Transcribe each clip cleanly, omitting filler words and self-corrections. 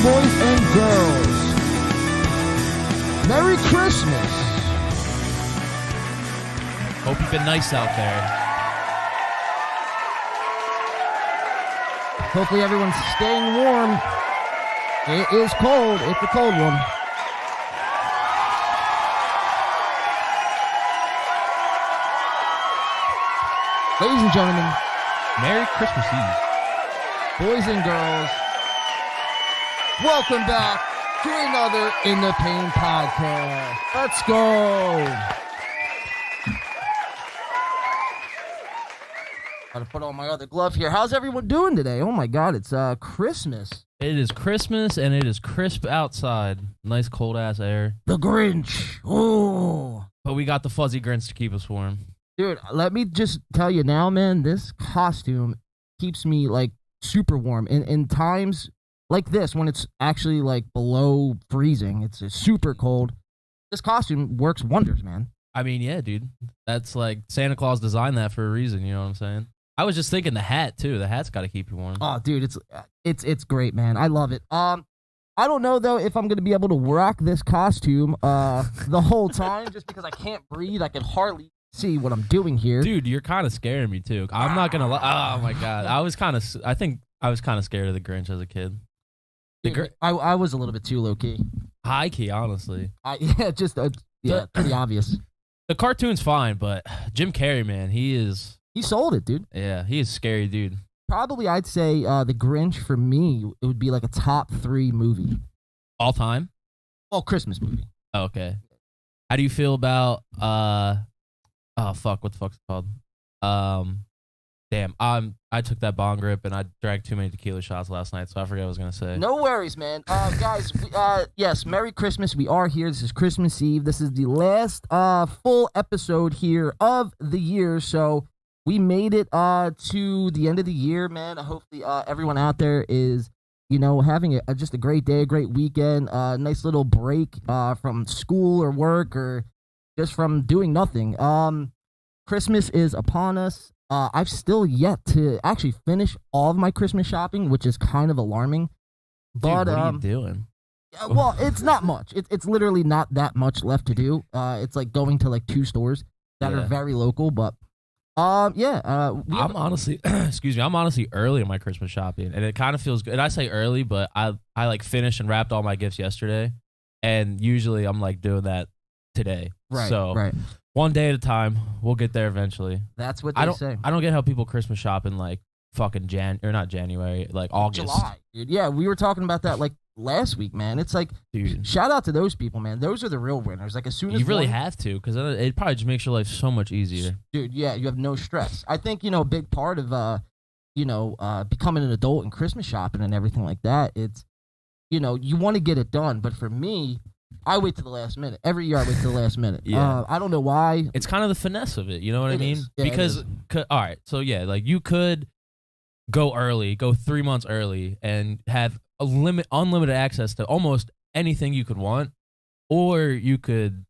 boys and girls. Merry Christmas. Hope you've been nice out there. Hopefully everyone's staying warm. It is cold. It's a cold one. Ladies and gentlemen, Merry Christmas Eve. boys and girls, welcome back to another In the Pain podcast. Let's go. Gotta put on my other glove here. How's everyone doing today? Oh my God, it's Christmas. It is Christmas and it is crisp outside. Nice cold ass air. The Grinch. Oh. But we got the fuzzy Grinch to keep us warm. Dude, let me just tell you now, man, this costume keeps me like super warm. In times like this, when it's actually like below freezing, it's super cold. This costume works wonders, man. I mean, yeah, dude. That's like Santa Claus designed that for a reason, you know what I'm saying? I was just thinking the hat too. The hat's got to keep you warm. Oh, dude, it's great, man. I love it. I don't know though if I'm gonna be able to rock this costume the whole time, just because I can't breathe. I can hardly see what I'm doing here. Dude, you're kind of scaring me too. I'm not gonna lie. Oh my God, I think I was kind of scared of the Grinch as a kid. I was a little bit too low key. High key, honestly. Pretty obvious. The cartoon's fine, but Jim Carrey, man, he sold it, dude. Yeah, he is scary, dude. Probably, I'd say the Grinch for me, it would be like a top 3 movie. All time? Well, Christmas movie. Oh, okay. How do you feel about what the fuck's it called? Damn, I took that bong grip and I drank too many tequila shots last night, so I forgot what I was gonna say. No worries, man. Guys, yes, Merry Christmas. We are here. This is Christmas Eve. This is the last full episode here of the year, so we made it to the end of the year, man. Hopefully everyone out there is, having just a great day, a great weekend, nice little break from school or work or just from doing nothing. Christmas is upon us. I've still yet to actually finish all of my Christmas shopping, which is kind of alarming. But dude, what are you doing? Well, it's not much. It's literally not that much left to do. It's like going to like 2 stores that are very local, but I'm honestly, excuse me, I'm honestly early in my Christmas shopping, and it kind of feels good. And I say early, but I like finished and wrapped all my gifts yesterday, and usually I'm like doing that today. Right. So right. One day at a time. We'll get there eventually. That's what they say. I don't get how people Christmas shop in like fucking not January, like August. July, dude. Yeah, we were talking about that like last week, man. It's like, dude, shout out to those people, man. Those are the real winners. Like as soon as you really have to, because it probably just makes your life so much easier, dude. Yeah, you have no stress. I think a big part of becoming an adult and Christmas shopping and everything like that. It's you want to get it done, but for me, I wait to the last minute. Every year I wait to the last minute. Yeah. I don't know why. It's kind of the finesse of it. You know what I mean? Yeah, because all right, so yeah, like you could go early, go 3 months early, and have unlimited access to almost anything you could want, or you could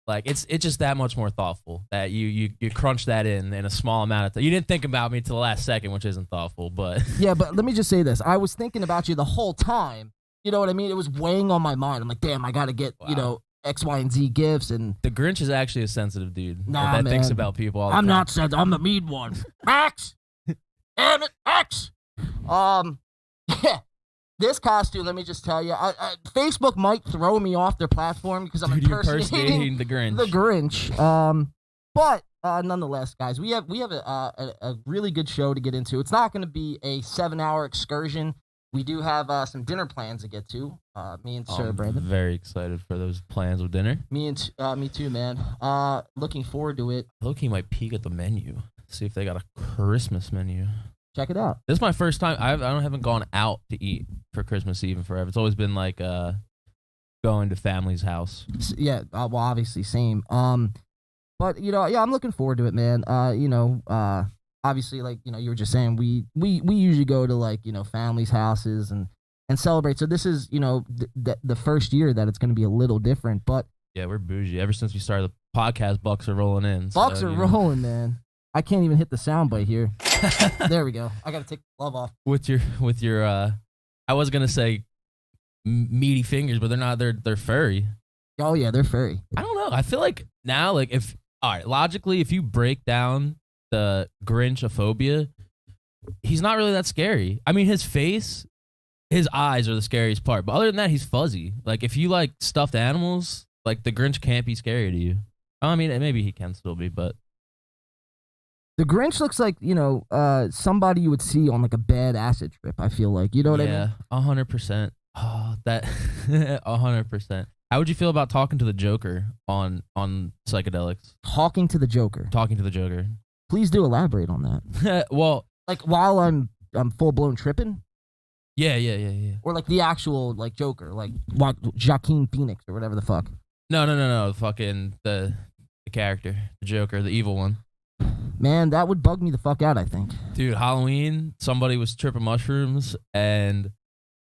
like it's just that much more thoughtful that you crunch that in a small amount of time. You didn't think about me till the last second, which isn't thoughtful, but yeah. But let me just say this: I was thinking about you the whole time. You know what I mean? It was weighing on my mind. I'm like, damn, I gotta get X, Y, and Z gifts. And the Grinch is actually a sensitive dude that thinks about people all the time. I'm not sensitive. I'm the mean one. X, damn it, X. Yeah. This costume, let me just tell you, Facebook might throw me off their platform because I'm impersonating the Grinch. The Grinch. But nonetheless, guys, we have a really good show to get into. It's not going to be a 7-hour excursion. We do have some dinner plans to get to. Me and Sir Brandon. Very excited for those plans with dinner. Me too, man. Looking forward to it. Loki might peek at the menu, see if they got a Christmas menu. Check it out. This is my first time. I haven't gone out to eat for Christmas Eve in forever. It's always been like going to family's house. Yeah, well, obviously same. But I'm looking forward to it, man. Obviously, like you were just saying, we usually go to like families' houses and celebrate. So this is the first year that it's going to be a little different. But yeah, we're bougie. Ever since we started the podcast, bucks are rolling in. Bucks are rolling, man. I can't even hit the soundbite here. There we go. I got to take the glove off. With your I was gonna say meaty fingers, but they're not. They're furry. Oh yeah, they're furry. I don't know. I feel like now, like if all right, logically, if you break down the Grinchophobia, he's not really that scary. I mean, his face, his eyes are the scariest part, but other than that, he's fuzzy. Like if you like stuffed animals, like the Grinch can't be scary to you. I mean, maybe he can still be, but the Grinch looks like, somebody you would see on like a bad acid trip. I feel like, you know what I mean? Yeah, 100%. Oh, that 100%. How would you feel about talking to the Joker on psychedelics? Talking to the Joker. Talking to the Joker. Please do elaborate on that. Well, like while I'm full blown tripping. Yeah. Or like the actual like Joker, like Joaquin Phoenix or whatever the fuck. No. Fucking the character, the Joker, the evil one. Man, that would bug me the fuck out, I think. Dude, Halloween, somebody was tripping mushrooms and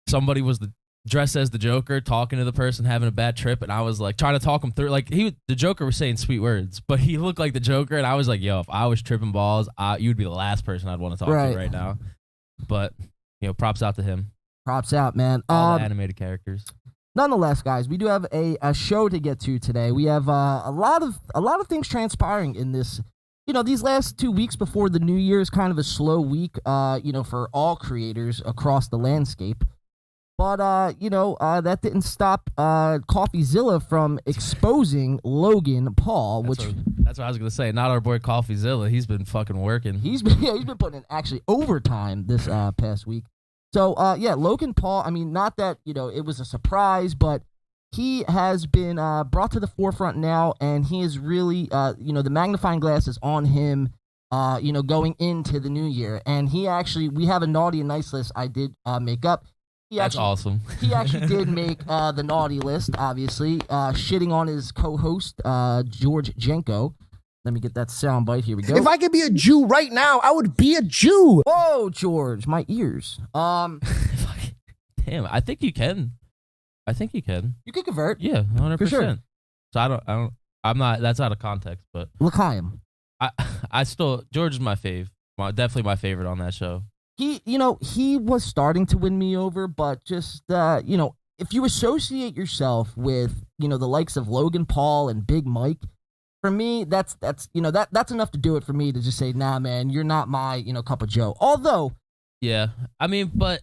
somebody was dressed as the Joker talking to the person having a bad trip, and I was like trying to talk him through. Like the Joker was saying sweet words, but he looked like the Joker, and I was like, yo, if I was tripping balls, you'd be the last person I'd want to talk to right now. But props out to him. Props out, man. All the animated characters. Nonetheless, guys, we do have a show to get to today. We have a lot of things transpiring in this. These last 2 weeks before the New Year is kind of a slow week, for all creators across the landscape. But, that didn't stop CoffeeZilla from exposing Logan Paul, That's what I was going to say. Not our boy CoffeeZilla. He's been fucking working. He's been putting in actually overtime this past week. So, Logan Paul, I mean, not that, it was a surprise, but he has been brought to the forefront now, and he is really, the magnifying glass is on him, going into the new year. And we have a naughty and nice list I did make up. That's awesome. He actually did make the naughty list, obviously, shitting on his co-host, George Jenko. Let me get that soundbite. Here we go. If I could be a Jew right now, I would be a Jew. Whoa, George, my ears. Damn, I think you can. You can convert. Yeah, 100%. For sure. So I'm not. That's out of context, but L'chaim. I still George is my fave. Definitely my favorite on that show. He was starting to win me over, but just if you associate yourself with the likes of Logan Paul and Big Mike, for me that's enough to do it for me to just say, nah, man, you're not my cup of joe. Although, yeah, I mean, but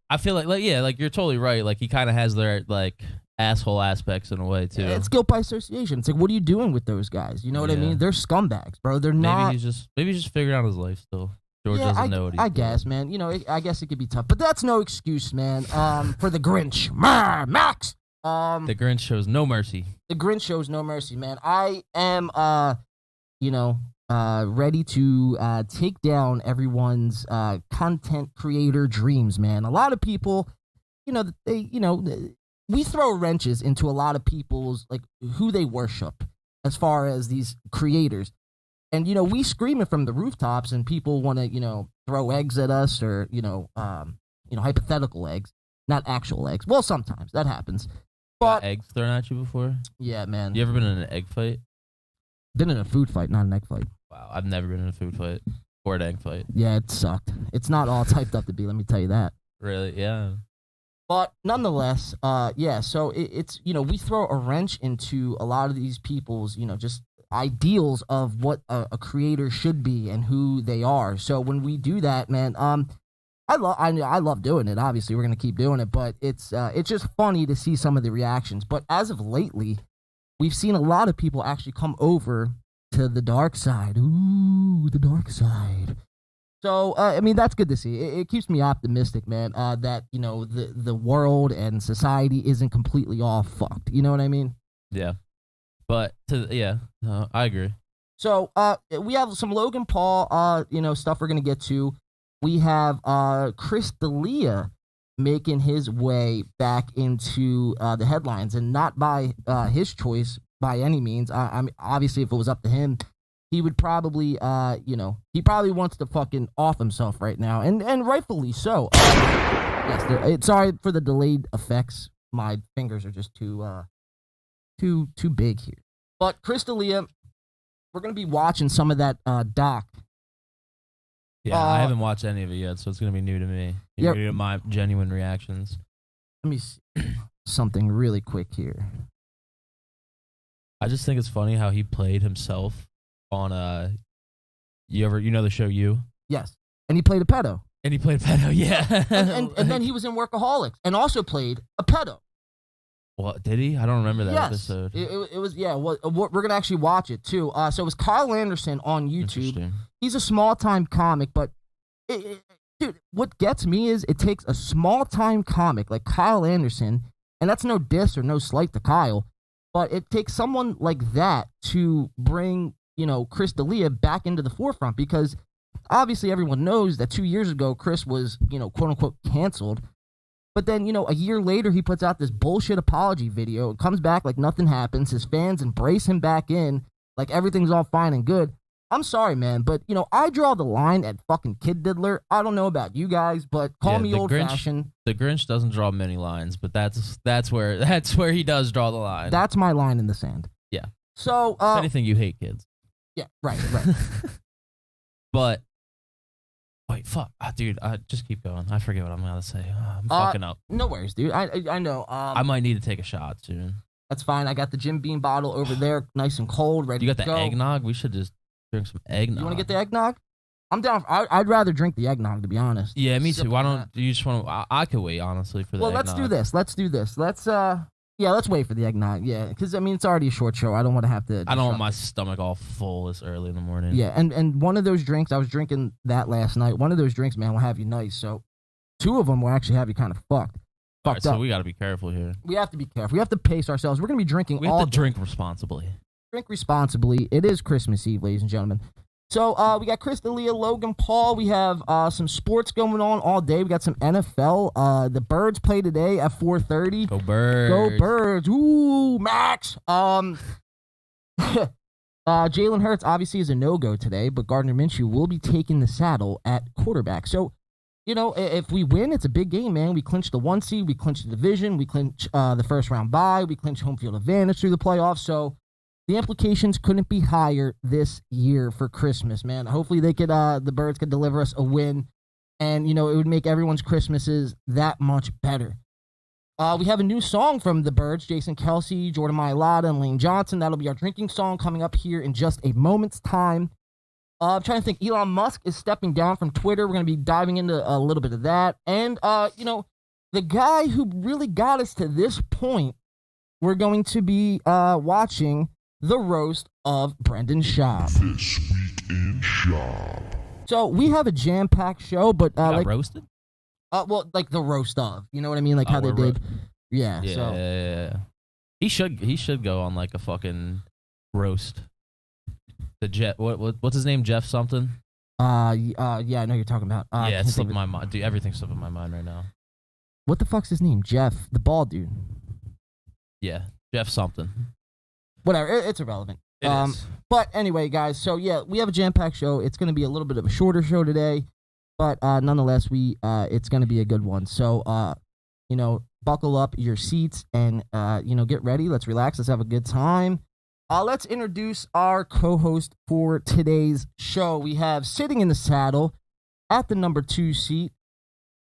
I feel like you're totally right. Like he kind of has their like asshole aspects in a way too. It's guilt by association. It's like, what are you doing with those guys? You know what I mean? They're scumbags, bro. They're not. Maybe he's just figuring out his life still. George doesn't know what he's doing. I guess, man. I guess it could be tough, but that's no excuse, man. For the Grinch, Max. The Grinch shows no mercy. The Grinch shows no mercy, man. I am, ready to take down everyone's content creator dreams, man. A lot of people, we throw wrenches into a lot of people's like who they worship as far as these creators. And, we scream it from the rooftops and people want to, throw eggs at us or, hypothetical eggs, not actual eggs. Well, sometimes that happens. But eggs thrown at you before? Yeah, man. You ever been in an egg fight? Been in a food fight, not an egg fight. Wow, I've never been in a food fight or an egg fight. Yeah, it sucked. It's not all typed up to be, let me tell you that. Really? Yeah. But nonetheless, so it's, we throw a wrench into a lot of these people's, just ideals of what a creator should be and who they are. So when we do that, man, I love doing it. Obviously, we're gonna keep doing it, but it's just funny to see some of the reactions. But as of lately, we've seen a lot of people actually come over to the dark side. Ooh, the dark side. So I mean, that's good to see. It keeps me optimistic, man. That the world and society isn't completely all fucked. You know what I mean? Yeah. But I agree. So we have some Logan Paul stuff we're gonna get to. We have Chris Delia making his way back into the headlines, and not by his choice by any means. I mean, obviously, if it was up to him, he would probably he probably wants to fucking off himself right now, and rightfully so. Yes, sorry for the delayed effects. My fingers are just too big here. But Chris D'Elia, we're going to be watching some of that doc. Yeah, I haven't watched any of it yet, so it's going to be new to me. New to my genuine reactions. Let me see. something really quick here. I just think it's funny how he played himself on you know the show You? Yes. And he played a pedo. And he played pedo, yeah. And then he was in Workaholics and also played a pedo. What, did he? I don't remember that episode. It was, yeah. Well, we're going to actually watch it, too. So it was Kyle Anderson on YouTube. He's a small-time comic, but, dude, what gets me is it takes a small-time comic like Kyle Anderson, and that's no diss or no slight to Kyle, but it takes someone like that to bring, Chris D'Elia back into the forefront, because obviously everyone knows that 2 years ago, Chris was, quote-unquote canceled. But then, a year later, he puts out this bullshit apology video. It comes back like nothing happens. His fans embrace him back in like everything's all fine and good. I'm sorry, man, but, I draw the line at fucking Kid Diddler. I don't know about you guys, but call me old-fashioned. The Grinch doesn't draw many lines, but that's where he does draw the line. That's my line in the sand. Yeah. So, if anything, you hate kids. Yeah, right. But, wait, fuck. Dude, just keep going. I forget what I'm going to say. I'm fucking up. No worries, dude. I know. I might need to take a shot soon. That's fine. I got the Jim Beam bottle over there, nice and cold, ready to go. You got the eggnog? We should just drink some eggnog. You want to get the eggnog? I'm down. I'd rather drink the eggnog, to be honest. Yeah, me too. Why don't you just want to? I could wait, honestly, for the eggnog. Well, let's do this. Let's wait for the eggnog. Yeah, because it's already a short show. I don't want to have to. I don't want my stomach all full this early in the morning. Yeah, and one of those drinks, I was drinking that last night. One of those drinks, man, will have you nice. So, two of them will actually have you kind of fucked Right, up. so we got to be careful here. We have to be careful. We have to pace ourselves. We're gonna be drinking. We have to drink responsibly. Drink responsibly. It is Christmas Eve, ladies and gentlemen. So we got Chris D'Elia, Logan Paul. We have some sports going on all day. We got some NFL. The Birds play today at 4:30. Go Birds. Go Birds. Ooh, Max. Jalen Hurts obviously is a no-go today, but Gardner Minshew will be taking the saddle at quarterback. So, if we win, it's a big game, man. We clinch the 1 seed. We clinch the division. We clinch the first-round bye. We clinch home field advantage through the playoffs. So, the implications couldn't be higher this year for Christmas, man. Hopefully the Birds could deliver us a win, and, it would make everyone's Christmases that much better. We have a new song from the Birds, Jason Kelsey, Jordan Mailata, and Lane Johnson. That'll be our drinking song coming up here in just a moment's time. I'm trying to think. Elon Musk is stepping down from Twitter. We're going to be diving into a little bit of that. And, the guy who really got us to this point, we're going to be watching the roast of Brendan Schaub. This week in Schaub. So we have a jam-packed show, but roasted? Well, like the roast of, you know what I mean, like how they did. Yeah. So yeah. He should go on like a fucking roast. The Jeff, what's his name? Jeff something. Yeah, I know you're talking about. Yeah, it's slipping my mind. Dude, everything's slipping my mind right now. What the fuck's his name? Jeff, the bald dude. Yeah, Jeff something. Whatever, it's irrelevant. It is. But anyway, guys, so yeah, we have a jam-packed show. It's going to be a little bit of a shorter show today, but nonetheless, it's going to be a good one. So, buckle up your seats and, get ready. Let's relax. Let's have a good time. Let's introduce our co-host for today's show. We have sitting in the saddle at the number 2 seat,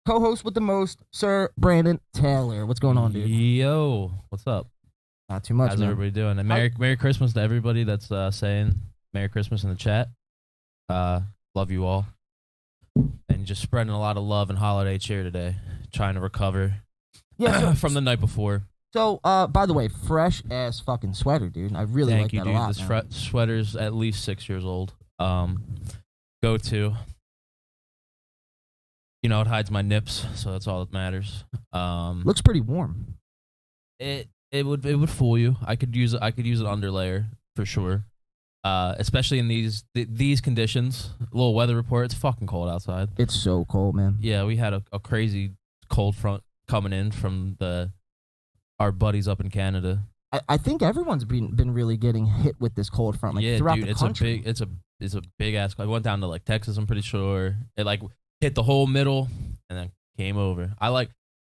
co-host with the most, Sir Brandon Taylor. What's going on, dude? Yo, what's up? Not too much, How's man. everybody doing? And Merry Christmas to everybody that's saying Merry Christmas in the chat. Love you all. And just spreading a lot of love and holiday cheer today. Trying to recover from the night before. So, by the way, fresh ass fucking sweater, dude. I really like that a lot. This sweater's at least 6 years old. Go to. It hides my nips, so that's all that matters. Looks pretty warm. It would fool you. I could use an underlayer for sure. Especially in these conditions. A little weather report. It's fucking cold outside. It's so cold, man. Yeah, we had a crazy cold front coming in from our buddies up in Canada. I think everyone's been really getting hit with this cold front, like throughout the country. It's a big ass. I went down to like Texas. I'm pretty sure it like hit the whole middle and then came over.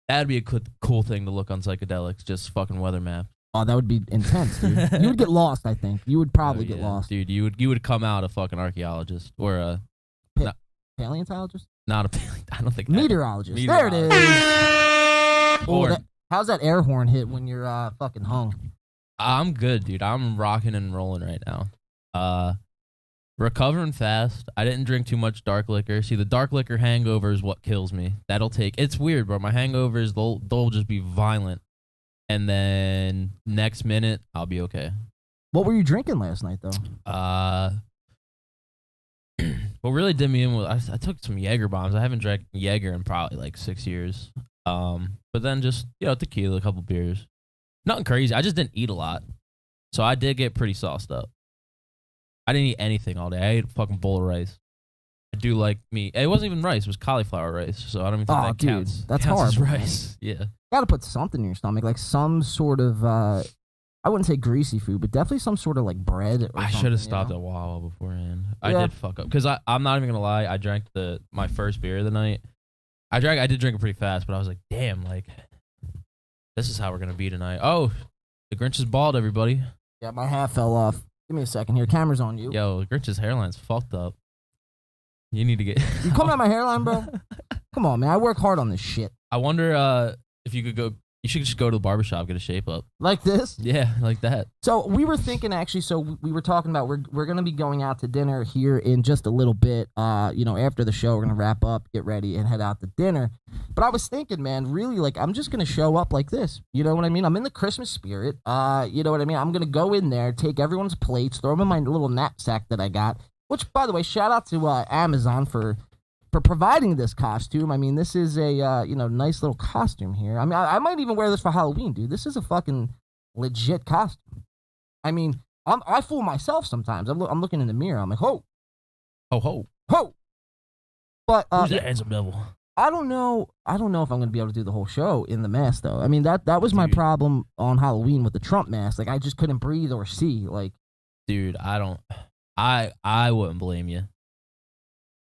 That'd be a cool thing to look on psychedelics. Just fucking weather map. Oh, that would be intense, dude. You would get lost. I think you would probably get lost, dude. You would come out a fucking archaeologist or a paleontologist. Not a. I don't think Meteorologist. There it is. Or How's that air horn hit when you're fucking hung? I'm good, dude. I'm rocking and rolling right now. Recovering fast. I didn't drink too much dark liquor. See, the dark liquor hangover is what kills me. It's weird, bro. My hangovers, they'll just be violent. And then next minute, I'll be okay. What were you drinking last night, though? What really did me in was I took some Jaeger bombs. I haven't drank Jaeger in probably like 6 years. But then just, tequila, a couple beers. Nothing crazy. I just didn't eat a lot. So I did get pretty sauced up. I didn't eat anything all day. I ate a fucking bowl of rice. I do like meat. It wasn't even rice. It was cauliflower rice. So I don't even think that counts. That's counts as horrible. rice. Yeah. You gotta put something in your stomach, like some sort of, I wouldn't say greasy food, but definitely some sort of like bread. Or I should have stopped at Wawa beforehand. I Yeah. did fuck up. Because I'm not even going to lie. I drank my first beer of the night. I did drink it pretty fast, but I was like, damn, like, this is how we're going to be tonight. Oh, the Grinch is bald, everybody. Yeah, my hat fell off. Give me a second here. Camera's on you. Yo, the Grinch's hairline's fucked up. You need to get... You coming at my hairline, bro? Come on, man. I work hard on this shit. I wonder if you could go... You should just go to the barbershop, get a shape up. Like this? Yeah, like that. So we were thinking, actually, we were talking about we're going to be going out to dinner here in just a little bit. After the show, we're going to wrap up, get ready, and head out to dinner. But I was thinking, man, really, like, I'm just going to show up like this. You know what I mean? I'm in the Christmas spirit. You know what I mean? I'm going to go in there, take everyone's plates, throw them in my little knapsack that I got, which, by the way, shout out to Amazon for providing this costume. I mean, this is a nice little costume here. I mean, I might even wear this for Halloween, dude. This is a fucking legit costume. I mean, I fool myself sometimes. I'm looking in the mirror. I'm like, ho, Ho, ho. ho. But Who's that handsome devil? I don't know if I'm gonna be able to do the whole show in the mask though. I mean, that was my Dude. problem on Halloween with the Trump mask. Like, I just couldn't breathe or see. Like, Dude, I wouldn't blame you.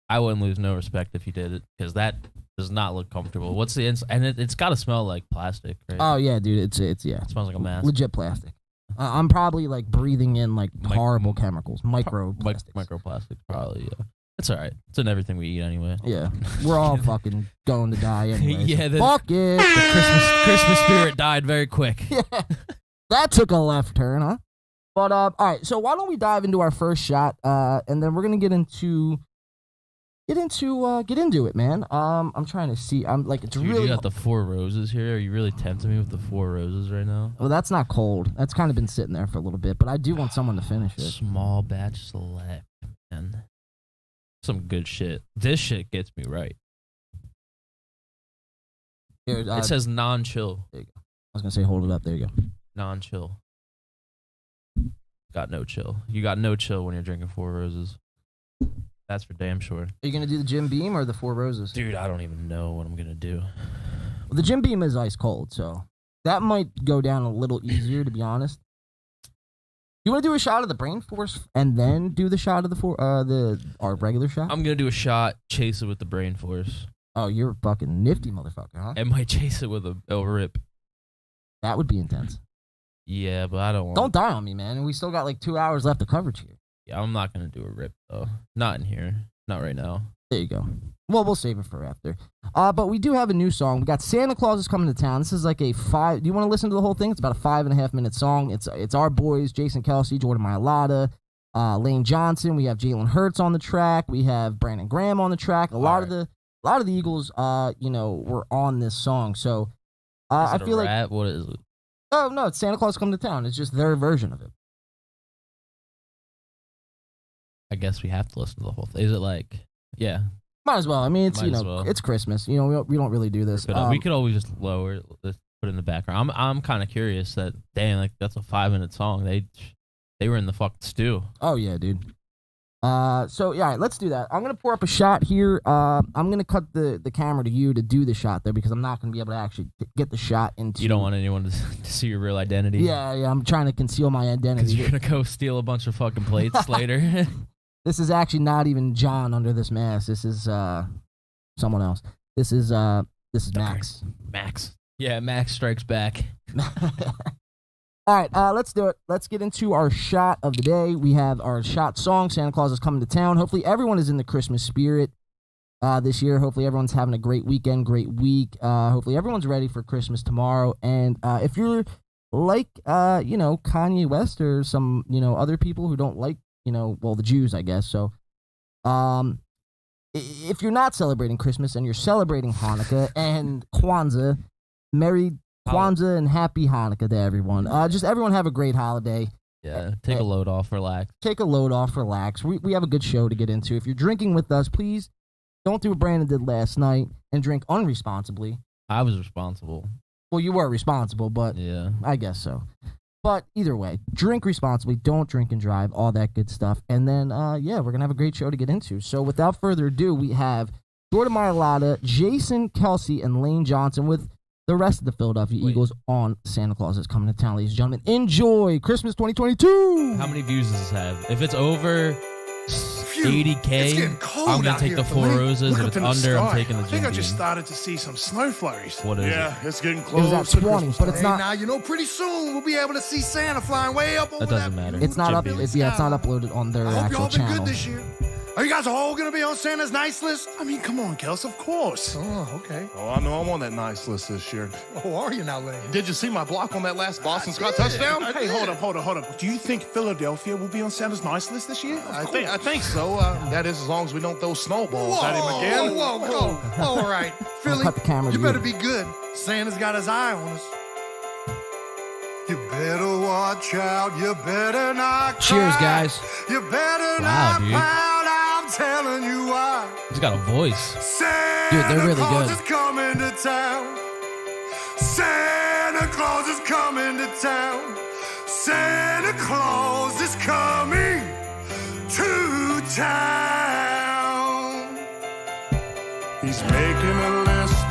I wouldn't lose no respect if you did it, because that does not look comfortable. What's the and it's got to smell like plastic, right? oh yeah, dude, it's yeah, It smells like a mask. legit plastic. I'm probably like breathing in like horrible chemicals, microplastics. Microplastics, probably. Yeah, it's all right. It's in everything we eat anyway. Yeah, we're all fucking going to die anyway. Yeah, so fuck it. The Christmas spirit died very quick. Yeah, that took a left turn, huh? But all right. So why don't we dive into our first shot, and then we're gonna get into it, man. I'm trying to see. I'm like, it's Dude, really. you got the 4 roses here. Are you really tempting me with the 4 roses right now? Well, that's not cold. That's kind of been sitting there for a little bit, but I do want someone to finish it. Small batch select, man. Some good shit. This shit gets me right. Here, It says non-chill. I was gonna say, hold it up. There you go. Non-chill. Got no chill. You got no chill when you're drinking 4 roses. That's for damn sure. Are you gonna do the Jim Beam or the 4 Roses? Dude, I don't even know what I'm gonna do. Well, the Jim Beam is ice cold, so that might go down a little easier, to be honest. You want to do a shot of the Brain Force and then do the shot of our regular shot? I'm gonna do a shot, chase it with the Brain Force. Oh, you're a fucking nifty motherfucker, huh? I might chase it with a rip. That would be intense. Yeah, but I don't want. Don't die on me, man. We still got like 2 hours left of coverage here. Yeah, I'm not gonna do a rip though. Not in here. Not right now. There you go. Well, we'll save it for after. But we do have a new song. We got Santa Claus is Coming to Town. This is like a 5. Do you want to listen to the whole thing? It's about a 5.5 minute song. It's our boys, Jason Kelsey, Jordan Mailata, Lane Johnson. We have Jalen Hurts on the track. We have Brandon Graham on the track. A lot of the Eagles, were on this song. So I feel like, what is it? oh no, it's Santa Claus is Coming to Town. It's just their version of it. I guess we have to listen to the whole thing. Is it like, yeah? Might as well. I mean, it's Might as well. it's Christmas. We don't really do this. We could always just lower it, let's put it in the background. I'm kind of curious that, damn, like that's a 5-minute song. They were in the fucking stew. Oh yeah, dude. So yeah, all right, let's do that. I'm gonna pour up a shot here. I'm gonna cut the camera to you to do the shot there, because I'm not gonna be able to actually get the shot into. You don't want anyone to see your real identity. Yeah. I'm trying to conceal my identity. Because you're gonna go steal a bunch of fucking plates later. This is actually not even John under this mask. This is someone else. This is Max. Max. Yeah, Max strikes back. All right, let's do it. Let's get into our shot of the day. We have our shot song, Santa Claus is Coming to Town. Hopefully everyone is in the Christmas spirit. this year. Hopefully everyone's having a great weekend, great week. Hopefully everyone's ready for Christmas tomorrow. And if you're like, Kanye West or some, other people who don't like, the Jews, I guess. So, if you're not celebrating Christmas and you're celebrating Hanukkah and Kwanzaa, Merry Kwanzaa and Happy Hanukkah to everyone. Just everyone have a great holiday. Yeah, take a load off, relax. Take a load off, relax. We have a good show to get into. If you're drinking with us, please don't do what Brandon did last night and drink unresponsibly. I was responsible. Well, you were responsible, but yeah, I guess so. But either way, drink responsibly, don't drink and drive, all that good stuff. And then, we're going to have a great show to get into. So without further ado, we have Jordan Mailata, Jason Kelsey, and Lane Johnson with the rest of the Philadelphia Eagles on Santa Claus is Coming to Town, ladies and gentlemen. Enjoy Christmas 2022. How many views does this have? If it's over 80K, I'm going to take the Four Roses. If it's under, I'm taking the Jim I think I Beam. just started to see some snow flurries. What is it? It's getting It close. was at 20, but it's not. Now, pretty soon we'll be able to see Santa flying way up over That doesn't matter. It's not Jim up. Beam. It's not uploaded on their I hope actual y'all been channel. good this year. Are you guys all going to be on Santa's nice list? I mean, come on, Kels, of course. Oh, okay. Oh, I know I'm on that nice list this year. Oh, are you now, Lane? Did you see my block on that last Boston Scott touchdown? Hey, hold up. Do you think Philadelphia will be on Santa's nice list this year? I think so. That is, as long as we don't throw snowballs at him again. Whoa. All right. Philly, Cut the camera you to better you. be good. Santa's got his eye on us. You better watch out. You better not cry. Cheers, guys. You better Wow, not dude. pout. I'm telling you why. He's got a voice. Santa Dude, they're really Claus good. is coming to town. Santa Claus is coming to town. Santa Claus is coming to town. He's making a list.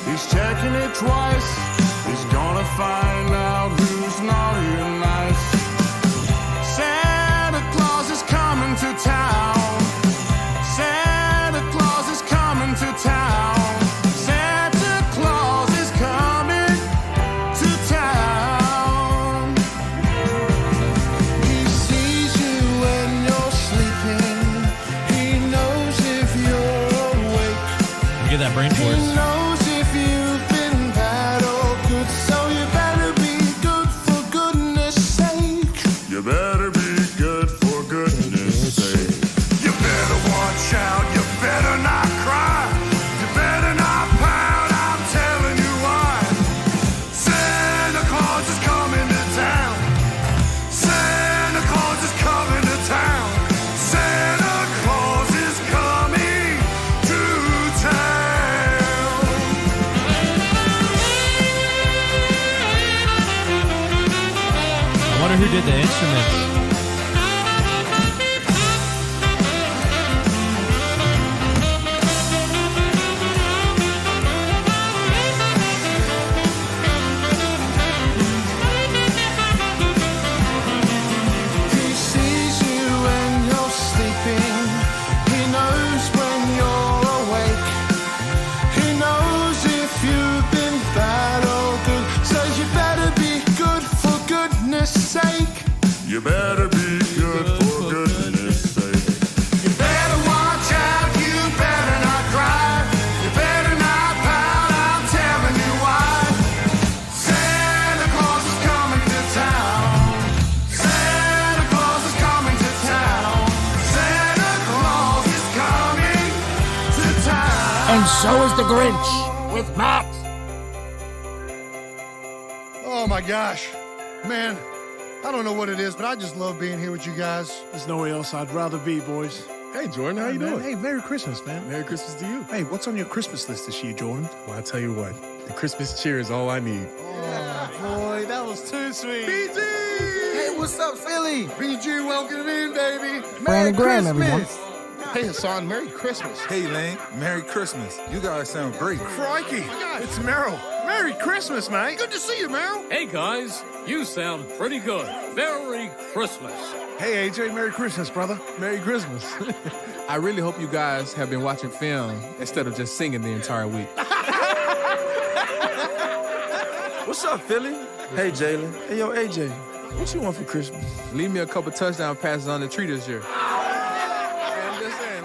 He's checking it twice. He's gonna find out who's naughty and nice. Santa Claus is coming to town. Santa Claus is coming to town. Santa Claus is coming to town. He sees you when you're sleeping. He knows if you're awake. You get that brain He force. knows if you've been bad or good. So you better be good for goodness sake. You better be good for goodness sake. You better watch out. You better not cry. You better not pout. I'm telling you why. Santa Claus is coming to town. Santa Claus is coming to town. Santa Claus is coming to town. I wonder who did the instruments. He sees you when you're sleeping. He knows when you're awake. He knows if you've been bad or good. Says you better be good for goodness sake. You better be good for goodness sake. You better watch out. You better not cry. You better not pout. I'm telling you why. Santa Claus is coming to town. Santa Claus is coming to town. Santa Claus is coming to town. And so is the Grinch with Max. Oh my gosh. Man, I don't know what it is, but I just love being here with you guys. There's nowhere else I'd rather be, boys. Hey, Jordan, how you Man, doing? Hey, Merry Christmas, man. Merry Christmas to you. Hey, what's on your Christmas list this year, Jordan? Well, I tell you what, the Christmas cheer is all I need. Oh, boy, that was too sweet. BG! Hey, what's up, Philly? BG, welcome in, baby. Brandon Graham, everyone. Hey, Hassan, Merry Christmas. Hey, Lane. Merry Christmas. You guys sound great. Crikey, it's Merrill. Merry Christmas, mate. Good to see you, Meryl. Hey guys, you sound pretty good. Merry Christmas. Hey, AJ, Merry Christmas, brother. Merry Christmas. I really hope you guys have been watching film instead of just singing the entire week. What's up, Philly? Hey, Jalen. Hey, yo, AJ. What you want for Christmas? Leave me a couple touchdown passes on the tree this year. Man, I'm just saying.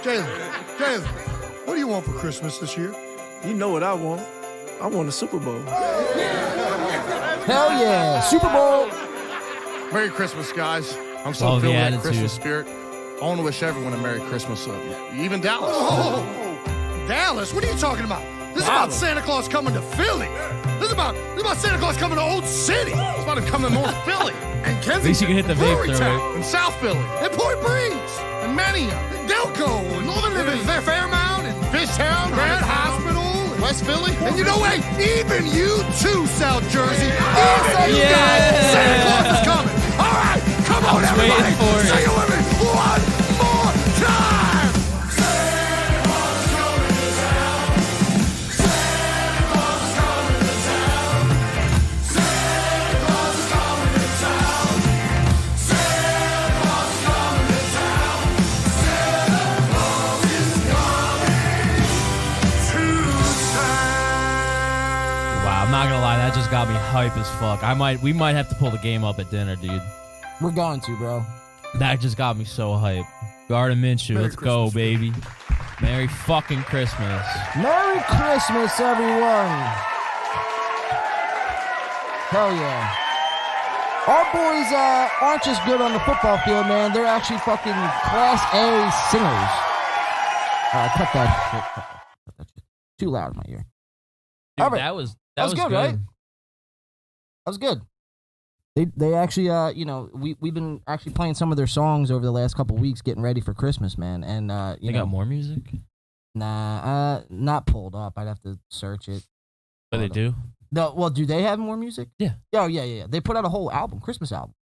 Jalen, What do you want for Christmas this year? You know what I want. I want a Super Bowl. Hell yeah, Super Bowl. Merry Christmas, guys. I'm so Love the filled with that attitude. Christmas spirit. I want to wish everyone a Merry Christmas. Even Dallas. Oh, Dallas, what are you talking about? This is about Santa Claus coming to Philly. This is about Santa Claus coming to Old City. It's about him coming to North Philly. And Kensington. At least you can hit the vape through it. Brewerytown. And South Philly. And Point Breeze. And Manningham. Delco. And Northern Living. Fairmount. And Fishtown. Grand Hospital. West Philly. And you know what? Even you too, South Jersey. Even you guys. Santa Claus is coming. All right. Come on, everybody. waiting for it. Sing it with me one more time. Santa Claus is coming to town. Santa Claus is coming to town. Santa Claus is coming to town. Santa Claus is coming to town. Santa Claus is coming to town. Wow, I'm not gonna lie, that just got me hype as fuck. We might have to pull the game up at dinner, dude. We're going to, bro. That just got me so hype. Garden Minshew, let's go, baby. Merry fucking Christmas. Merry Christmas, everyone. Hell yeah. Our boys aren't just good on the football field, man. They're actually fucking Class A singers. Cut that shit. Cut that shit. Too loud in my ear. Dude, All right. that was good, right? That was good. They actually, we've been actually playing some of their songs over the last couple weeks, getting ready for Christmas, man. And They got more music? Not pulled up. I'd have to search it. But they do? No, well, do they have more music? Yeah. Oh, yeah. They put out a whole album, Christmas album.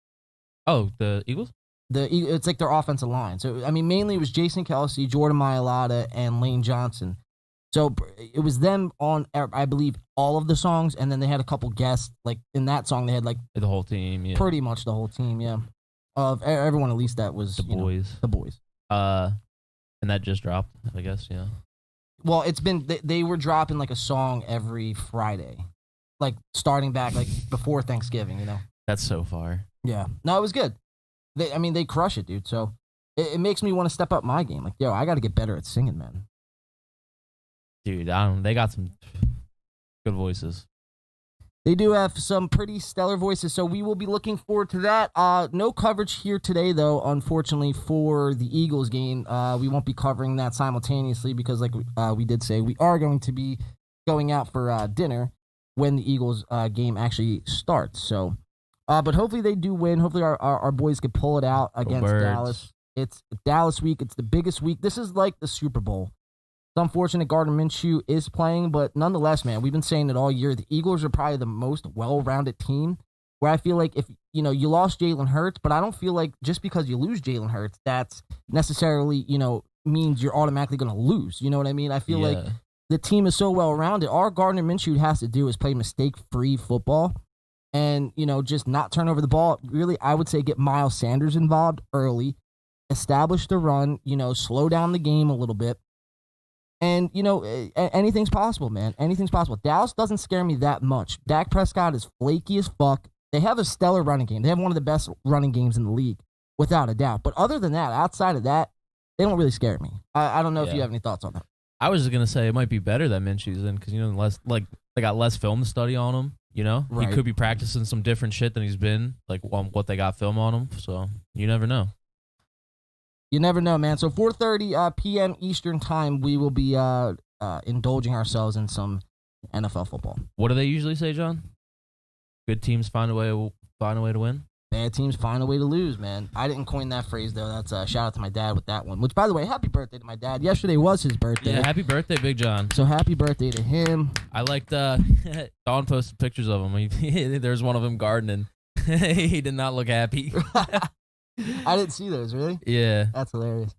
Oh, the Eagles? It's like their offensive line. So, I mean, mainly it was Jason Kelsey, Jordan Mailata, and Lane Johnson. So it was them on, I believe, all of the songs, and then they had a couple guests. Like in that song, they had like The whole team, yeah. pretty much the whole team, yeah. Of everyone, at least that was The boys. The boys. And that just dropped, I guess, yeah. Well, it's been they were dropping like a song every Friday, like starting back like before Thanksgiving, That's so far. Yeah. No, it was good. They crush it, dude. So it makes me want to step up my game. Like, yo, I got to get better at singing, man. Dude, they got some good voices. They do have some pretty stellar voices, so we will be looking forward to that. No coverage here today, though, unfortunately, for the Eagles game. We won't be covering that simultaneously because, like we did say, we are going to be going out for dinner when the Eagles game actually starts. So, but hopefully they do win. Hopefully our boys can pull it out against Dallas. It's Dallas week. It's the biggest week. This is like the Super Bowl. It's unfortunate Gardner Minshew is playing, but nonetheless, man, we've been saying it all year. The Eagles are probably the most well-rounded team where I feel like if, you lost Jalen Hurts, but I don't feel like just because you lose Jalen Hurts, that's necessarily, means you're automatically going to lose. You know what I mean? I feel like the team is so well-rounded. All Gardner Minshew has to do is play mistake-free football and, just not turn over the ball. Really, I would say get Miles Sanders involved early, establish the run, slow down the game a little bit. And, anything's possible, man. Anything's possible. Dallas doesn't scare me that much. Dak Prescott is flaky as fuck. They have a stellar running game. They have one of the best running games in the league, without a doubt. But other than that, outside of that, they don't really scare me. I don't know if you have any thoughts on that. I was just going to say it might be better that Minshew's in because, they got less film to study on him, Right. He could be practicing some different shit than he's been, like what they got film on him. So you never know. You never know, man. So 4:30 p.m. Eastern time, we will be indulging ourselves in some NFL football. What do they usually say, John? Good teams find a way to win. Bad teams find a way to lose, man. I didn't coin that phrase though. That's a shout out to my dad with that one. Which, by the way, happy birthday to my dad. Yesterday was his birthday. Yeah, happy birthday, Big John. So happy birthday to him. I liked Dawn posted pictures of him. There's one of him gardening. He did not look happy. I didn't see those, really? Yeah. That's hilarious.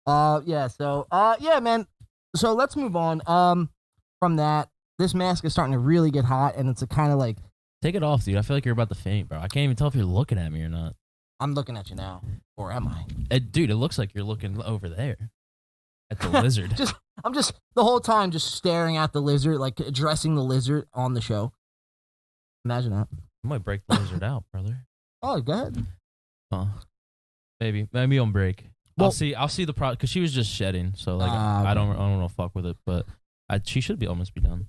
Yeah, man. So let's move on from that. This mask is starting to really get hot, and it's a kind of like... Take it off, dude. I feel like you're about to faint, bro. I can't even tell if you're looking at me or not. I'm looking at you now. Or am I? Dude, it looks like you're looking over there at the lizard. I'm just, the whole time, just staring at the lizard, like addressing the lizard on the show. Imagine that. I might break the lizard out, brother. Oh, go ahead. Oh, maybe on break. I'll see the product because she was just shedding, so like I don't know fuck with it, but she should almost be done.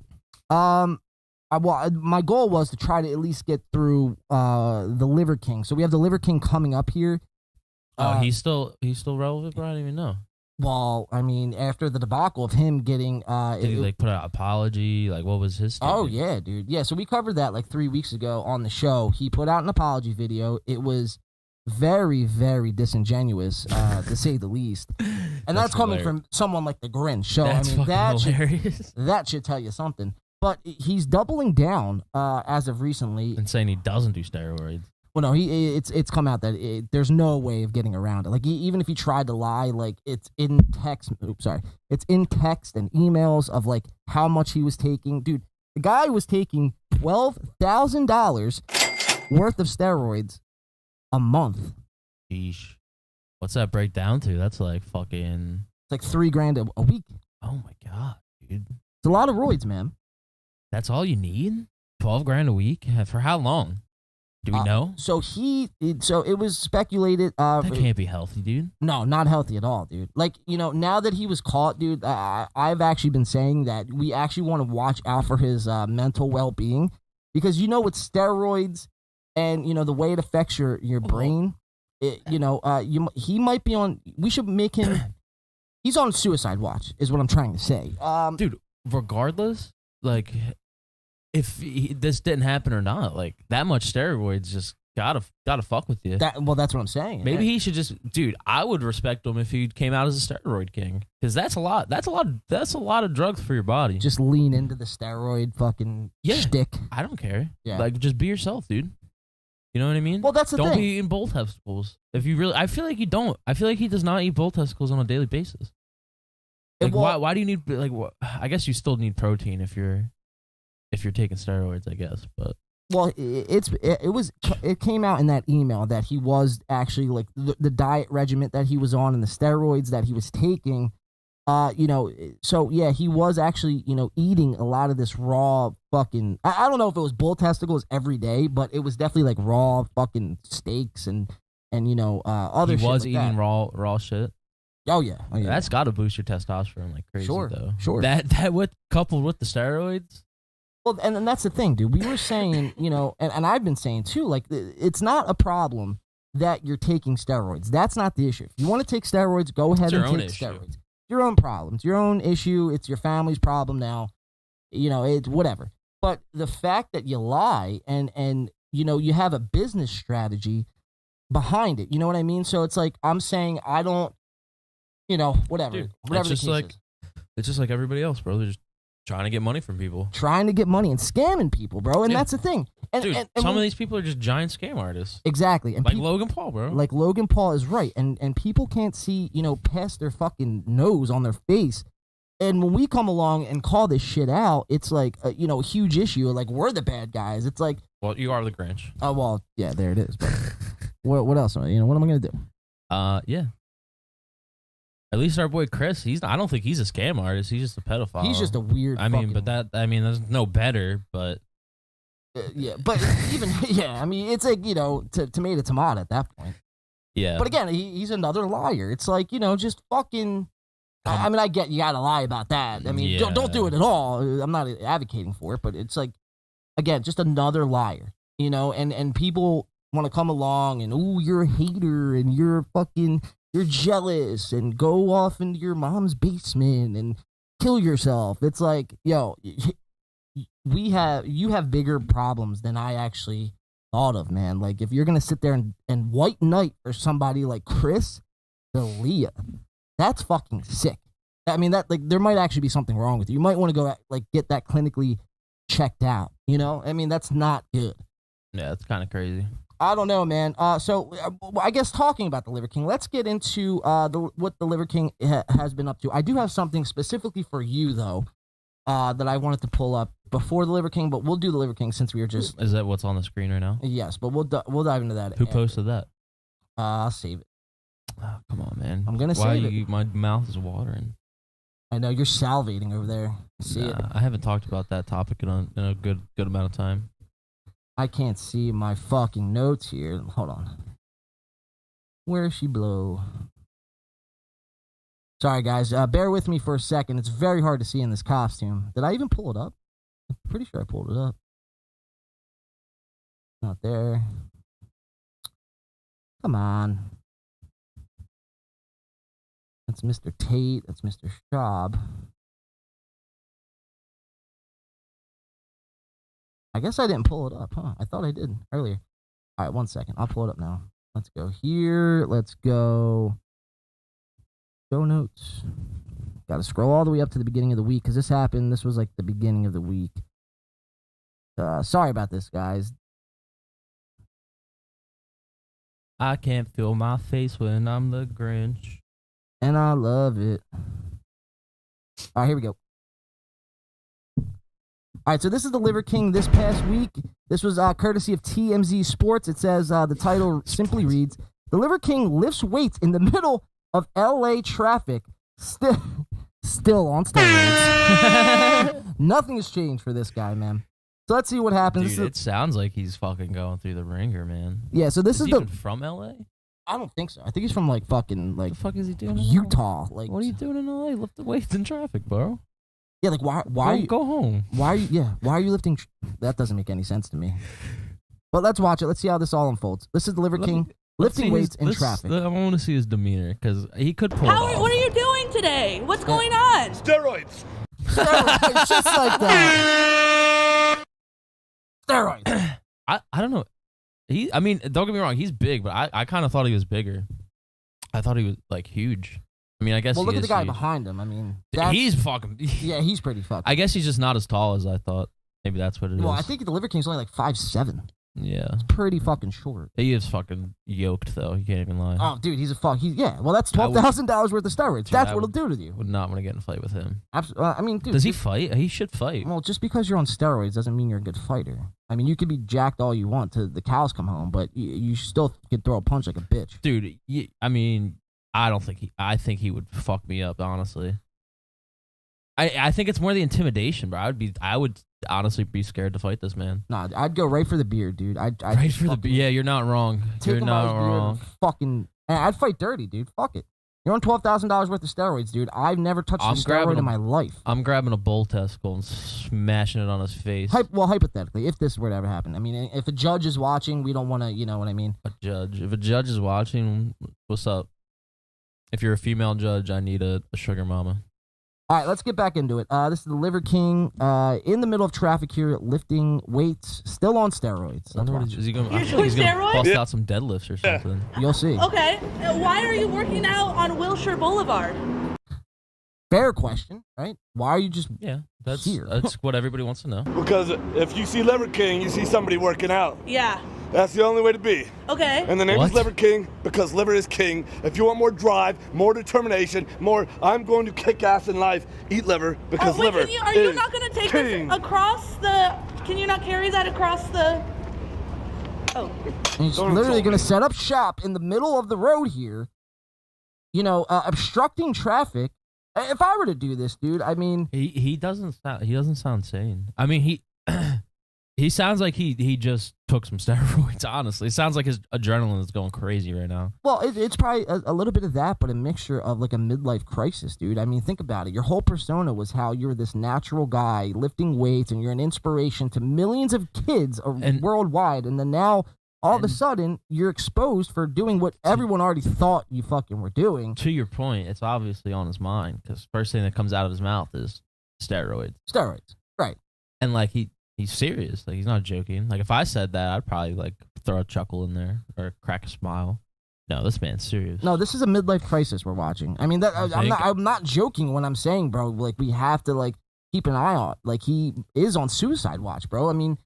My goal was to try to at least get through the Liver King. So we have the Liver King coming up here. He's still relevant, bro. I didn't even know. Well, I mean, after the debacle of him getting did he like put out an apology? Like, what was his statement? Oh yeah, dude. Yeah, so we covered that like 3 weeks ago on the show. He put out an apology video. It was very, very disingenuous, to say the least. And that's coming from someone like the Grinch. So that's I mean, hilarious. that should tell you something. But he's doubling down as of recently and saying he doesn't do steroids. Well, no, it's come out that there's no way of getting around it. Like even if he tried to lie, like it's in text. It's in text and emails of like how much he was taking. Dude, the guy was taking $12,000 worth of steroids a month. Sheesh. What's that break down to? That's like fucking. It's like $3,000 a week. Oh my god, dude. It's a lot of roids, man. That's all you need? $12,000 a week? For how long? Do we know? So it was speculated. That can't be healthy, dude. No, not healthy at all, dude. Like, now that he was caught, dude, I've actually been saying that we actually want to watch out for his mental well-being because, with steroids and, the way it affects your brain, he might be on, we should make him, he's on suicide watch is what I'm trying to say. Dude, regardless, like, if this didn't happen or not, like that much steroids just gotta fuck with you. That's what I'm saying. Maybe he should just, dude. I would respect him if he came out as a steroid king, because that's a lot. That's a lot of drugs for your body. Just lean into the steroid fucking shtick. I don't care. Yeah. Like just be yourself, dude. You know what I mean? Well, that's the thing. Don't be eating bull testicles. If you really, I feel like you don't. I feel like he does not eat bull testicles on a daily basis. Like why do you need like? I guess you still need protein if you're taking steroids, I guess, but well, it came out in that email that he was actually like the diet regimen that he was on and the steroids that he was taking, so yeah, he was actually eating a lot of this raw fucking. I don't know if it was bull testicles every day, but it was definitely like raw fucking steaks and other. He was like eating that. raw shit. Oh yeah. That's got to boost your testosterone like crazy, though. Sure. That with coupled with the steroids. Well, and that's the thing, dude. We were saying, and I've been saying too, like, it's not a problem that you're taking steroids. That's not the issue. If you want to take steroids, go ahead and take steroids. Your own problems, your own issue. It's your family's problem now. It's whatever. But the fact that you lie and you have a business strategy behind it, you know what I mean? So it's like I'm saying I don't, whatever. Dude, whatever it's just like everybody else, bro. They're just trying to get money from people. Trying to get money and scamming people, bro. And that's the thing. And, dude, and some of these people are just giant scam artists. Exactly. And like Logan Paul, bro. Like Logan Paul is right. And people can't see, past their fucking nose on their face. And when we come along and call this shit out, it's like, a huge issue. Like, we're the bad guys. It's like... Well, you are the Grinch. Oh, well, yeah, there it is. But what else? What am I going to do? Yeah. At least our boy Chris, I don't think he's a scam artist. He's just a pedophile. He's just a weird. There's no better, but yeah, but even I mean, it's like tomato at that point. Yeah. But again, he's another liar. It's like just fucking. I mean, I get you gotta lie about that. I mean, don't do it at all. I'm not advocating for it, but it's like, again, just another liar. And people want to come along and you're a hater and you're jealous and go off into your mom's basement and kill yourself. It's like, you have bigger problems than I actually thought of, man. Like, if you're going to sit there and white knight for somebody like Chris Delia, that's fucking sick. I mean, that there might actually be something wrong with you. You might want to go get that clinically checked out. I mean, that's not good. Yeah, it's kind of crazy. I don't know, man. So I guess talking about the Liver King, let's get into what the Liver King has been up to. I do have something specifically for you, though, that I wanted to pull up before the Liver King, but we'll do the Liver King since we were just... Is that what's on the screen right now? Yes, but we'll dive into that. Who posted that? I'll save it. Oh, come on, man. I'm going to save it. My mouth is watering. I know, you're salivating over there. See it? I haven't talked about that topic in a good amount of time. I can't see my fucking notes here. Hold on. Where she blow? Sorry, guys. Bear with me for a second. It's very hard to see in this costume. Did I even pull it up? I'm pretty sure I pulled it up. Not there. Come on. That's Mr. Tate. That's Mr. Schaub. I guess I didn't pull it up, huh? I thought I did earlier. All right, 1 second. I'll pull it up now. Let's go here. Let's go. Show notes. Got to scroll all the way up to the beginning of the week because this happened. This was like the beginning of the week. Sorry about this, guys. I can't feel my face when I'm the Grinch. And I love it. All right, here we go. All right, so this is the Liver King this past week. This was courtesy of TMZ Sports. It says the title simply reads, "The Liver King lifts weights in the middle of LA traffic, still on steroids." Nothing has changed for this guy, man. So let's see what happens. Dude, it sounds like he's fucking going through the ringer, man. Yeah, so this is he the even from LA? I don't think so. I think he's from like fucking like What the fuck is he doing? Utah. Like, what are you doing in LA? Lift the weights in traffic, bro. Yeah, like why are you go home? Why are you lifting? That doesn't make any sense to me. But let's watch it. Let's see how this all unfolds. This is the Liver King lifting weights in traffic. I want to see his demeanor because he could pull it off. What are you doing today? What's going on? Steroids. Steroids, just like that. Steroids. I don't know. I mean, don't get me wrong. He's big, but I kind of thought he was bigger. I thought he was like huge. I mean, I guess. Well, look he at the is guy huge. behind him. I mean, he's fucking. Yeah, he's pretty fucking. I guess he's just not as tall as I thought. Maybe that's what it is. Well, I think the Liver King's only like 5'7". Yeah. It's pretty fucking short. He is fucking yoked though. You can't even lie. Oh, dude, he's a fuck. Yeah. Well, that's $12,000 worth of steroids. Dude, That's I what it'll do to you. Would not want to get in a fight with him. Absolutely. I mean, dude. Does he fight? He should fight. Well, just because you're on steroids doesn't mean you're a good fighter. I mean, you could be jacked all you want till the cows come home, but you still could throw a punch like a bitch. Dude, I mean, I think he would fuck me up, honestly. I think it's more the intimidation, bro. I would honestly be scared to fight this man. Nah, I'd go right for the beard, dude. I'd right for the beard. Yeah, you're not wrong. You're not wrong. Fucking, I'd fight dirty, dude. Fuck it. You're on $12,000 worth of steroids, dude. I've never touched a steroid in my life. I'm grabbing a bull testicle and smashing it on his face. Well, hypothetically, if this were to ever happen, I mean, if a judge is watching, we don't want to, you know what I mean? If a judge is watching, what's up? If you're a female judge, I need a sugar mama. All right, let's get back into it. This is the Liver King in the middle of traffic here, lifting weights, still on steroids. Is he going? I feel like he's going to bust out some deadlifts or something. You'll see. Okay. Why are you working out on Wilshire Boulevard? Fair question, right? Why are you just that's here? That's what everybody wants to know. Because if you see Liver King, you see somebody working out. Yeah. That's the only way to be. Okay. And the name is Liver King because liver is king. If you want more drive, more determination, more I'm going to kick ass in life, eat liver because liver is Are you not going to take king. this across the... Can you not carry that across the... Oh. He's literally going to set up shop in the middle of the road here, you know, obstructing traffic. If I were to do this, dude, I mean... He doesn't sound sane. I mean, he sounds like he just took some steroids, honestly. It sounds like his adrenaline is going crazy right now. Well, it's probably a little bit of that, but a mixture of like a midlife crisis, dude. I mean, think about it. Your whole persona was how you're this natural guy lifting weights and you're an inspiration to millions of kids worldwide. And then now, all of a sudden, you're exposed for doing what everyone already thought you fucking were doing. To your point, it's obviously on his mind because first thing that comes out of his mouth is steroids. Steroids, right. And like he's serious. Like he's not joking. Like if I said that, I'd probably like throw a chuckle in there or crack a smile. No, this man's serious. No, this is a midlife crisis we're watching. I mean, I'm not joking when I'm saying, bro. Like we have to like keep an eye on. Like he is on suicide watch, bro. I mean,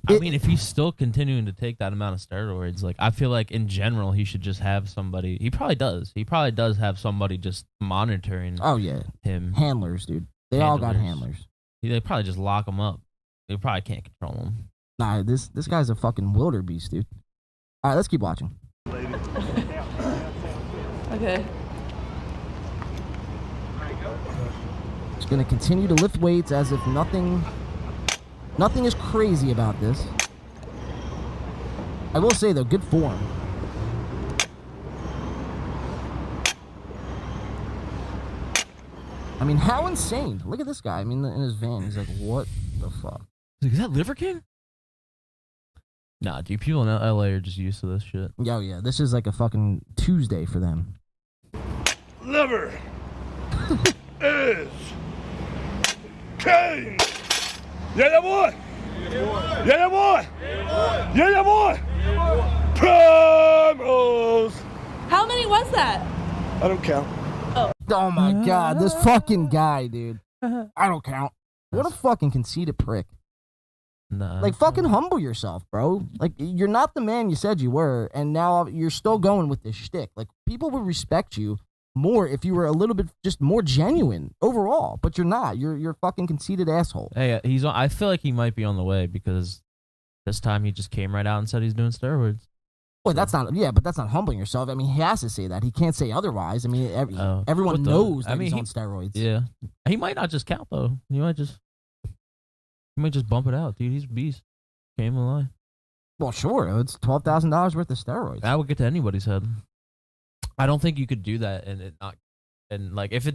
if he's still continuing to take that amount of steroids, like I feel like in general he should just have somebody. He probably does. He probably does have somebody just monitoring. Oh yeah, him. Handlers, dude. They all got handlers. They probably just lock him up. They probably can't control him. Nah, this guy's a fucking wildebeest, dude. All right, let's keep watching. Okay. He's gonna continue to lift weights as if nothing is crazy about this. I will say though, good form. I mean, how insane. Look at this guy. I mean, in his van, he's like, what the fuck? Is that Liver King? Nah, dude, people in LA are just used to this shit. Yo, yeah, this is like a fucking Tuesday for them. Liver is king. Yeah, boy. Yeah, boy. Yeah, boy. Primos. How many was that? I don't count. Oh my god, this fucking guy, dude. I don't count. What a fucking conceited prick. Nah. Like, fucking humble yourself, bro. Like, you're not the man you said you were, and now you're still going with this shtick. Like, people would respect you more if you were a little bit just more genuine overall, but you're not. You're a fucking conceited asshole. Hey, I feel like he might be on the way because this time he just came right out and said he's doing steroids. Well, that's not, yeah, but that's not humbling yourself. I mean, he has to say that. He can't say otherwise. I mean, everyone knows that he's on steroids. Yeah. He might not just count, though. He might just bump it out, dude. He's a beast. Came alive. Well, sure. It's $12,000 worth of steroids. That would get to anybody's head. I don't think you could do that and it not, and like if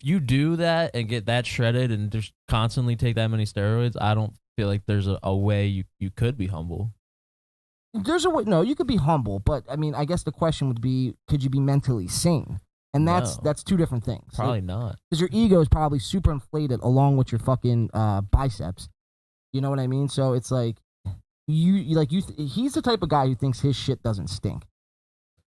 you do that and get that shredded and just constantly take that many steroids, I don't feel like there's a way you could be humble. There's a way. No, you could be humble, but I mean, I guess the question would be, could you be mentally sane? And that's two different things. Probably not. Because your ego is probably super inflated along with your fucking biceps. You know what I mean? So it's like he's the type of guy who thinks his shit doesn't stink.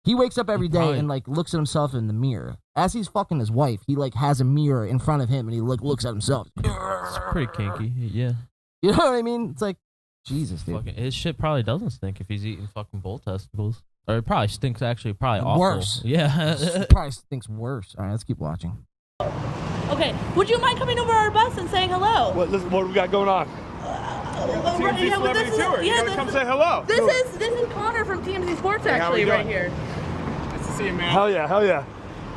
He wakes up every day and like looks at himself in the mirror. As he's fucking his wife, he like has a mirror in front of him and he looks at himself. It's pretty kinky, yeah. You know what I mean? It's like, Jesus, dude. Fucking, his shit probably doesn't stink if he's eating fucking bull testicles. Or it probably stinks actually probably awful. Worse. Yeah. It probably stinks worse. All right, let's keep watching. Okay, would you mind coming over our bus and saying hello? What do we got going on? TMZ Celebrity Tour. You gotta come say hello. This is Connor from TMZ Sports actually right here. Nice to see you, man. Hell yeah.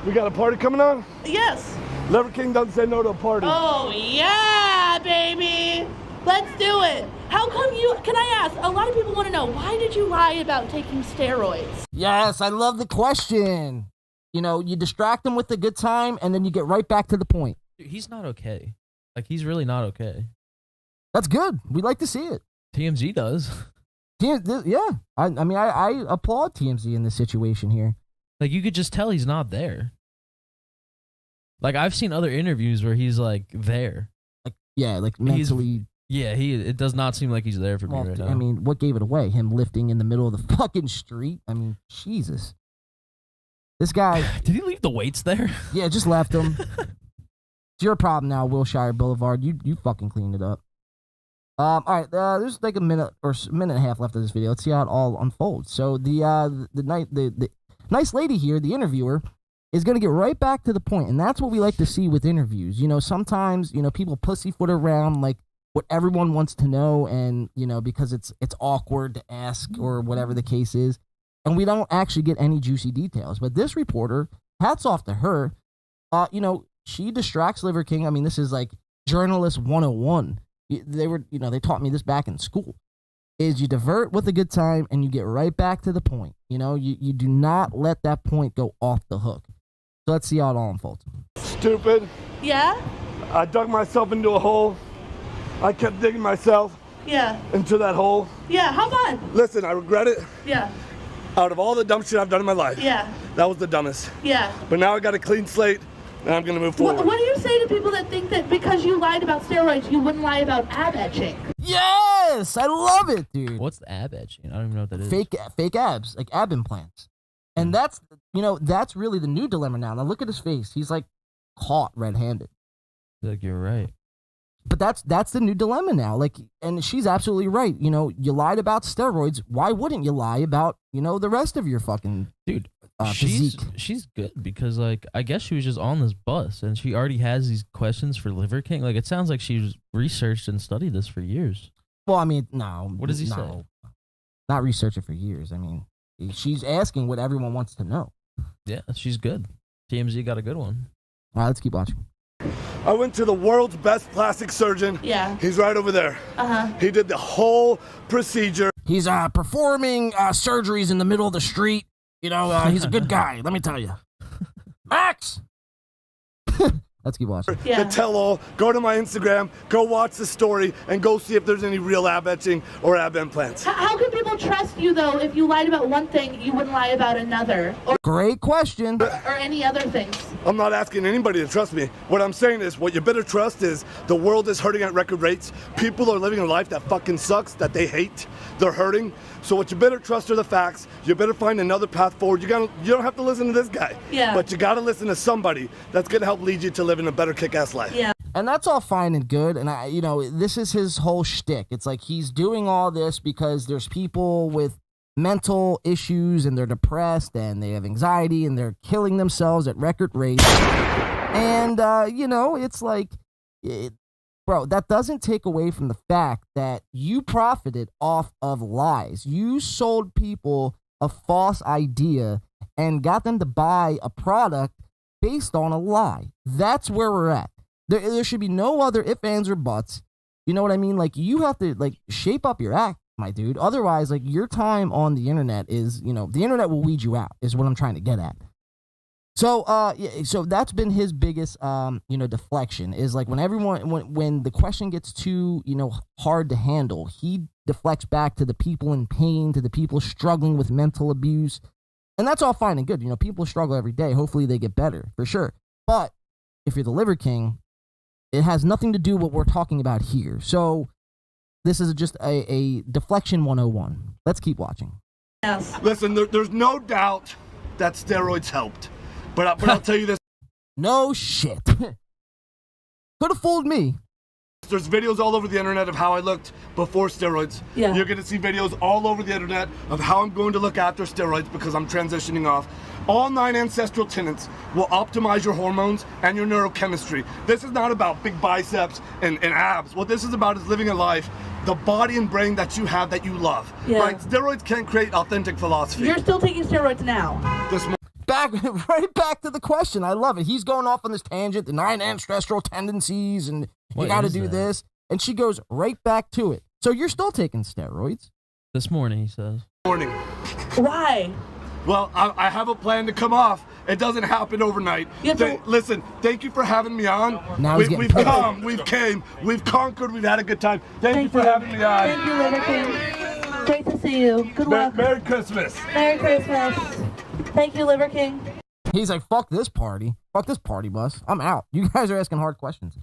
We got a party coming on? Yes. Liver King doesn't say no to a party. Oh yeah, baby. Let's do it. How come can I ask, a lot of people want to know, why did you lie about taking steroids? Yes, I love the question. You know, you distract them with a good time, and then you get right back to the point. Dude, he's not okay. Like, he's really not okay. That's good. We'd like to see it. TMZ does. Yeah. I mean, I applaud TMZ in this situation here. Like, you could just tell he's not there. Like, I've seen other interviews where he's, like, there. Like, yeah, like mentally... Yeah, it does not seem like he's there for me right now. I mean, what gave it away? Him lifting in the middle of the fucking street? I mean, Jesus. This guy... Did he leave the weights there? Yeah, just left them. It's your problem now, Wilshire Boulevard. You fucking cleaned it up. All right, there's like a minute and a half left of this video. Let's see how it all unfolds. So the nice lady here, the interviewer, is going to get right back to the point, and that's what we like to see with interviews. You know, sometimes, you know, people pussyfoot around like what everyone wants to know, and you know, because it's awkward to ask or whatever the case is, and we don't actually get any juicy details. But this reporter, hats off to her, you know, she distracts Liver King. I mean, this is like journalist 101. They taught me this back in school. Is you divert with a good time and you get right back to the point. You know, you do not let that point go off the hook. So let's see how it all unfolds. Stupid. Yeah? I dug myself into a hole. I kept digging myself into that hole. Yeah, how fun? Listen, I regret it. Yeah. Out of all the dumb shit I've done in my life. Yeah. That was the dumbest. Yeah. But now I got a clean slate and I'm gonna move forward. What do you say to people that think that because you lied about steroids, you wouldn't lie about ab etching? Yes! I love it, dude. What's the ab etching? I don't even know what that is. Fake abs, like ab implants. And that's really the new dilemma now. Now look at his face. He's like caught red-handed. Like, you're right. But that's the new dilemma now. Like, and she's absolutely right. You know, you lied about steroids. Why wouldn't you lie about, you know, the rest of your fucking physique? She's good because, like, I guess she was just on this bus and she already has these questions for Liver King. Like, it sounds like she's researched and studied this for years. Well, I mean, no. What does he say? Not research it for years. I mean, she's asking what everyone wants to know. Yeah, she's good. TMZ got a good one. All right, let's keep watching. I went to the world's best plastic surgeon. Yeah. He's right over there. He did the whole procedure. He's performing surgeries in the middle of the street. You know, he's a good guy, let me tell you. Max! Let's keep watching. Yeah. The tell-all. Go to my Instagram, go watch the story, and go see if there's any real ab etching or ab implants. How can people trust you, though, if you lied about one thing, you wouldn't lie about another? Great question. Or any other things? I'm not asking anybody to trust me. What I'm saying is, what you better trust is the world is hurting at record rates. People are living a life that fucking sucks, that they hate. They're hurting. So what you better trust are the facts. You better find another path forward. You don't have to listen to this guy. Yeah. But you gotta listen to somebody that's gonna help lead you to living a better kick-ass life. Yeah. And that's all fine and good. And this is his whole shtick. It's like he's doing all this because there's people with mental issues and they're depressed and they have anxiety and they're killing themselves at record rates. And, it's like, bro, that doesn't take away from the fact that you profited off of lies. You sold people a false idea and got them to buy a product based on a lie. That's where we're at. There should be no other ifs, ands, or buts. You know what I mean? Like, you have to, like, shape up your act, my dude. Otherwise, like, your time on the internet is, the internet will weed you out, is what I'm trying to get at. So, so that's been his biggest, deflection, is like when the question gets too, hard to handle, he deflects back to the people in pain, to the people struggling with mental abuse. And that's all fine and good. People struggle every day. Hopefully they get better, for sure. But if you're the Liver King, it has nothing to do with what we're talking about here. So this is just a deflection 101. Let's keep watching. Yes. Listen, there's no doubt that steroids helped. But I'll tell you this. No shit. Could have fooled me. There's videos all over the internet of how I looked before steroids. Yeah. You're going to see videos all over the internet of how I'm going to look after steroids because I'm transitioning off. All 9 ancestral tenets will optimize your hormones and your neurochemistry. This is not about big biceps and abs. What this is about is living a life, the body and brain that you have that you love. Yeah. Right? Steroids can't create authentic philosophy. You're still taking steroids now. Right back to the question. I love it. He's going off on this tangent, the 9 ancestral tendencies, and you got to do this. And she goes right back to it. So you're still taking steroids? This morning, he says. Morning. Why? Well, I have a plan to come off. It doesn't happen overnight. Listen, thank you for having me on. Now we've come, we've came, we've conquered, we've had a good time. Thank you for having me on. Thank you, Liver King. Great to see you. Good luck. Merry Christmas. Merry Christmas. Thank you, Liver King. He's like, fuck this party. Fuck this party bus. I'm out. You guys are asking hard questions.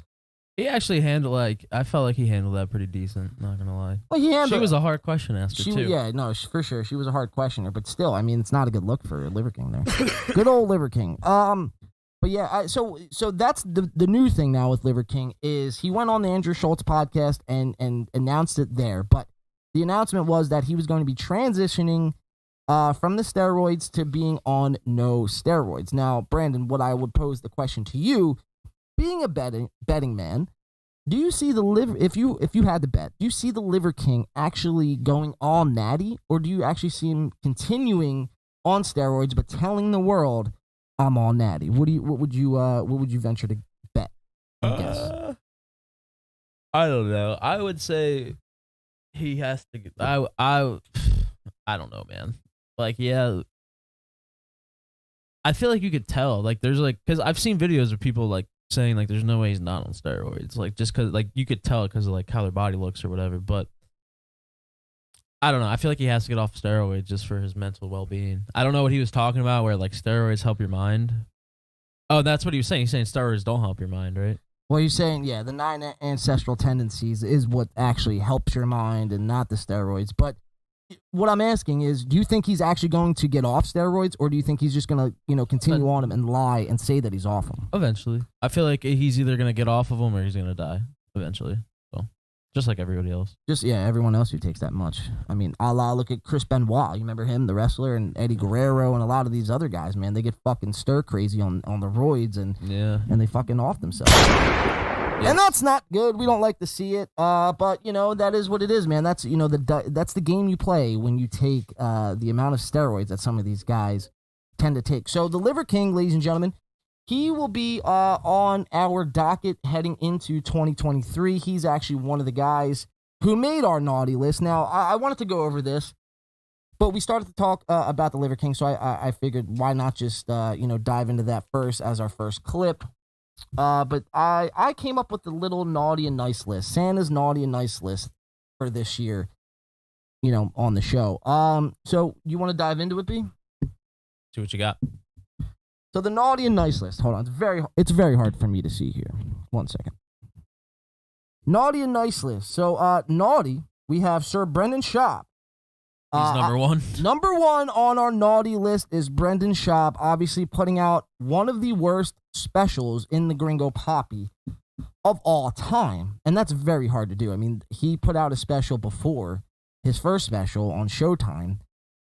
He actually I felt like he handled that pretty decent, not gonna lie. Well, she was a hard question asker, too. Yeah, no, for sure. She was a hard questioner, but still, I mean, it's not a good look for Liver King there. Good old Liver King. But yeah, so that's the new thing now with Liver King is he went on the Andrew Schultz podcast and announced it there. But the announcement was that he was going to be transitioning from the steroids to being on no steroids. Now, Brandon, what I would pose the question to you, being a betting man, do you see the liver? If you had to bet, do you see the Liver King actually going all natty, or do you actually see him continuing on steroids but telling the world, "I'm all natty"? What would you venture to bet? I guess. I don't know. I would say he has to. I don't know, man. Like, yeah. I feel like you could tell. Like, there's like, because I've seen videos of people like saying like there's no way he's not on steroids, like just because like you could tell because of like how their body looks or whatever. But I don't know, I feel like he has to get off steroids just for his mental well-being. I don't know what he was talking about where like steroids help your mind. Oh, that's what he was saying. He's saying steroids don't help your mind, right? Well, you're saying, yeah, the 9 ancestral tendencies is what actually helps your mind and not the steroids. But what I'm asking is, do you think he's actually going to get off steroids, or do you think he's just going to, continue on them and lie and say that he's off them? Eventually. I feel like he's either going to get off of them or he's going to die eventually. So, just like everybody else. Everyone else who takes that much. I mean, look at Chris Benoit. You remember him, the wrestler, and Eddie Guerrero, and a lot of these other guys, man. They get fucking stir crazy on the roids and they fucking off themselves. Yeah. And that's not good. We don't like to see it. But that is what it is, man. That's that's the game you play when you take the amount of steroids that some of these guys tend to take. So the Liver King, ladies and gentlemen, he will be on our docket heading into 2023. He's actually one of the guys who made our naughty list. Now, I wanted to go over this, but we started to talk about the Liver King, so I figured why not just dive into that first as our first clip. But I came up with the little naughty and nice list, Santa's naughty and nice list for this year, on the show. So you want to dive into it, B? See what you got. So the naughty and nice list. Hold on, it's very hard for me to see here. 1 second. Naughty and nice list. So naughty, we have Sir Brendan Schaub. He's number one. Number one on our naughty list is Brendan Schaub, obviously putting out one of the worst specials in the Gringo Poppy of all time. And that's very hard to do. I mean, he put out a special before his first special on Showtime,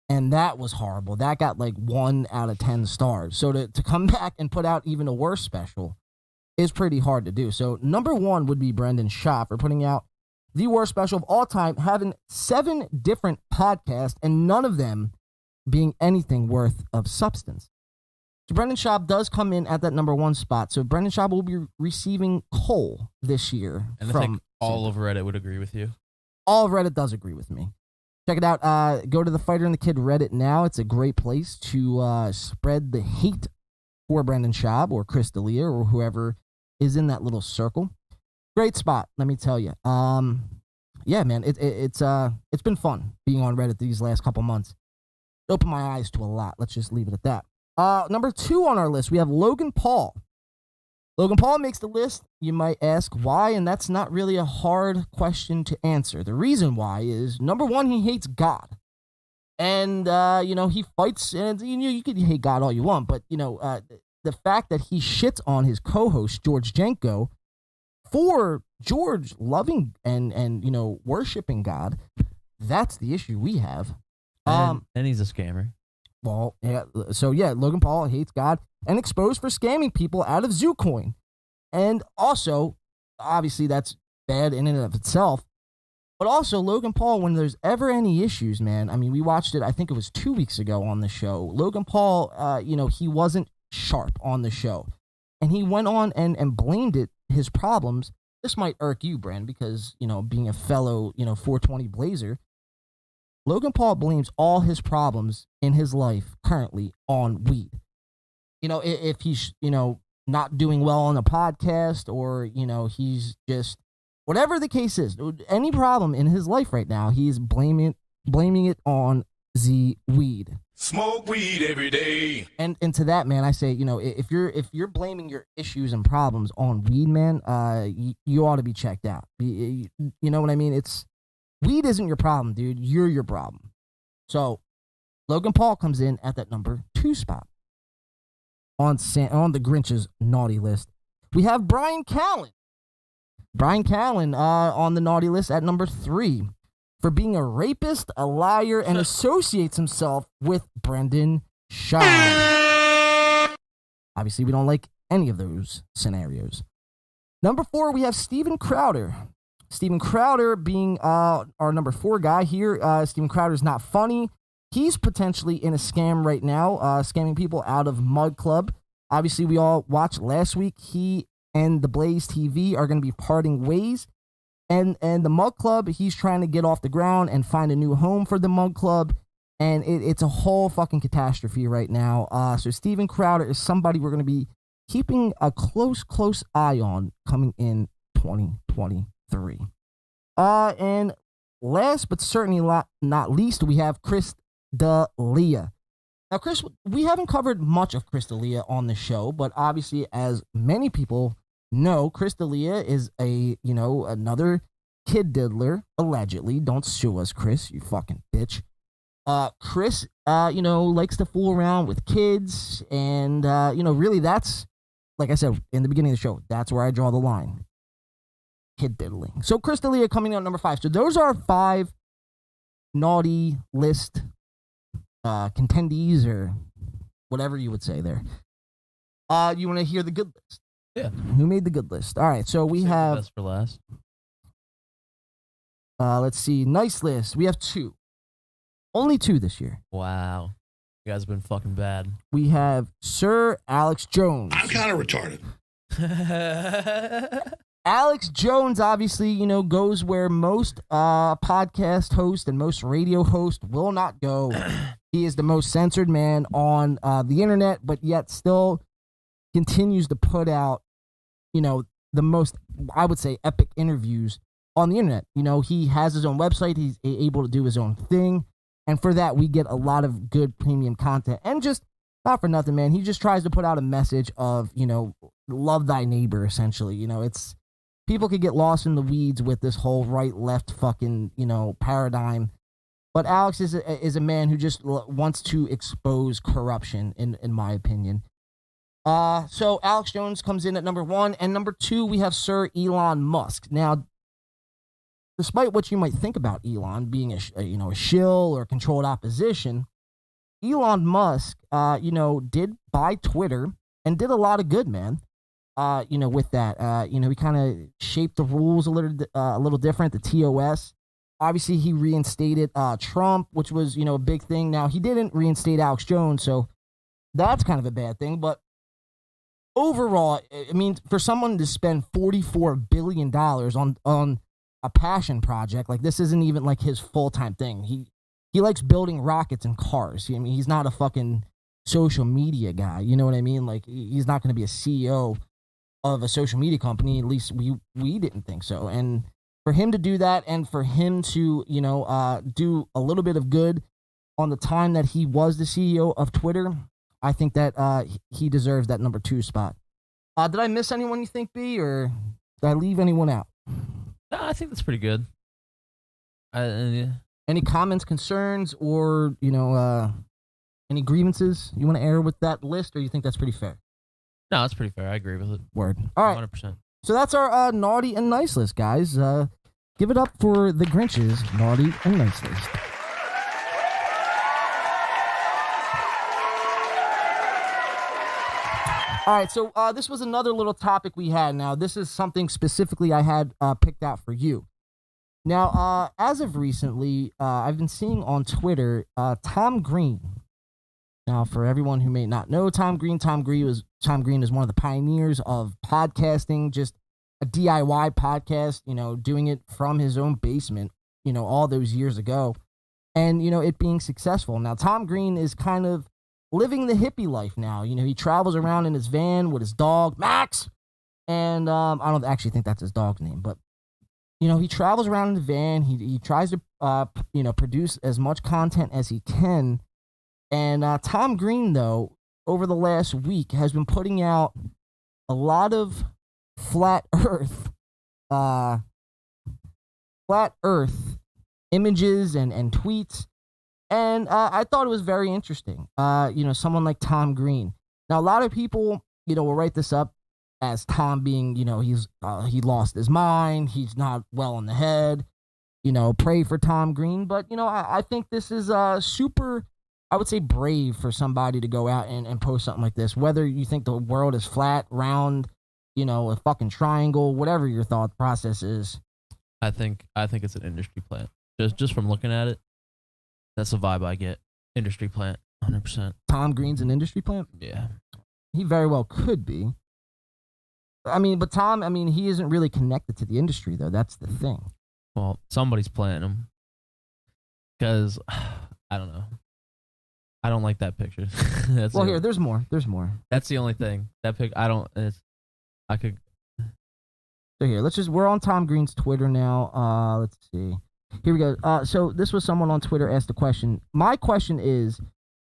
and that was horrible. That got like 1 out of 10 stars. So to come back and put out even a worse special is pretty hard to do. So number one would be Brendan Schaub for putting out the worst special of all time, having 7 different podcasts and none of them being anything worth of substance. So Brendan Schaub does come in at that number one spot. So Brendan Schaub will be receiving coal this year. And I think all of Reddit would agree with you. All of Reddit does agree with me. Check it out. Go to the Fighter and the Kid Reddit now. It's a great place to spread the hate for Brendan Schaub or Chris Delia or whoever is in that little circle. Great spot, let me tell you. Yeah, man, it's been fun being on Reddit these last couple months. It opened my eyes to a lot. Let's just leave it at that. Number 2 on our list, we have Logan Paul. Logan Paul makes the list. You might ask why, and that's not really a hard question to answer. The reason why is, number one, he hates God. And, he fights, and you can hate God all you want, but, the fact that he shits on his co-host, George Jenko, for George loving and worshiping God, that's the issue we have. And he's a scammer. Well, yeah. So yeah, Logan Paul hates God and exposed for scamming people out of Zoocoin, and also, obviously, that's bad in and of itself. But also, Logan Paul, when there's ever any issues, man. I mean, we watched it. I think it was 2 weeks ago on the show. Logan Paul, he wasn't sharp on the show, and he went on and blamed his problems. This might irk you, Brand, because being a fellow 420 Blazer. Logan Paul blames all his problems in his life currently on weed. If he's, not doing well on a podcast, or, he's just, whatever the case is, any problem in his life right now, he's blaming it on the weed. Smoke weed every day. And to that, man, I say, if you're blaming your issues and problems on weed, man, you ought to be checked out. You know what I mean? Weed isn't your problem, dude. You're your problem. So, Logan Paul comes in at that number 2 spot on the Grinch's naughty list. We have Brian Callan. Brian Callan on the naughty list at number 3 for being a rapist, a liar, and associates himself with Brendan Schaub. Obviously, we don't like any of those scenarios. Number 4, we have Steven Crowder. Steven Crowder being our number 4 guy here. Steven Crowder is not funny. He's potentially in a scam right now, scamming people out of Mud Club. Obviously, we all watched last week. He and the Blaze TV are going to be parting ways. And the Mud Club, he's trying to get off the ground and find a new home for the Mud Club. And it's a whole fucking catastrophe right now. So Steven Crowder is somebody we're going to be keeping a close eye on coming in 2023. And last but certainly not least, we have Chris Delia. Now, Chris, we haven't covered much of Chris Delia on the show, but obviously, as many people know, Chris Delia is another kid diddler, allegedly. Don't sue us, Chris, you fucking bitch. Chris, likes to fool around with kids, and, really that's, like I said in the beginning of the show, that's where I draw the line. Kid diddling. So Chris D'Elia coming in at number 5. So those are 5 naughty list contendees, or whatever you would say there. You want to hear the good list? Yeah. Who made the good list? All right. So we have best for last. Let's see. Nice list. We have 2. Only 2 this year. Wow. You guys have been fucking bad. We have Sir Alex Jones. I'm kind of retarded. Alex Jones, obviously, goes where most podcast hosts and most radio hosts will not go. He is the most censored man on the internet, but yet still continues to put out the most, I would say, epic interviews on the internet. He has his own website. He's able to do his own thing. And for that, we get a lot of good premium content. And just, not for nothing, man, he just tries to put out a message of, love thy neighbor, essentially. It's, people could get lost in the weeds with this whole right-left fucking, paradigm. But Alex is a man who just wants to expose corruption, in my opinion. So Alex Jones comes in at number 1. And number 2, we have Sir Elon Musk. Now, despite what you might think about Elon being a shill or controlled opposition, Elon Musk, did buy Twitter and did a lot of good, man. With that, he kind of shaped the rules a little different. The TOS, obviously, he reinstated Trump, which was a big thing. Now he didn't reinstate Alex Jones, so that's kind of a bad thing. But overall, I mean, for someone to spend $44 billion on a passion project, like, this isn't even like his full-time thing. He likes building rockets and cars. I mean, he's not a fucking social media guy. You know what I mean? Like, he's not going to be a CEO of a social media company. At least we didn't think so. And for him to do that, and for him to do a little bit of good on the time that he was the CEO of Twitter, I think that he deserves that number 2 spot. Did I miss anyone, you think, B, or did I leave anyone out? No, I think that's pretty good. Yeah. Any comments, concerns, or any grievances you want to air with that list, or you think that's pretty fair? No, that's pretty fair. I agree with it. Word. All right. 100%. So that's our naughty and nice list, guys. Give it up for the Grinch's naughty and nice list. All right, so this was another little topic we had. Now, this is something specifically I had picked out for you. Now, as of recently, I've been seeing on Twitter Tom Green. Now, for everyone who may not know Tom Green is one of the pioneers of podcasting, just a DIY podcast, doing it from his own basement, all those years ago, and, it being successful. Now, Tom Green is kind of living the hippie life now. He travels around in his van with his dog, Max, and I don't actually think that's his dog's name, but, he travels around in the van. He tries to, produce as much content as he can. And Tom Green, though, over the last week has been putting out a lot of flat Earth images and tweets. And I thought it was very interesting. Someone like Tom Green. Now, a lot of people, will write this up as Tom being, he lost his mind. He's not well in the head. Pray for Tom Green. But, I think this is super, I would say, brave for somebody to go out and post something like this. Whether you think the world is flat, round, a fucking triangle, whatever your thought process is. I think it's an industry plant. Just from looking at it, that's the vibe I get. Industry plant, 100%. Tom Green's an industry plant? Yeah. He very well could be. But Tom, he isn't really connected to the industry, though. That's the thing. Well, somebody's planting him. Because, I don't know. I don't like that picture. Here, there's more. That's the only thing. That pic, I could. So here, we're on Tom Green's Twitter now. Let's see. Here we go. So this was someone on Twitter asked the question. My question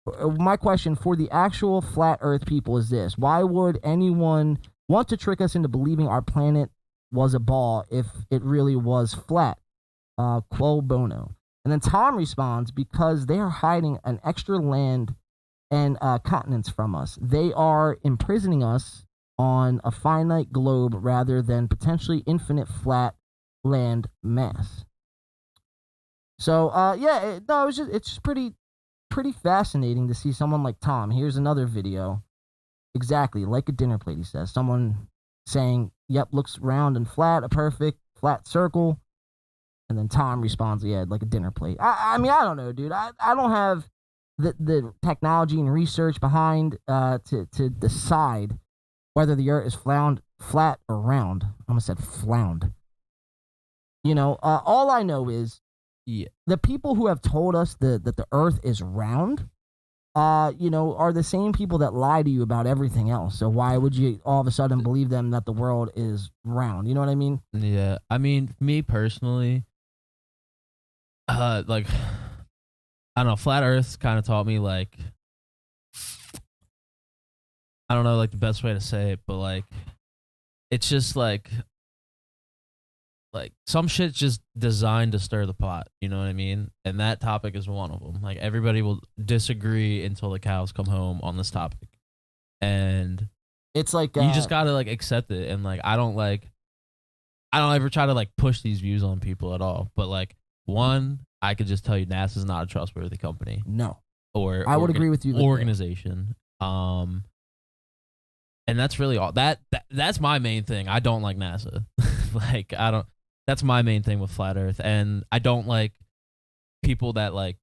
for the actual flat Earth people is this: why would anyone want to trick us into believing our planet was a ball if it really was flat? Quo bono. And then Tom responds, because they are hiding an extra land and continents from us. They are imprisoning us on a finite globe rather than potentially infinite flat land mass. So, it's just pretty fascinating to see someone like Tom. Here's another video. Exactly, like a dinner plate, he says. Someone saying, yep, looks round and flat, a perfect flat circle. And then Tom responds, yeah, like a dinner plate. I don't know, dude. I don't have the technology and research behind to decide whether the Earth is flat or round. I almost said flound. All I know is the people who have told us that the Earth is round are the same people that lie to you about everything else. So why would you all of a sudden believe them that the world is round? You know what I mean? Yeah. I mean, me personally, like, I don't know, Flat Earth kind of taught me, like, I don't know, like, the best way to say it, but, like, it's just, like, some shit's just designed to stir the pot, you know what I mean? And that topic is one of them. Like, everybody will disagree until the cows come home on this topic. And it's like you just gotta, like, accept it. And, like, I don't ever try to, like, push these views on people at all. But, like, one, I could just tell you NASA's not a trustworthy company. No. Or I would agree with you. Organization. And that's really all. That's my main thing. I don't like NASA. Like, that's my main thing with Flat Earth. And I don't like people that, like,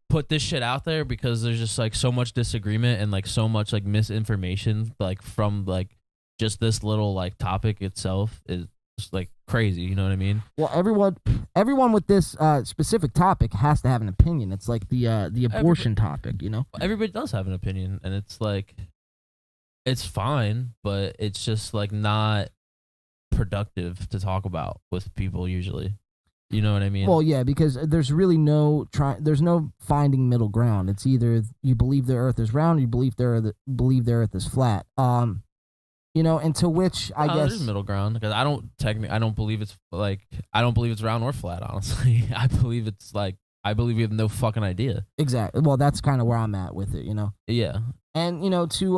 put this shit out there because there's just, like, so much disagreement and, like, so much, like, misinformation, like, from, like, just this little, like, topic itself is just, like, crazy. You know what I mean? Well, everyone with this specific topic has to have an opinion. It's like the abortion topic, you know? Everybody does have an opinion, and it's, like, it's fine, but it's just, like, not productive to talk about with people usually. You know what I mean? Well, yeah, because there's really there's no finding middle ground. It's either you believe the Earth is round, or you believe the Earth is flat. And to which I guess there's middle ground, because I don't believe it's round or flat. Honestly, I believe we have no fucking idea. Exactly. Well, that's kind of where I'm at with it. You know. Yeah. And, to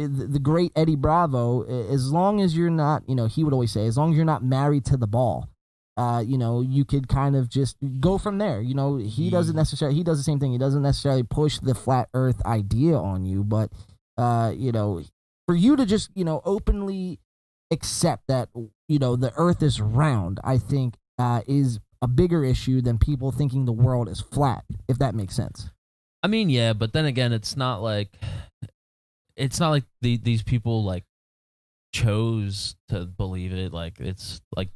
the great Eddie Bravo, as long as you're not, he would always say, as long as you're not married to the ball, you could kind of just go from there. He does the same thing. He doesn't necessarily push the flat earth idea on you, but, for you to just, openly accept that, the earth is round, I think, is a bigger issue than people thinking the world is flat, if that makes sense. I mean, yeah, but then again, it's not like these people, like, chose to believe it. Like, it's like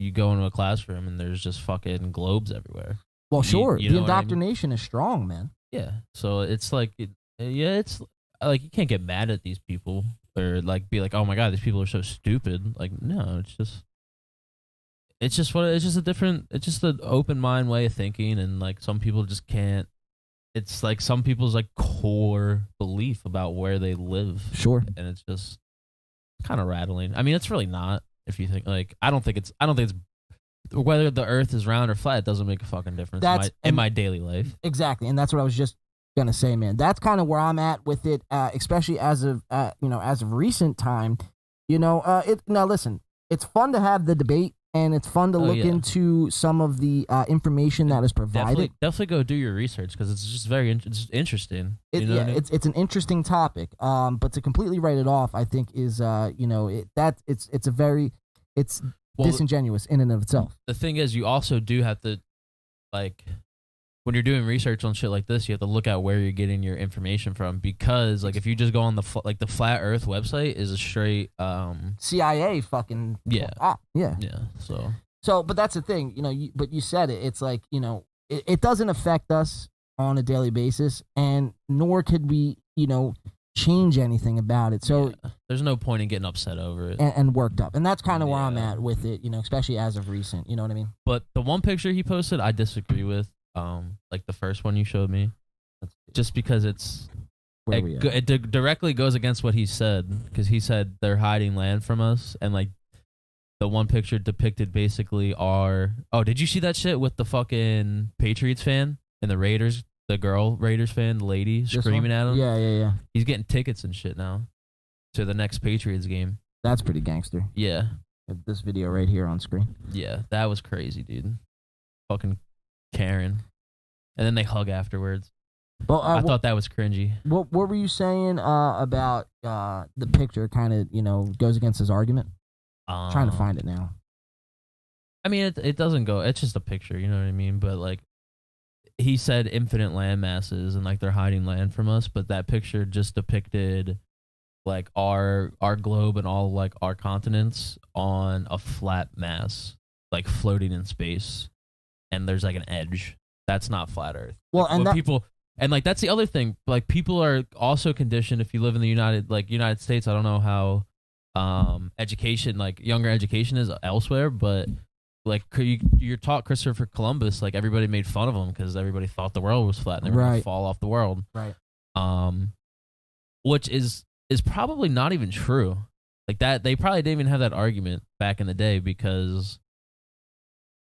you go into a classroom and there's just fucking globes everywhere. Well, sure, the indoctrination is strong, man. Yeah, so it's like, it's like you can't get mad at these people or, like, be like, oh my god, these people are so stupid. Like, no, it's just an open mind way of thinking, and, like, some people just can't. It's like some people's, like, core belief about where they live. Sure. And it's just kind of rattling. I mean, it's really not, if you think, like, I don't think it's whether the earth is round or flat, it doesn't make a fucking difference in my daily life. Exactly. And that's what I was just going to say, man. That's kind of where I'm at with it, especially as of recent time. Now listen, it's fun to have the debate. And it's fun to look into some of the information that is provided. Definitely go do your research, because it's just very interesting. It's an interesting topic. But to completely write it off, I think is it's disingenuous in and of itself. The thing is, you also do have to, like, when you're doing research on shit like this, you have to look at where you're getting your information from, because, like, if you just go on the Flat Earth website is a straight CIA fucking yeah. So but that's the thing, but you said it. It's like, it doesn't affect us on a daily basis, and nor could we, change anything about it. So there's no point in getting upset over it and worked up. And that's kind of where I'm at with it, especially as of recent. You know what I mean? But the one picture he posted, I disagree with. Like the first one you showed me, just because it directly goes against what he said, because he said they're hiding land from us, and, like, the one picture depicted basically did you see that shit with the fucking Patriots fan and the girl Raiders fan, the lady screaming at him? Yeah. He's getting tickets and shit now to the next Patriots game. That's pretty gangster. Yeah. This video right here on screen. Yeah, that was crazy, dude. Fucking Karen. And then they hug afterwards. Well, I thought that was cringy. What were you saying about the picture kind of, goes against his argument? Trying to find it now. I mean, it doesn't go. It's just a picture, you know what I mean? But, like, he said infinite land masses and, like, they're hiding land from us, but that picture just depicted, like, our globe and all, like, our continents on a flat mass, like, floating in space. And there's, like, an edge. That's not flat Earth. Well, like, And like that's the other thing. Like people are also conditioned. If you live in the United States, I don't know how education, like younger education, is elsewhere, but like you're taught Christopher Columbus. Like everybody made fun of him because everybody thought the world was flat and they were gonna fall off the world. Right. Which is probably not even true. Like that, they probably didn't even have that argument back in the day because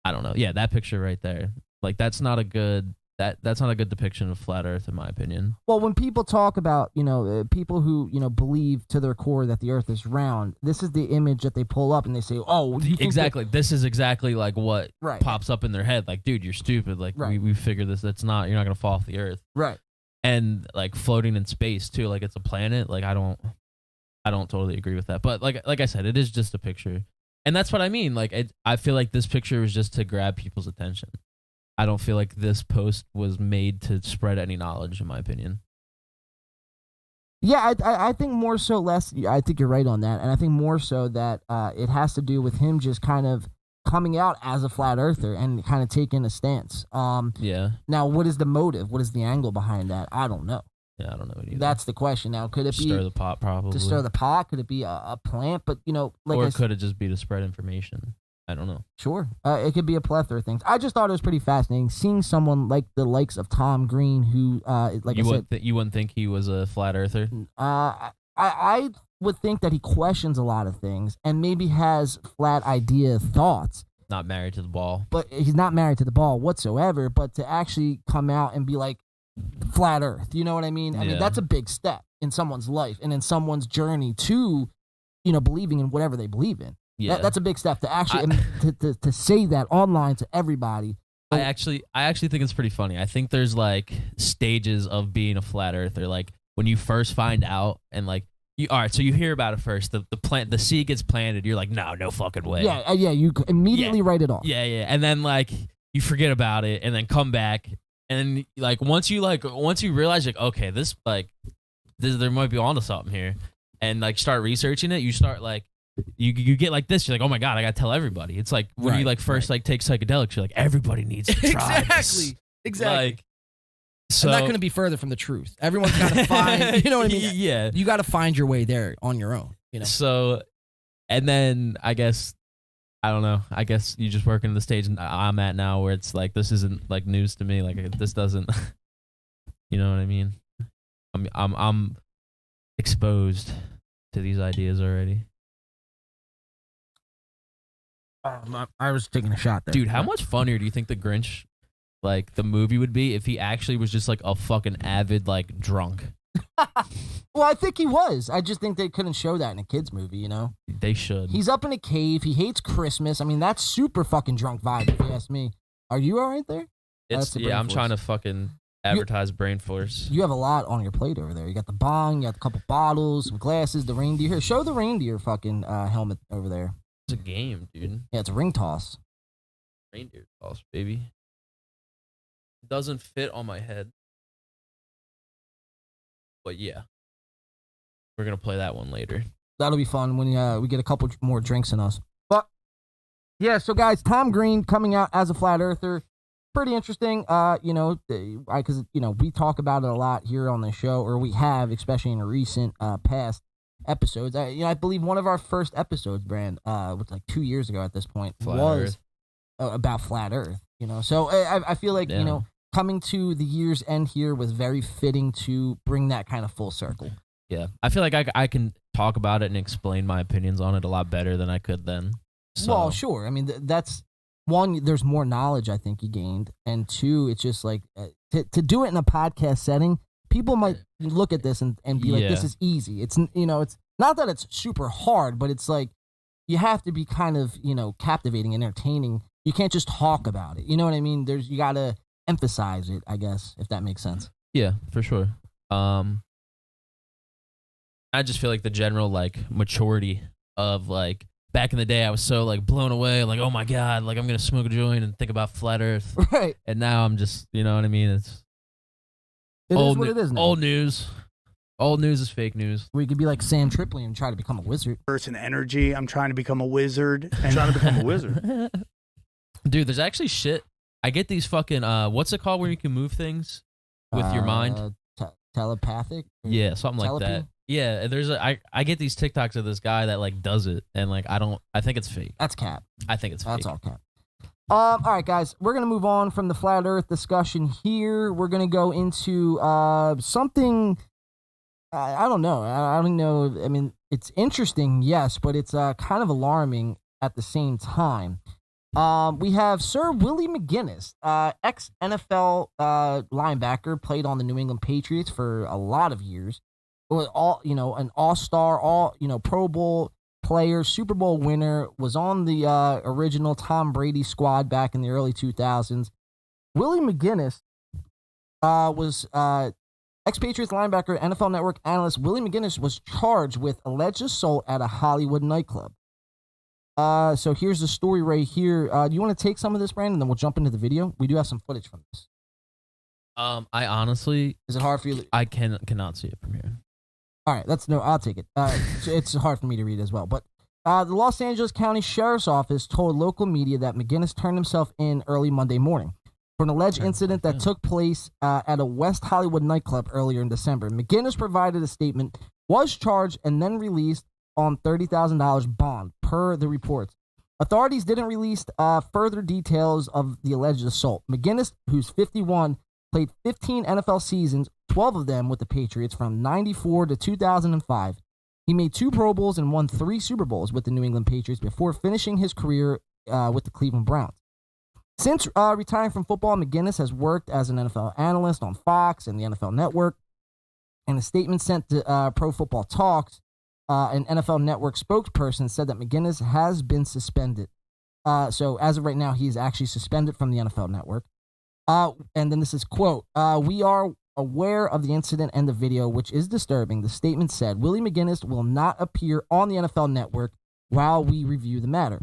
I don't know. Yeah, that picture right there. Like that's not a good depiction of flat Earth in my opinion. Well, when people talk about, people who, believe to their core that the Earth is round, this is the image that they pull up and they say, "Oh, you think exactly." This is exactly like what Right. pops up in their head. Like, dude, you're stupid. Like Right. we figured this. You're not gonna fall off the Earth. Right. And like floating in space too. Like it's a planet. Like I don't totally agree with that. But like I said, it is just a picture, and that's what I mean. Like I feel like this picture was just to grab people's attention. I don't feel like this post was made to spread any knowledge, in my opinion. Yeah, I think more so less. I think you're right on that, and I think more so that it has to do with him just kind of coming out as a flat earther and kind of taking a stance. Yeah. Now, what is the motive? What is the angle behind that? I don't know. Yeah, I don't know either. That's the question. Now, could it be stir the pot? Probably to stir the pot? Could it be a plant? But like or could it just be to spread information? I don't know. Sure, it could be a plethora of things. I just thought it was pretty fascinating seeing someone like the likes of Tom Green, who, like I said, you wouldn't think he was a flat earther. I would think that he questions a lot of things and maybe has flat idea thoughts. Not married to the ball. But he's not married to the ball whatsoever. But to actually come out and be like flat Earth, you know what I mean? I mean that's a big step in someone's life and in someone's journey to, believing in whatever they believe in. Yeah. That's a big step to actually to say that online to everybody. I actually think it's pretty funny. I think there's like stages of being a flat earther. Like when you first find out and like all right, so you hear about it first. The seed gets planted. You're like, no fucking way. Yeah. You immediately write it off. Yeah. And then like you forget about it and then come back and like once you realize like okay, this there might be onto something here and like start researching it. You start like. You get like this, you're like, oh my god, I gotta tell everybody. It's like when you like first like take psychedelics, you're like, everybody needs to try this. Exactly. Like, so I'm not gonna be further from the truth. Everyone's gotta find, you know what I mean? Yeah. You gotta find your way there on your own. So, and then I guess I don't know. I guess you just work in the stage I'm at now, where it's like this isn't like news to me. Like this doesn't, you know what I mean? I'm exposed to these ideas already. I was taking a shot there. Dude, how much funnier do you think the Grinch, like the movie, would be if he actually was just like a fucking avid like drunk? Well, I think he was. I just think they couldn't show that in a kid's movie, They should. He's up in a cave. He hates Christmas. I mean, that's super fucking drunk vibe, if you ask me. Are you all right there? I'm trying to fucking advertise Brain Force. You have a lot on your plate over there. You got the bong, you got a couple bottles, some glasses, the reindeer. Here, show the reindeer fucking helmet over there. It's a game, dude. Yeah, it's a ring toss. Reindeer toss, baby. It doesn't fit on my head. But yeah. We're going to play that one later. That'll be fun when we get a couple more drinks in us. But, yeah, so guys, Tom Green coming out as a flat earther. Pretty interesting, because, we talk about it a lot here on the show, or we have, especially in recent past episodes. I believe one of our first episodes, Brand, was like 2 years ago at this point, was about flat Earth. So I feel like coming to the year's end here was very fitting to bring that kind of full circle. Yeah, I feel like I can talk about it and explain my opinions on it a lot better than I could then. So. Well, sure. I mean, that's one. There's more knowledge I think you gained, and two, it's just like to do it in a podcast setting. People might look at this and be like, this is easy. It's, it's not that it's super hard, but it's like you have to be kind of, captivating and entertaining. You can't just talk about it. You know what I mean? You got to emphasize it, I guess, if that makes sense. Yeah, for sure. I just feel like the general like maturity of like back in the day, I was so like blown away, like, oh my God, like I'm going to smoke a joint and think about flat Earth. Right. And now I'm just, you know what I mean? It is what it is now. Old news. Old news is fake news. We could be like Sam Tripoli and try to become a wizard. Person energy. I'm trying to become a wizard. And trying to become a wizard. Dude, there's actually shit. I get these fucking, what's it called where you can move things? with your mind. Telepathic? Yeah, something like Telepathy? that. Yeah, I get these TikToks of this guy that like does it, and like I think it's fake. That's cap. I think it's fake. That's all cap. All right, guys, we're going to move on from the flat earth discussion here. We're going to go into something, I don't know. I don't know. I mean, it's interesting, yes, but it's kind of alarming at the same time. We have Sir Willie McGinest, ex-NFL linebacker, played on the New England Patriots for a lot of years. An all-star, Pro Bowl player, Super Bowl winner, was on the original Tom Brady squad back in the early 2000s. Willie McGinest was ex-Patriots linebacker, NFL Network analyst. Willie McGinest was charged with alleged assault at a Hollywood nightclub. So here's the story right here. Do you want to take some of this, Brandon, and then we'll jump into the video? We do have some footage from this. I honestly... Is it hard for you? I cannot see it from here. All right, I'll take it. It's hard for me to read as well. But the Los Angeles County Sheriff's Office told local media that McGinest turned himself in early Monday morning for an alleged incident that took place at a West Hollywood nightclub earlier in December. McGinest provided a statement, was charged, and then released on $30,000 bond, per the reports. Authorities didn't release further details of the alleged assault. McGinest, who's 51, played 15 NFL seasons, 12 of them with the Patriots from 94 to 2005. He made 2 Pro Bowls and won 3 Super Bowls with the New England Patriots before finishing his career with the Cleveland Browns. Since retiring from football, McGinest has worked as an NFL analyst on Fox and the NFL Network. In a statement sent to Pro Football Talks, an NFL Network spokesperson said that McGinest has been suspended. So as of right now, he is actually suspended from the NFL Network. And then this is, quote, "We are aware of the incident and the video, which is disturbing." The statement said, "Willie McGinest will not appear on the NFL Network while we review the matter."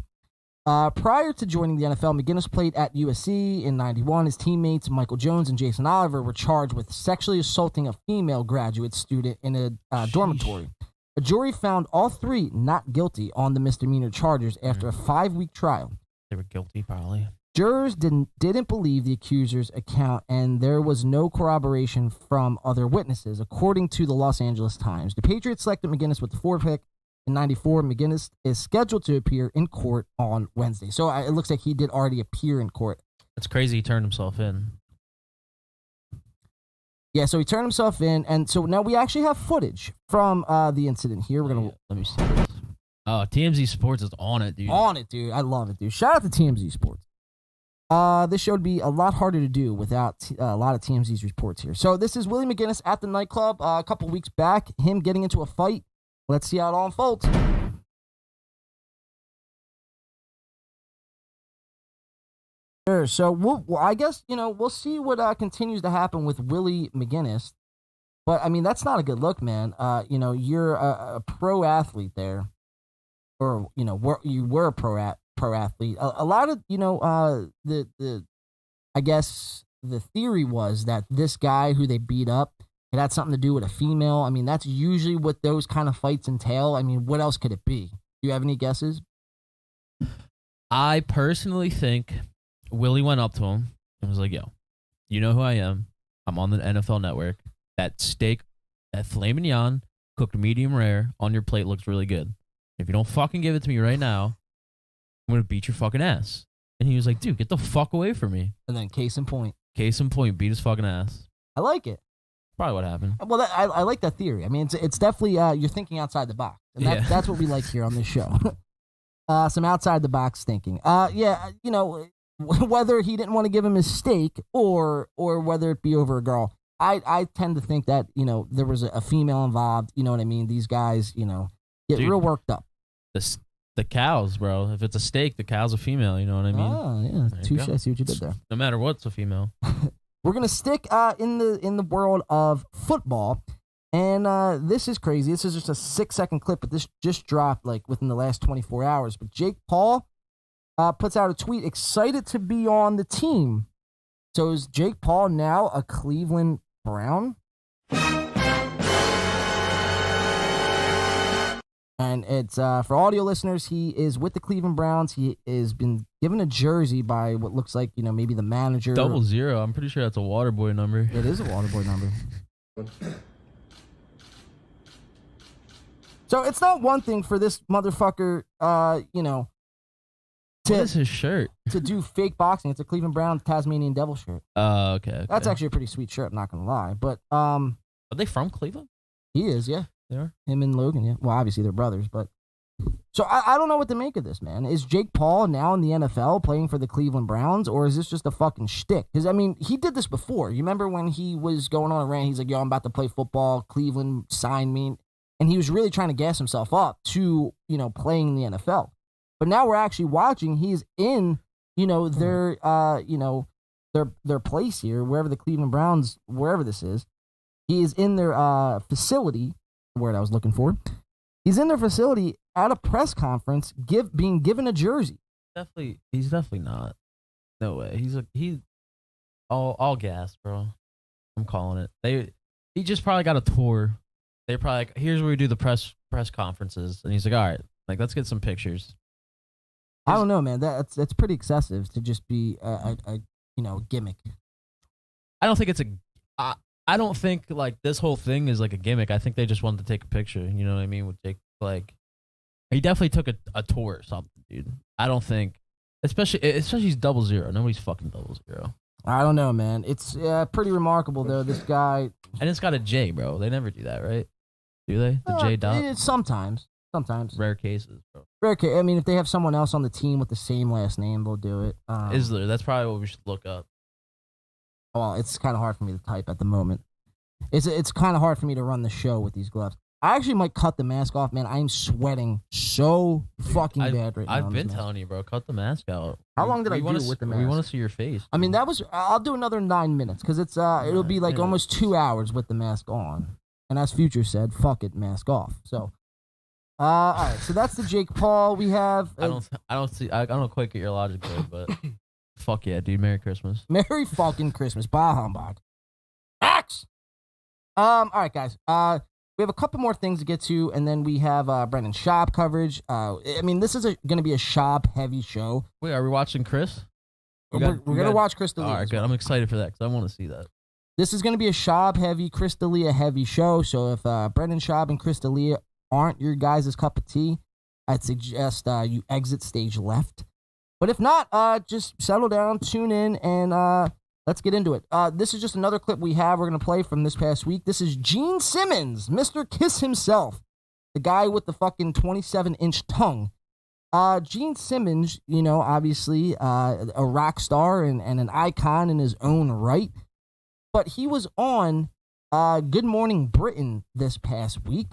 Prior to joining the NFL, McGinest played at USC in 91. His teammates, Michael Jones and Jason Oliver, were charged with sexually assaulting a female graduate student in a dormitory. A jury found all 3 not guilty on the misdemeanor charges after a 5-week trial. They were guilty, probably. Jurors didn't believe the accuser's account, and there was no corroboration from other witnesses, according to the Los Angeles Times. The Patriots selected McGinest with the 4th pick in 94. McGinest is scheduled to appear in court on Wednesday. So it looks like he did already appear in court. It's crazy he turned himself in. Yeah, so he turned himself in, and so now we actually have footage from the incident here. We're gonna let me see this. Oh, TMZ Sports is on it, dude. On it, dude. I love it, dude. Shout out to TMZ Sports. This show would be a lot harder to do without a lot of TMZ's reports here. So this is Willie McGinest at the nightclub a couple weeks back. Him getting into a fight. Let's see how it all unfolds. Sure. So I guess we'll see what continues to happen with Willie McGinest. But I mean, that's not a good look, man. You're a pro athlete there, or you were a pro athlete. A lot of I guess the theory was that this guy who they beat up, it had something to do with a female. I mean, that's usually what those kind of fights entail. I mean, what else could it be? Do you have any guesses? I personally think Willie went up to him and was like, "Yo, you know who I am? I'm on the NFL Network. That steak, that filet mignon, cooked medium rare on your plate looks really good. If you don't fucking give it to me right now, I'm going to beat your fucking ass." And he was like, "Dude, get the fuck away from me." And then case in point, beat his fucking ass. I like it. Probably what happened. Well, I like that theory. I mean, it's definitely you're thinking outside the box. And that's what we like here on this show. Some outside the box thinking. Whether he didn't want to give him his steak or whether it be over a girl. I tend to think that, there was a female involved. You know what I mean? These guys, get real worked up. The cows, bro. If it's a steak, the cow's a female. You know what I mean? Oh, yeah. Touche. I see what you did there. No matter what, it's a female. We're going to stick in the world of football. And this is crazy. This is just a 6-second clip, but this just dropped within the last 24 hours. But Jake Paul puts out a tweet, excited to be on the team. So is Jake Paul now a Cleveland Brown? And it's for audio listeners, he is with the Cleveland Browns. He has been given a jersey by what looks like, maybe the manager. 00. I'm pretty sure that's a Waterboy number. It is a Waterboy number. So it's not one thing for this motherfucker, What is his shirt? to do fake boxing. It's a Cleveland Browns Tasmanian Devil shirt. Oh, okay. That's actually a pretty sweet shirt, I'm not going to lie. But Are they from Cleveland? he is, yeah. They are? Him and Logan, yeah. Well, obviously they're brothers, but... So I don't know what to make of this, man. Is Jake Paul now in the NFL playing for the Cleveland Browns, or is this just a fucking shtick? Because, I mean, he did this before. You remember when he was going on a rant? He's like, yo, I'm about to play football. Cleveland signed me. And he was really trying to gas himself up to, playing in the NFL. But now we're actually watching. He's in, their place here, wherever the Cleveland Browns, wherever this is. He is in their facility, the word I was looking for. He's in their facility at a press conference, being given a jersey. He's definitely not. No way. He's all gas, bro. I'm calling it. He just probably got a tour. They're probably like, here's where we do the press conferences, and he's like, all right, like let's get some pictures. I don't know, man. That's pretty excessive to just be a gimmick. I don't think it's I don't think like this whole thing is like a gimmick. I think they just wanted to take a picture. You know what I mean? With Jake, like he definitely took a tour or something, dude. I don't think, especially he's 00. Nobody's fucking 00. I don't know, man. It's pretty remarkable though. This guy, and it's got a J, bro. They never do that, right? Do they? The J dot. Sometimes. Rare cases, bro. Rare case. I mean, if they have someone else on the team with the same last name, they'll do it. Is there? That's probably what we should look up. Well, it's kind of hard for me to type at the moment. It's kind of hard for me to run the show with these gloves. I actually might cut the mask off, man. I'm sweating so fucking bad right now. I've been telling you, bro. Cut the mask out. How long did I do with the mask? We want to see your face. I mean, I'll do another 9 minutes because it'll be like almost 2 hours with the mask on. And as Future said, fuck it, mask off. So, all right. So that's the Jake Paul. We have. I don't quite get your logic there, but fuck yeah, dude. Merry Christmas. Merry fucking Christmas. Bah humbug. Axe. All right, guys. We have a couple more things to get to, and then we have Brendan Schaub coverage. I mean, this is going to be a Schaub-heavy show. Wait, are we watching Chris? We're going to watch Chris Delia. All right, good. I'm excited for that because I want to see that. This is going to be a Schaub-heavy, Chris Delia-heavy show, so if Brendan Schaub and Chris Delia aren't your guys' cup of tea, I'd suggest you exit stage left. But if not, just settle down, tune in, and let's get into it. This is just another clip we have. We're going to play from this past week. This is Gene Simmons, Mr. Kiss himself, the guy with the fucking 27-inch tongue. Gene Simmons, obviously a rock star and an icon in his own right. But he was on Good Morning Britain this past week,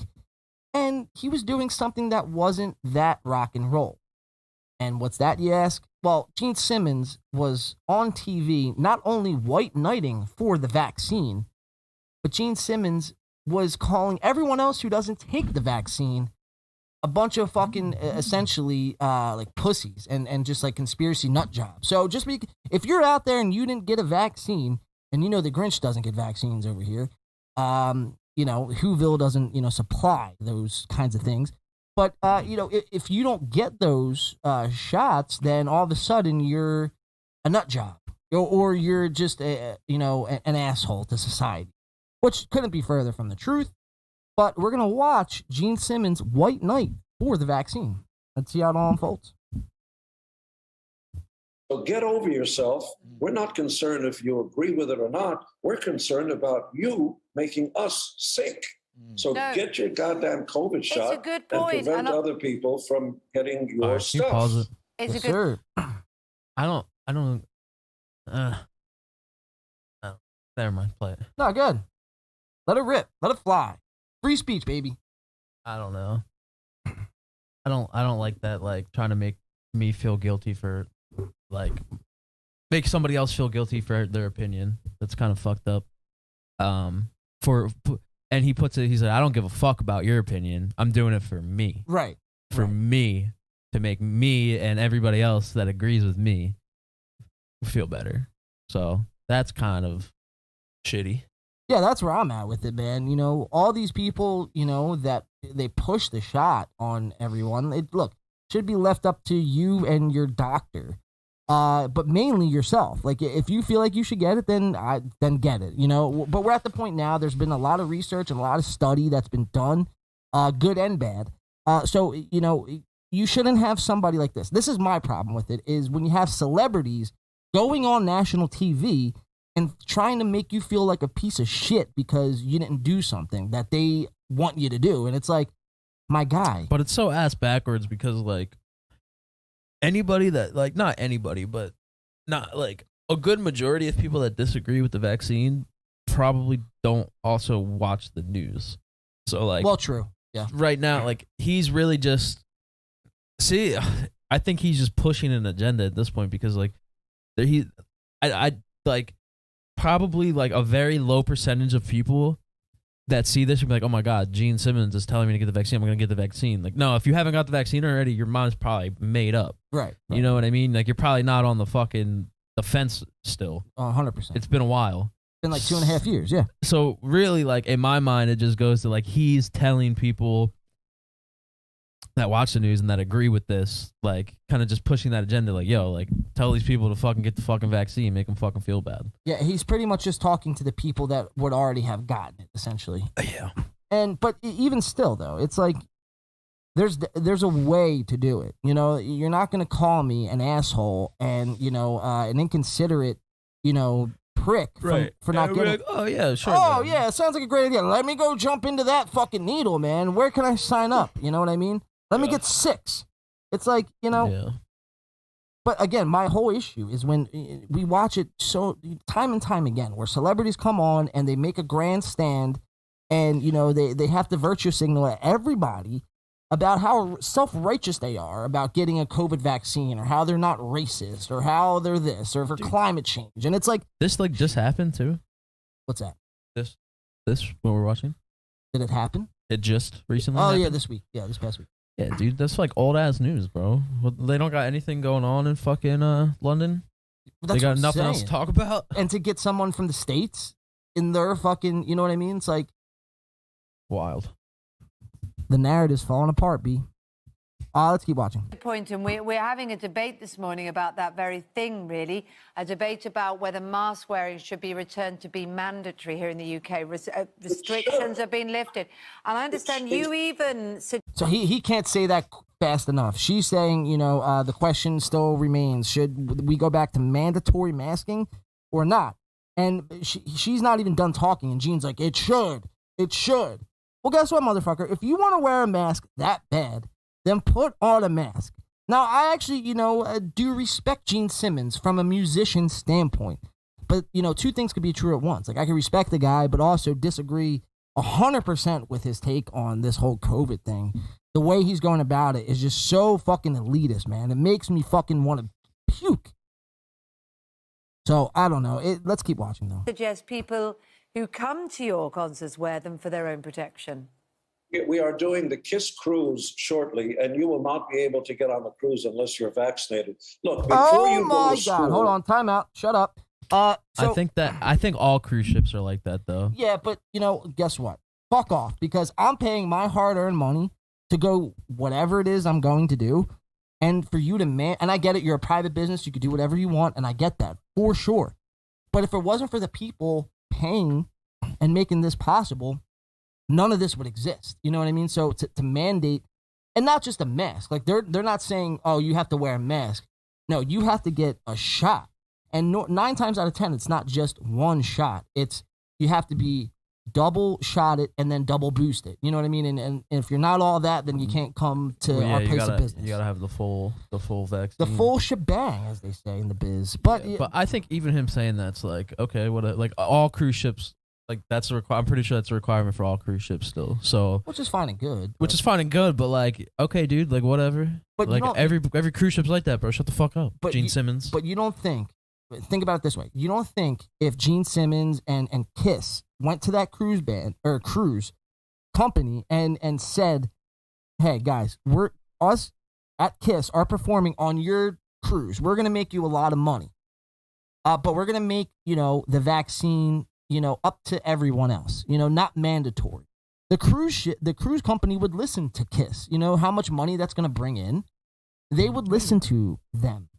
and he was doing something that wasn't that rock and roll. And what's that, you ask? Well, Gene Simmons was on TV not only white knighting for the vaccine, but Gene Simmons was calling everyone else who doesn't take the vaccine a bunch of fucking essentially like pussies and just like conspiracy nut jobs. So just if you're out there and you didn't get a vaccine, and the Grinch doesn't get vaccines over here, Whoville doesn't supply those kinds of things. But, if you don't get those shots, then all of a sudden you're a nut job or you're just, an asshole to society, which couldn't be further from the truth. But we're going to watch Gene Simmons' white knight for the vaccine. Let's see how it all unfolds. So get over yourself. We're not concerned if you agree with it or not. We're concerned about you making us sick. So get your goddamn COVID shot a good point. and prevent other people from getting your stuff. Pause it. It's Yes, a good. sir. I don't. Oh, never mind. Play it. No, good. Let it rip. Let it fly. Free speech, baby. I don't know. I don't like that. Like trying to make me feel guilty for, like, make somebody else feel guilty for their opinion. That's kind of fucked up. And he puts it. He's like, I don't give a fuck about your opinion. I'm doing it for me. Right. For me to make me and everybody else that agrees with me feel better. So that's kind of shitty. Yeah, that's where I'm at with it, man. You know, all these people, you know, that they push the shot on everyone. Look, should be left up to you and your doctor, but mainly yourself. Like, if you feel like you should get it, then get it. You know, but we're at the point now. There's been a lot of research and a lot of study that's been done, good and bad. So you know, you shouldn't have somebody like this. This is my problem with it: is when you have celebrities going on national TV and trying to make you feel like a piece of shit because you didn't do something that they want you to do. And it's like, my guy. But it's so ass backwards because, like, anybody that, like, not anybody, but not, like, a good majority of people that disagree with the vaccine probably don't also watch the news. So, like... Well, true. Yeah. Right now, like, he's really just... See, I think he's just pushing an agenda at this point because, like, like... probably like a very low percentage of people that see this and be like, oh my God, Gene Simmons is telling me to get the vaccine. I'm going to get the vaccine. Like, no, if you haven't got the vaccine already, your mind's probably made up. Right. You know what I mean? Like, you're probably not on the fucking fence still. 100%. It's been a while. It's been like 2.5 years. Yeah. So really, like, in my mind, it just goes to like, he's telling people that watch the news and that agree with this, like, kind of just pushing that agenda, like, yo, like, tell these people to fucking get the fucking vaccine, make them fucking feel bad. Yeah, he's pretty much just talking to the people that would already have gotten it, essentially. Yeah. But even still, though, it's like, there's a way to do it. You know, you're not going to call me an asshole and, you know, an inconsiderate, you know, prick for not getting like, oh, yeah, sure. Oh, man. yeah, it sounds like a great idea. Let me go jump into that fucking needle, man. Where can I sign up? You know what I mean? Let me get 6. It's like, you know. Yeah. But again, my whole issue is when we watch it so time and time again, where celebrities come on and they make a grandstand and, you know, they have to virtue signal at everybody about how self-righteous they are about getting a COVID vaccine or how they're not racist or how they're this or for climate change. And it's like. This, like, just happened, too? What's that? This what we're watching? Did it happen? It just recently happened? Yeah, this week. Yeah, this past week. Yeah, dude, that's like old ass news, bro. They don't got anything going on in fucking London. They got nothing else to talk about. And to get someone from the States in their fucking, you know what I mean? It's like wild. The narrative's falling apart, B. Let's keep watching. Point, and we're having a debate this morning about that very thing, really. A debate about whether mask wearing should be returned to be mandatory here in the UK. Restrictions have been lifted. And I understand you even... So he can't say that fast enough. She's saying, you know, the question still remains, should we go back to mandatory masking or not? And she's not even done talking, and Gene's like, it should. Well, guess what, motherfucker? If you want to wear a mask that bad, then put on a mask. Now, I actually, you know, do respect Gene Simmons from a musician standpoint. But, you know, two things could be true at once. Like, I can respect the guy, but also disagree 100% with his take on this whole COVID thing. The way he's going about it is just so fucking elitist, man. It makes me fucking want to puke. So, I don't know. Let's keep watching, though. Suggest people who come to your concerts wear them for their own protection. We are doing the KISS cruise shortly, and you will not be able to get on the cruise unless you're vaccinated. Look, before you go to school... Hold on, time out. Shut up. I think all cruise ships are like that, though. Yeah, but, you know, guess what? Fuck off, because I'm paying my hard-earned money to go whatever it is I'm going to do, and for you to and I get it, you're a private business, you could do whatever you want, and I get that, for sure. But if it wasn't for the people paying and making this possible, none of this would exist. You know what I mean? So to mandate, and not just a mask, like they're not saying, oh, you have to wear a mask. No, you have to get a shot. And 9 times out of 10, it's not just one shot. It's you have to be double shot it and then double boost it. You know what I mean? And if you're not all that, then you can't come to our place of business. You gotta have the full vaccine, the full shebang, as they say in the biz. But I think even him saying that's like, okay, like all cruise ships. Like, that's I'm pretty sure that's a requirement for all cruise ships still. So, which is fine and good. But like, okay, dude, like whatever. But like every cruise ship's like that, bro. Shut the fuck up, Gene Simmons. But you don't think about it this way. You don't think if Gene Simmons and KISS went to that cruise company and said, hey guys, us at KISS are performing on your cruise. We're gonna make you a lot of money. But we're gonna make, you know, the vaccine up to everyone else, not mandatory. The cruise company would listen to KISS, how much money that's going to bring in. They would listen to them.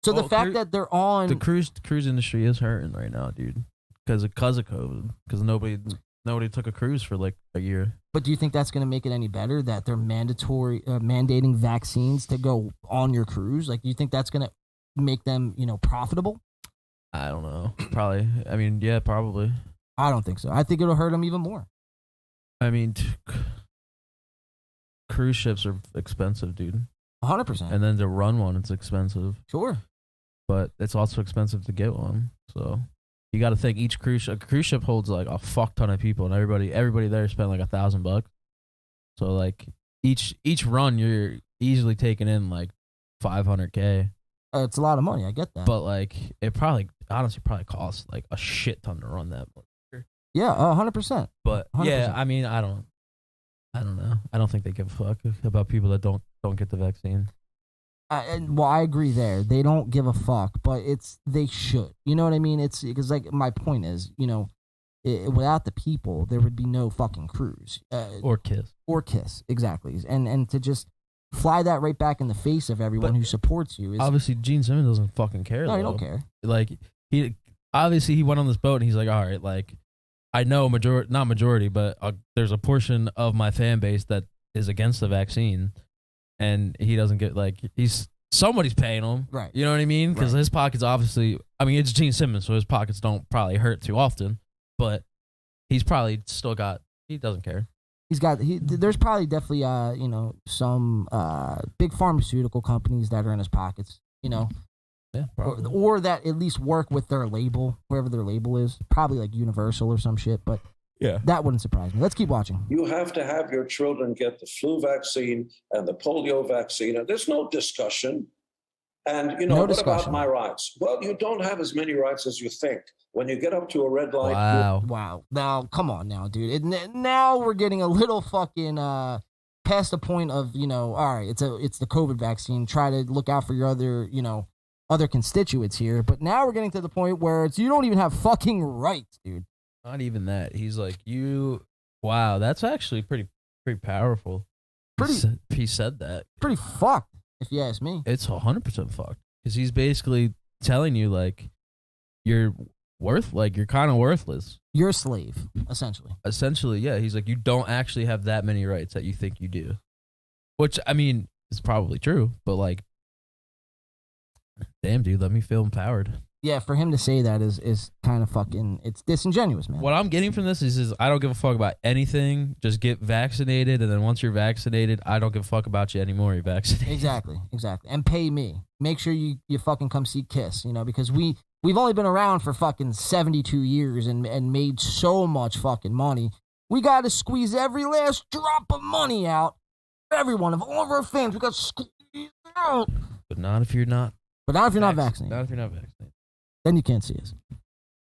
So the fact that they're on the cruise industry is hurting right now, dude, because of COVID, because nobody took a cruise for like a year. But do you think that's going to make it any better that they're mandating vaccines to go on your cruise? Like, do you think that's going to make them, profitable? I don't know. Probably. I mean, yeah, probably. I don't think so. I think it'll hurt them even more. I mean, cruise ships are expensive, dude. 100%. And then to run one, it's expensive. Sure. But it's also expensive to get one. So you got to think a cruise ship holds like a fuck ton of people, and everybody there spent like $1,000. So like each run, you're easily taking in like $500K. It's a lot of money. I get that. But like it honestly costs like a shit ton to run that much. Yeah, 100%. But 100%. yeah, I mean, I don't know. I don't think they give a fuck about people that don't get the vaccine. I agree there. They don't give a fuck, but they should. You know what I mean? It's because like my point is, without the people, there would be no fucking cruise or KISS. Exactly. And to just fly that right back in the face of everyone who supports you. Obviously, Gene Simmons doesn't fucking care. No, he don't care. Like he went on this boat and he's like, all right, like I know not majority, but there's a portion of my fan base that is against the vaccine. And he doesn't get somebody's paying him. Right. You know what I mean? Because his pockets obviously, I mean, it's Gene Simmons, so his pockets don't probably hurt too often, but he's probably still he doesn't care. There's probably definitely, some big pharmaceutical companies that are in his pockets, Yeah, or that at least work with their label, wherever their label is, probably like Universal or some shit, but yeah, that wouldn't surprise me. Let's keep watching. You have to have your children get the flu vaccine and the polio vaccine. And there's no discussion. And, what about my rights? Well, you don't have as many rights as you think. When you get up to a red light. Wow. Now, come on now, dude. Now we're getting a little fucking past the point of, all right, it's the COVID vaccine. Try to look out for your other constituents here. But now we're getting to the point where you don't even have fucking rights, dude. Not even that. He's like, wow, that's actually pretty powerful. He said that. Pretty fucked, if you ask me. It's 100% fucked. Because he's basically telling you, like, you're kind of worthless. You're a slave, essentially. Essentially, yeah. He's like, you don't actually have that many rights that you think you do. Which, I mean, is probably true. But, like, damn, dude, let me feel empowered. Yeah, for him to say that is kind of fucking, it's disingenuous, man. What I'm getting from this is I don't give a fuck about anything. Just get vaccinated, and then once you're vaccinated, I don't give a fuck about you anymore. You're vaccinated. Exactly. And pay me. Make sure you fucking come see KISS, because we've only been around for fucking 72 years and made so much fucking money. We got to squeeze every last drop of money out. Everyone, of all of our fans, we got to squeeze out. But not if you're not. Not vaccinated. Not if you're not vaccinated. Then you can't see us.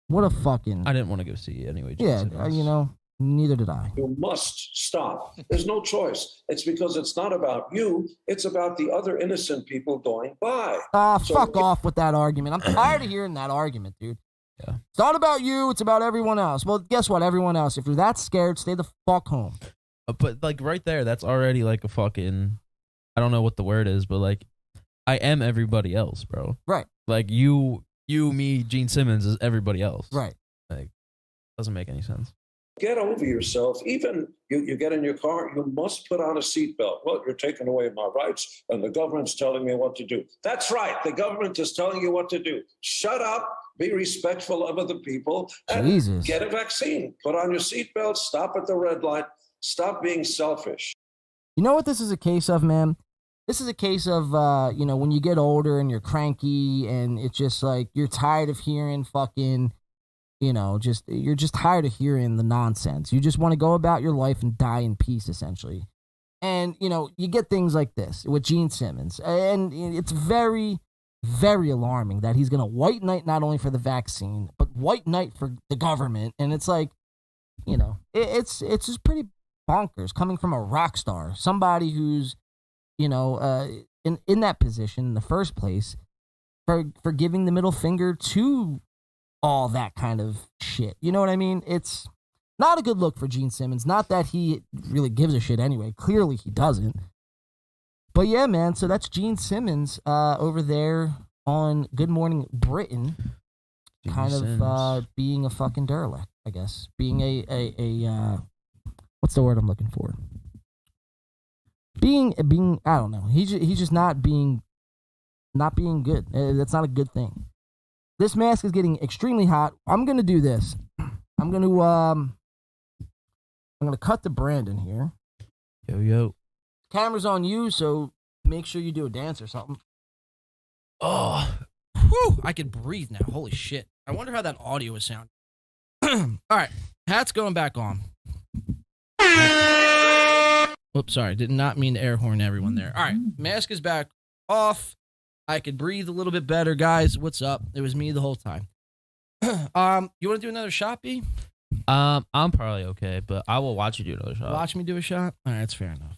What a fucking... I didn't want to go see you anyway. Yeah, neither did I. You must stop. There's no choice. It's because it's not about you. It's about the other innocent people going by. Fuck off with that argument. I'm tired of hearing that argument, dude. Yeah. It's not about you. It's about everyone else. Well, guess what? Everyone else. If you're that scared, stay the fuck home. But, like, right there, that's already, like, a fucking... I don't know what the word is, but, like, I am everybody else, bro. Right. Like, you, me, Gene Simmons is everybody else. Right. Like, doesn't make any sense. Get over yourself. Even you get in your car, you must put on a seatbelt. Well, you're taking away my rights, and the government's telling me what to do. That's right. The government is telling you what to do. Shut up. Be respectful of other people. And get a vaccine. Put on your seatbelt. Stop at the red light. Stop being selfish. You know what this is a case of, man? This is a case of, when you get older and you're cranky and it's just like you're tired of hearing fucking, you're just tired of hearing the nonsense. You just want to go about your life and die in peace, essentially. And, you get things like this with Gene Simmons. And it's very, very alarming that he's going to white knight not only for the vaccine, but white knight for the government. And it's like, it's just pretty bonkers coming from a rock star, somebody who's, in that position in the first place, for giving the middle finger to all that kind of shit. You know what I mean? It's not a good look for Gene Simmons. Not that he really gives a shit anyway. Clearly he doesn't. But yeah, man, so that's Gene Simmons over there on Good Morning Britain, kind of being a fucking derelict, I guess. Being a what's the word I'm looking for? Being I don't know. He's just not being good. That's not a good thing. This mask is getting extremely hot. I'm gonna do this. I'm gonna cut to Brandon here. Yo. Camera's on you, so make sure you do a dance or something. Oh, whew, I can breathe now. Holy shit. I wonder how that audio is sounding. All right, hat's going back on. Oops, sorry. Did not mean to air horn everyone there. All right, mask is back off. I could breathe a little bit better. Guys, what's up? It was me the whole time. You want to do another shot, B? I'm probably okay, but I will watch you do another shot. Watch me do a shot? All right, that's fair enough.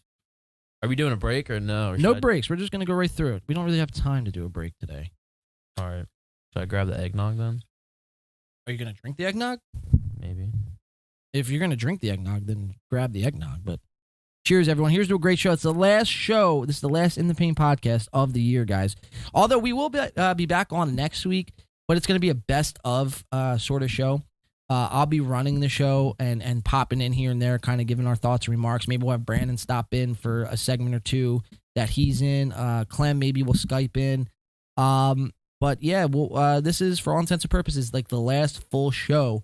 Are we doing a break or no? Or no breaks. We're just going to go right through it. We don't really have time to do a break today. All right. Should I grab the eggnog then? Are you going to drink the eggnog? Maybe. If you're going to drink the eggnog, then grab the eggnog. But cheers, everyone. Here's to a great show. It's the last show. This is the last In the Pain podcast of the year, guys. Although we will be back on next week, but it's going to be a best of sort of show. I'll be running the show and popping in here and there, kind of giving our thoughts and remarks. Maybe we'll have Brandon stop in for a segment or two that he's in. Clem, maybe we'll Skype in. But yeah, this is, for all intents and purposes, like the last full show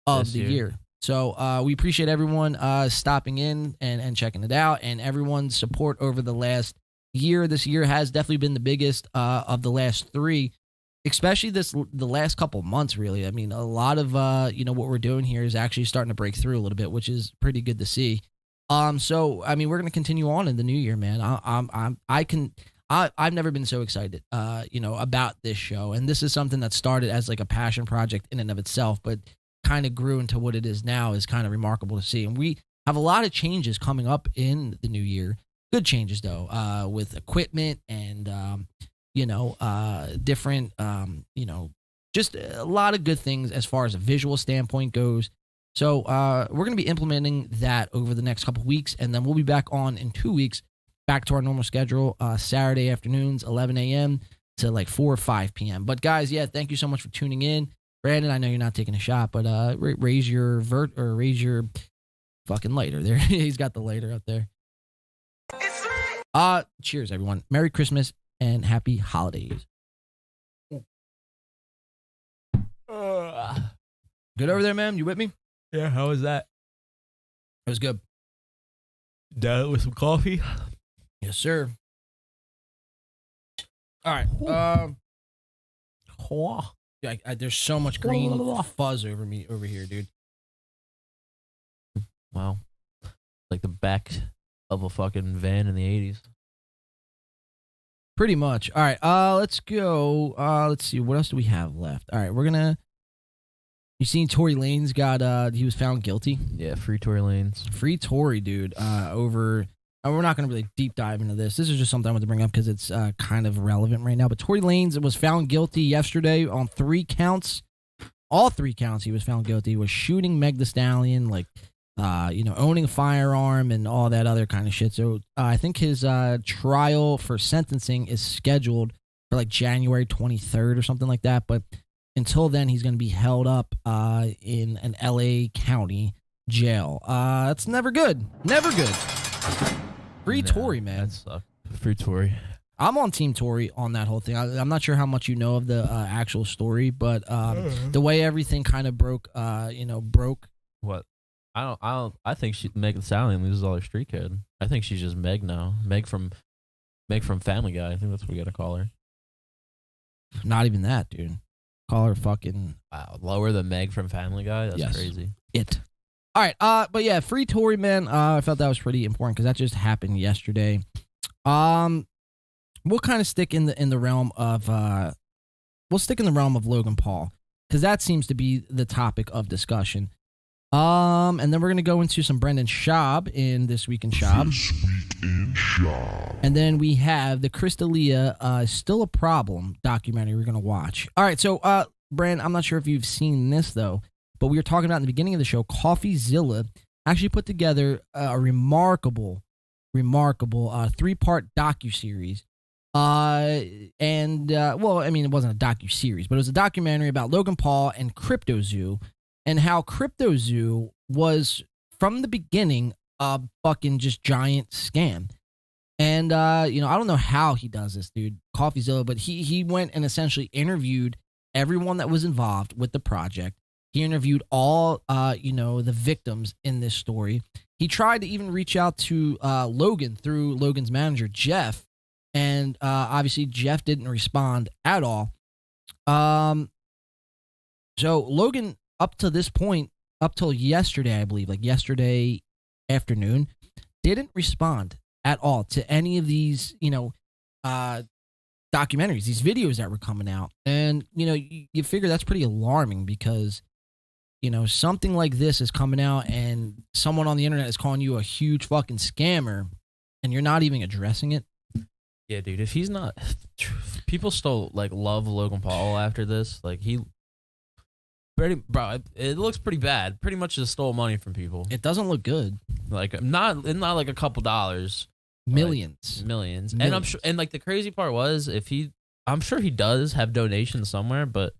of the year. So we appreciate everyone stopping in and checking it out, and everyone's support over the last year. This year has definitely been the biggest of the last three. Especially the last couple months, really. I mean, a lot of what we're doing here is actually starting to break through a little bit, which is pretty good to see. So I mean, we're gonna continue on in the new year, man. I've never been so excited, about this show, and this is something that started as like a passion project in and of itself, but kind of grew into what it is now. Is kind of remarkable to see, and we have a lot of changes coming up in the new year. Good changes though, with equipment and. Different, just a lot of good things as far as a visual standpoint goes. So we're going to be implementing that over the next couple weeks, and then we'll be back on in 2 weeks, back to our normal schedule, Saturday afternoons, 11 a.m. to like 4 or 5 p.m. But guys, yeah, thank you so much for tuning in. Brandon, I know you're not taking a shot, but raise your fucking lighter there. He's got the lighter up there. Cheers, everyone. Merry Christmas. And happy holidays. Good over there, man? You with me? Yeah, how was that? It was good. Done it with some coffee? Yes, sir. All right. There's so much green fuzz over here, dude. Wow. Like the back of a fucking van in the 80s. Pretty much. All right, let's go. Let's see. What else do we have left? All right, you seen Tory Lanez he was found guilty? Yeah, free Tory Lanez. Free Tory, dude. We're not going to really deep dive into this. This is just something I want to bring up because it's kind of relevant right now. But Tory Lanez was found guilty yesterday on 3 counts. All 3 counts he was found guilty. He was shooting Meg Thee Stallion, owning a firearm and all that other kind of shit. So I think his trial for sentencing is scheduled for like January 23rd or something like that. But until then, he's going to be held up in an LA County jail. That's never good. Never good. Free Tory, man. That sucks. Free Tory. I'm on Team Tory on that whole thing. I'm not sure how much you know of the actual story, but the way everything kind of broke. What? I think Meg Thee Stallion loses all her street cred. I think she's just Meg now. Meg from Family Guy. I think that's what we gotta call her. Not even that, dude. Call her fucking. Wow, lower than Meg from Family Guy. That's crazy. All right. But yeah, free Tory, man. I felt that was pretty important because that just happened yesterday. We'll kind of stick in the realm of Logan Paul because that seems to be the topic of discussion. And then we're gonna go into some Brendan Schaub in This Week in Schaub. And then we have the Delia Still a Problem documentary we're gonna watch. All right, so Brand, I'm not sure if you've seen this though, but we were talking about in the beginning of the show, CoffeeZilla actually put together a remarkable 3-part docuseries. Well, I mean, it wasn't a docuseries, but it was a documentary about Logan Paul and CryptoZoo, and how CryptoZoo was from the beginning a fucking just giant scam. And I don't know how he does this, dude, CoffeeZilla, but he went and essentially interviewed everyone that was involved with the project. He interviewed all the victims in this story. He tried to even reach out to Logan through Logan's manager, Jeff, and obviously Jeff didn't respond at all. So Logan, up to this point, up till yesterday, I believe, like yesterday afternoon, didn't respond at all to any of these, documentaries, these videos that were coming out. And, you figure that's pretty alarming because, something like this is coming out and someone on the internet is calling you a huge fucking scammer and you're not even addressing it. Yeah, dude, if he's not, people still like love Logan Paul after this. Like it looks pretty bad. Pretty much just stole money from people. It doesn't look good. Like not like a couple dollars. Millions. Millions. And I'm sure, and like the crazy part was I'm sure he does have donations somewhere, but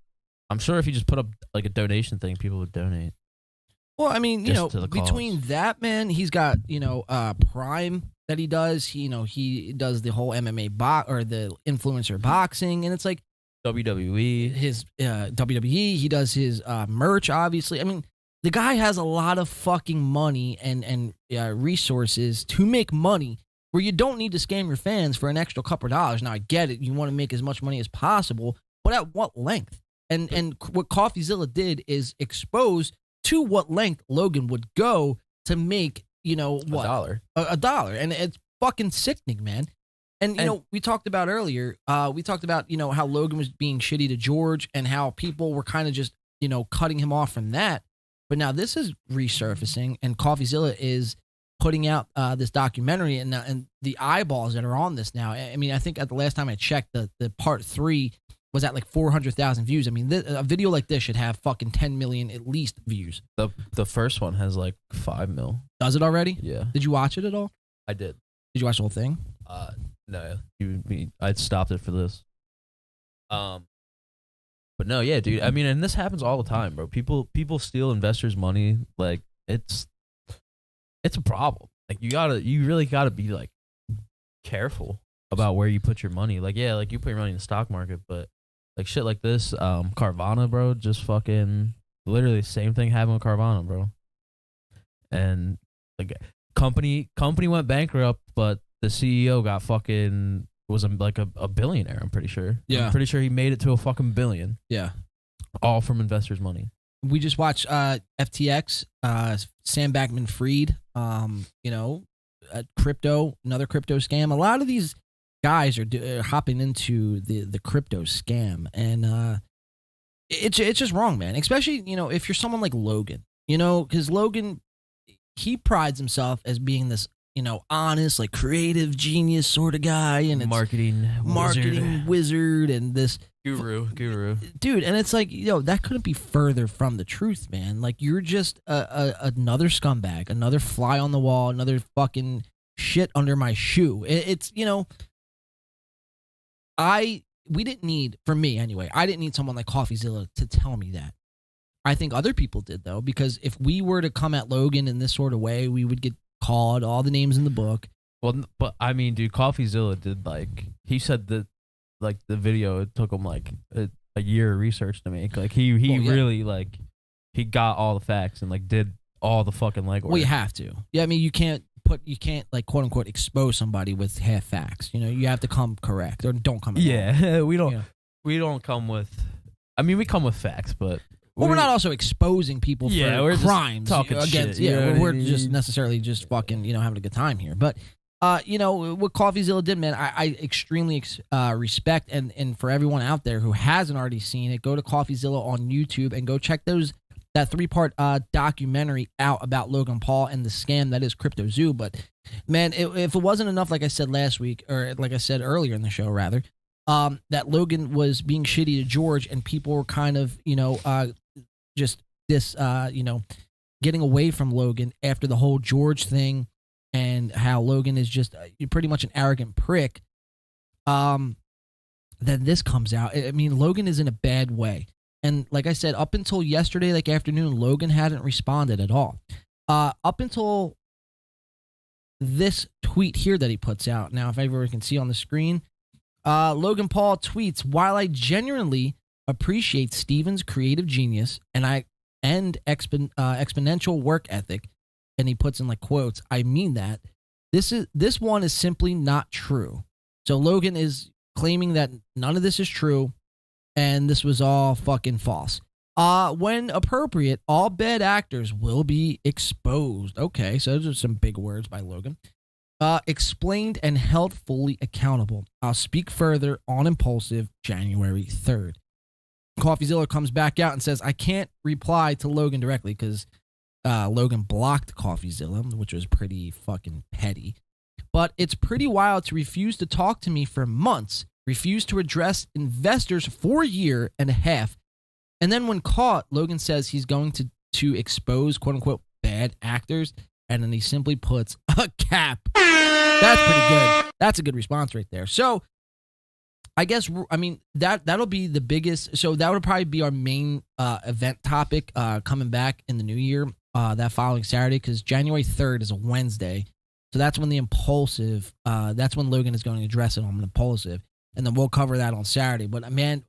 I'm sure if he just put up like a donation thing, people would donate. Well, I mean, between that, man, he's got, Prime that he does. He does the whole MMA or the influencer boxing, and it's like WWE, his WWE. He does his merch, obviously. I mean, the guy has a lot of fucking money and resources to make money where you don't need to scam your fans for an extra couple of dollars. Now, I get it. You want to make as much money as possible, but at what length? And what CoffeeZilla did is expose to what length Logan would go to make, $1. A dollar. And it's fucking sickening, man. And we talked about earlier, how Logan was being shitty to George and how people were kind of just, cutting him off from that. But now this is resurfacing, and CoffeeZilla is putting out this documentary, and the eyeballs that are on this now. I mean, I think at the last time I checked, the part 3 was at like 400,000 views. I mean, a video like this should have fucking 10 million at least views. The first one has like 5 mil. Does it already? Yeah. Did you watch it at all? I did. Did you watch the whole thing? No. I'd stopped it for this. But no, yeah, dude. I mean, and this happens all the time, bro. People steal investors' money. Like it's a problem. Like you really gotta be like careful about where you put your money. Like, yeah, like you put your money in the stock market, but like shit like this, Carvana, bro, just fucking literally the same thing happened with Carvana, bro. And like company went bankrupt, but the CEO got fucking was like a billionaire, I'm pretty sure. Yeah. I'm pretty sure he made it to a fucking billion. Yeah. All from investors' money. We just watched FTX, Sam Bankman-Fried, another crypto scam. A lot of these guys are hopping into the crypto scam, and it's just wrong, man. Especially, if you're someone like Logan, because Logan, he prides himself as being this, honest, like creative genius sort of guy, and it's marketing wizard and this guru, dude. And it's like, that couldn't be further from the truth, man. Like, you're just another scumbag, another fly on the wall, another fucking shit under my shoe. It's we didn't need, for me anyway, I didn't need someone like CoffeeZilla to tell me that. I think other people did, though, because if we were to come at Logan in this sort of way, we would get called all the names in the book. Well, but I mean, dude, CoffeeZilla did, like, he said that, like, the video, it took him like a year of research to make. Like, he really, like, he got all the facts and like did all the fucking legwork. Well, you have to. Yeah, I mean, you can't like quote unquote expose somebody with half facts. You have to come correct or don't come. Yeah, we don't come with. I mean, we come with facts, but we're not also exposing people for we're crimes talking against. Shit, yeah, we're just necessarily just fucking having a good time here. But what CoffeeZilla did, man, I extremely respect, and for everyone out there who hasn't already seen it, go to CoffeeZilla on YouTube and go check that 3-part documentary out about Logan Paul and the scam that is CryptoZoo. But man, if it wasn't enough, like I said last week, or like I said earlier in the show, rather, that Logan was being shitty to George, and people were kind of, just this, getting away from Logan after the whole George thing, and how Logan is just pretty much an arrogant prick. Then this comes out. I mean, Logan is in a bad way. And like I said, up until yesterday, like afternoon, Logan hadn't responded at all. Up until this tweet here that he puts out. Now, if everyone can see on the screen, Logan Paul tweets, "While I genuinely appreciate Steven's creative genius and exponential work ethic," and he puts in like quotes, "I mean that. This one is simply not true." So Logan is claiming that none of this is true, and this was all fucking false. When appropriate, all bad actors will be exposed. Okay, so those are some big words by Logan. Explained and held fully accountable. I'll speak further on Impulsive January 3rd. CoffeeZilla comes back out and says, I can't reply to Logan directly because Logan blocked CoffeeZilla, which was pretty fucking petty. But it's pretty wild to refuse to talk to me for months, refuse to address investors for a year and a half. And then when caught, Logan says he's going to expose, quote unquote, bad actors. And then he simply puts a cap. That's pretty good. That's a good response right there. So I guess, I mean, that'll be the biggest. So that would probably be our main event topic coming back in the new year, that following Saturday, because January 3rd is a Wednesday. So that's when the Impulsive, that's when Logan is going to address it on Impulsive. And then we'll cover that on Saturday. But man,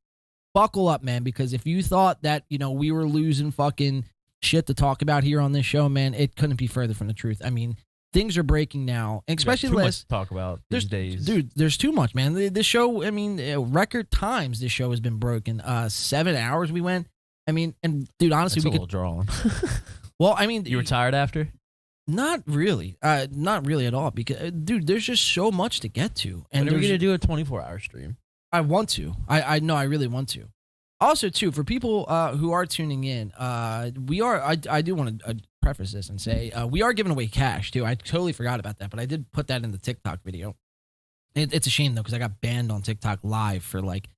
buckle up, man, because if you thought that, we were losing fucking shit to talk about here on this show, man, it couldn't be further from the truth. I mean, things are breaking now, especially too much to talk about these days. Dude, there's too much, man. This show, I mean, record times this show has been broken. 7 hours we went. I mean, and dude, honestly, That's we a little drawn. Well, I mean, you were tired after? Not really. Not really at all. Because, dude, there's just so much to get to. And when are we going to do a 24-hour stream? I want to. I know. I really want to. Also, too, for people who are tuning in, we are. I do want to preface this and say we are giving away cash too. I totally forgot about that, but I did put that in the TikTok video. It's a shame though because I got banned on TikTok live for like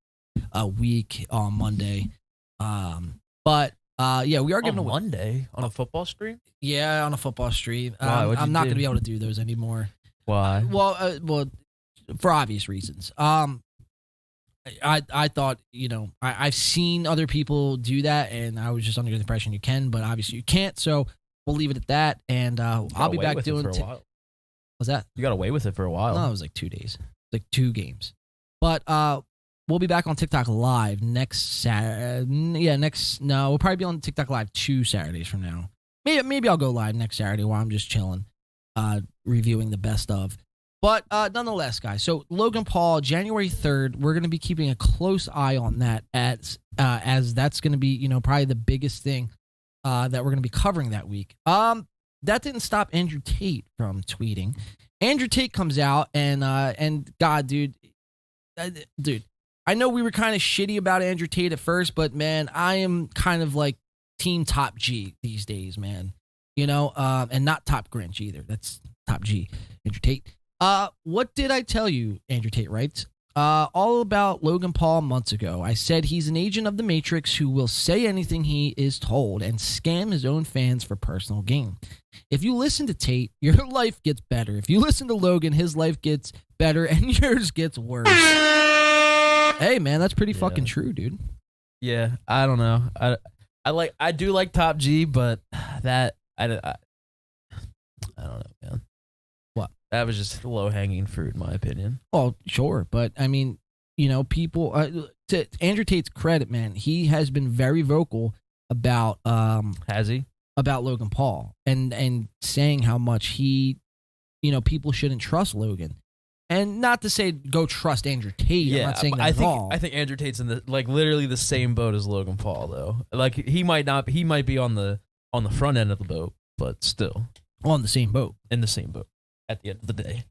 a week on Monday. But yeah, we are giving away Monday on a football stream. Yeah, on a football stream. Why? I'm not going to be able to do those anymore. Why? Well, for obvious reasons. I thought, I've seen other people do that, and I was just under the impression you can, but obviously you can't. So we'll leave it at that, and I'll be back doing. For a while. What's that? You got away with it for a while. No, it was like 2 days, like 2 games. But we'll be back on TikTok Live next Saturday. No, we'll probably be on TikTok Live 2 Saturdays from now. Maybe I'll go live next Saturday while I'm just chilling, reviewing the best of. But nonetheless, guys, so Logan Paul, January 3rd, we're going to be keeping a close eye on that as that's going to be, probably the biggest thing that we're going to be covering that week. That didn't stop Andrew Tate from tweeting. Andrew Tate comes out and God, dude, I know we were kind of shitty about Andrew Tate at first, but man, I am kind of like Team Top G these days, man. And not Top Grinch either. That's Top G, Andrew Tate. What did I tell you, Andrew Tate writes? All about Logan Paul months ago. I said he's an agent of the Matrix who will say anything he is told and scam his own fans for personal gain. If you listen to Tate, your life gets better. If you listen to Logan, his life gets better and yours gets worse. Hey, man, that's pretty fucking true, dude. Yeah, I don't know. I do like Top G, but that I don't know, man. That was just low-hanging fruit, in my opinion. Oh, sure. But, I mean, people... to Andrew Tate's credit, man, he has been very vocal about... Has he? About Logan Paul. And saying how much he... people shouldn't trust Logan. And not to say go trust Andrew Tate. Yeah, I'm not saying that at all. I think Andrew Tate's in literally the same boat as Logan Paul, though. Like, he might be on the front end of the boat, but still. On the same boat. In the same boat. At the end of the day.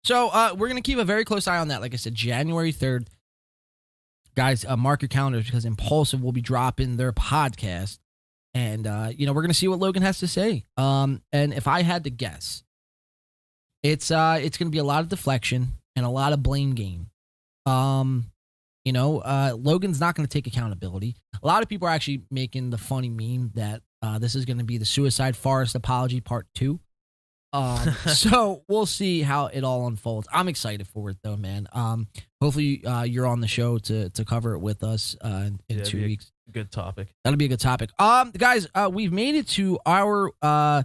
So we're going to keep a very close eye on that. Like I said, January 3rd. Guys, mark your calendars because Impulsive will be dropping their podcast. And, we're going to see what Logan has to say. And if I had to guess, it's going to be a lot of deflection and a lot of blame game. Logan's not going to take accountability. A lot of people are actually making the funny meme that this is going to be the Suicide Forest apology part 2. So we'll see how it all unfolds. I'm excited for it though, man. Hopefully you're on the show to cover it with us in 2 weeks. Good topic. That'll be a good topic. Guys, we've made it to our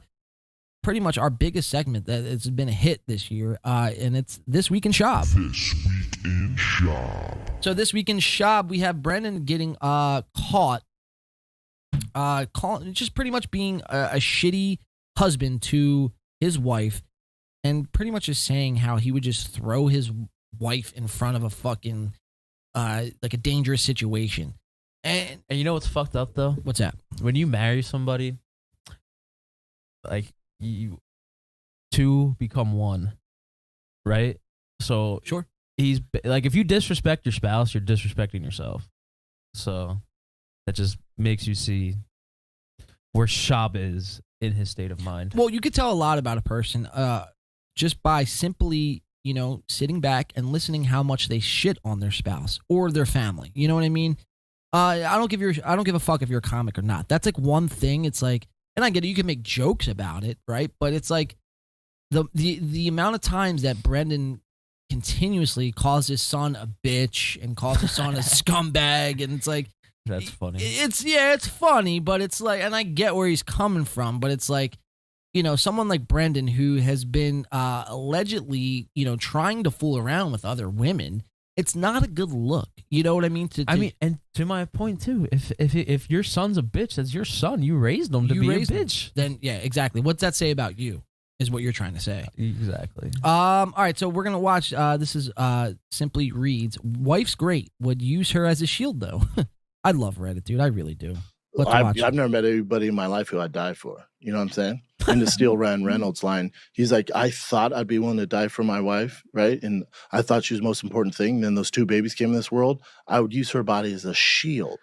pretty much our biggest segment that has been a hit this year, and it's This Week in Schaub. This Week in Schaub. So this week in Schaub, we have Brendan getting caught just pretty much being a shitty husband to his wife, and pretty much just saying how he would just throw his wife in front of a fucking like a dangerous situation. And you know what's fucked up though? What's that? When you marry somebody, like you two become one, right? So sure, he's like, if you disrespect your spouse, you're disrespecting yourself. So that just makes you see where Schaub is in his state of mind. Well, you could tell a lot about a person just by simply, sitting back and listening how much they shit on their spouse or their family. You know what I mean? I don't give a fuck if you're a comic or not. That's like one thing. It's like, and I get it, you can make jokes about it, right? But it's like the amount of times that Brendan continuously calls his son a bitch and calls his son a scumbag, and it's like, that's funny. It's funny, but it's like, and I get where he's coming from, but it's like, someone like Brendan who has been allegedly, trying to fool around with other women. It's not a good look. You know what I mean? And to my point too, if your son's a bitch, that's your son. You raised him to be a bitch. Then yeah, exactly. What's that say about you? Is what you're trying to say. Exactly. All right, so we're gonna watch. This is simply reads. Wife's great. Would use her as a shield though. I love Reddit, dude. I really do. I've never met anybody in my life who I'd die for. You know what I'm saying? And to steal Ryan Reynolds' line, he's like, I thought I'd be willing to die for my wife, right? And I thought she was the most important thing. Then those 2 babies came in this world. I would use her body as a shield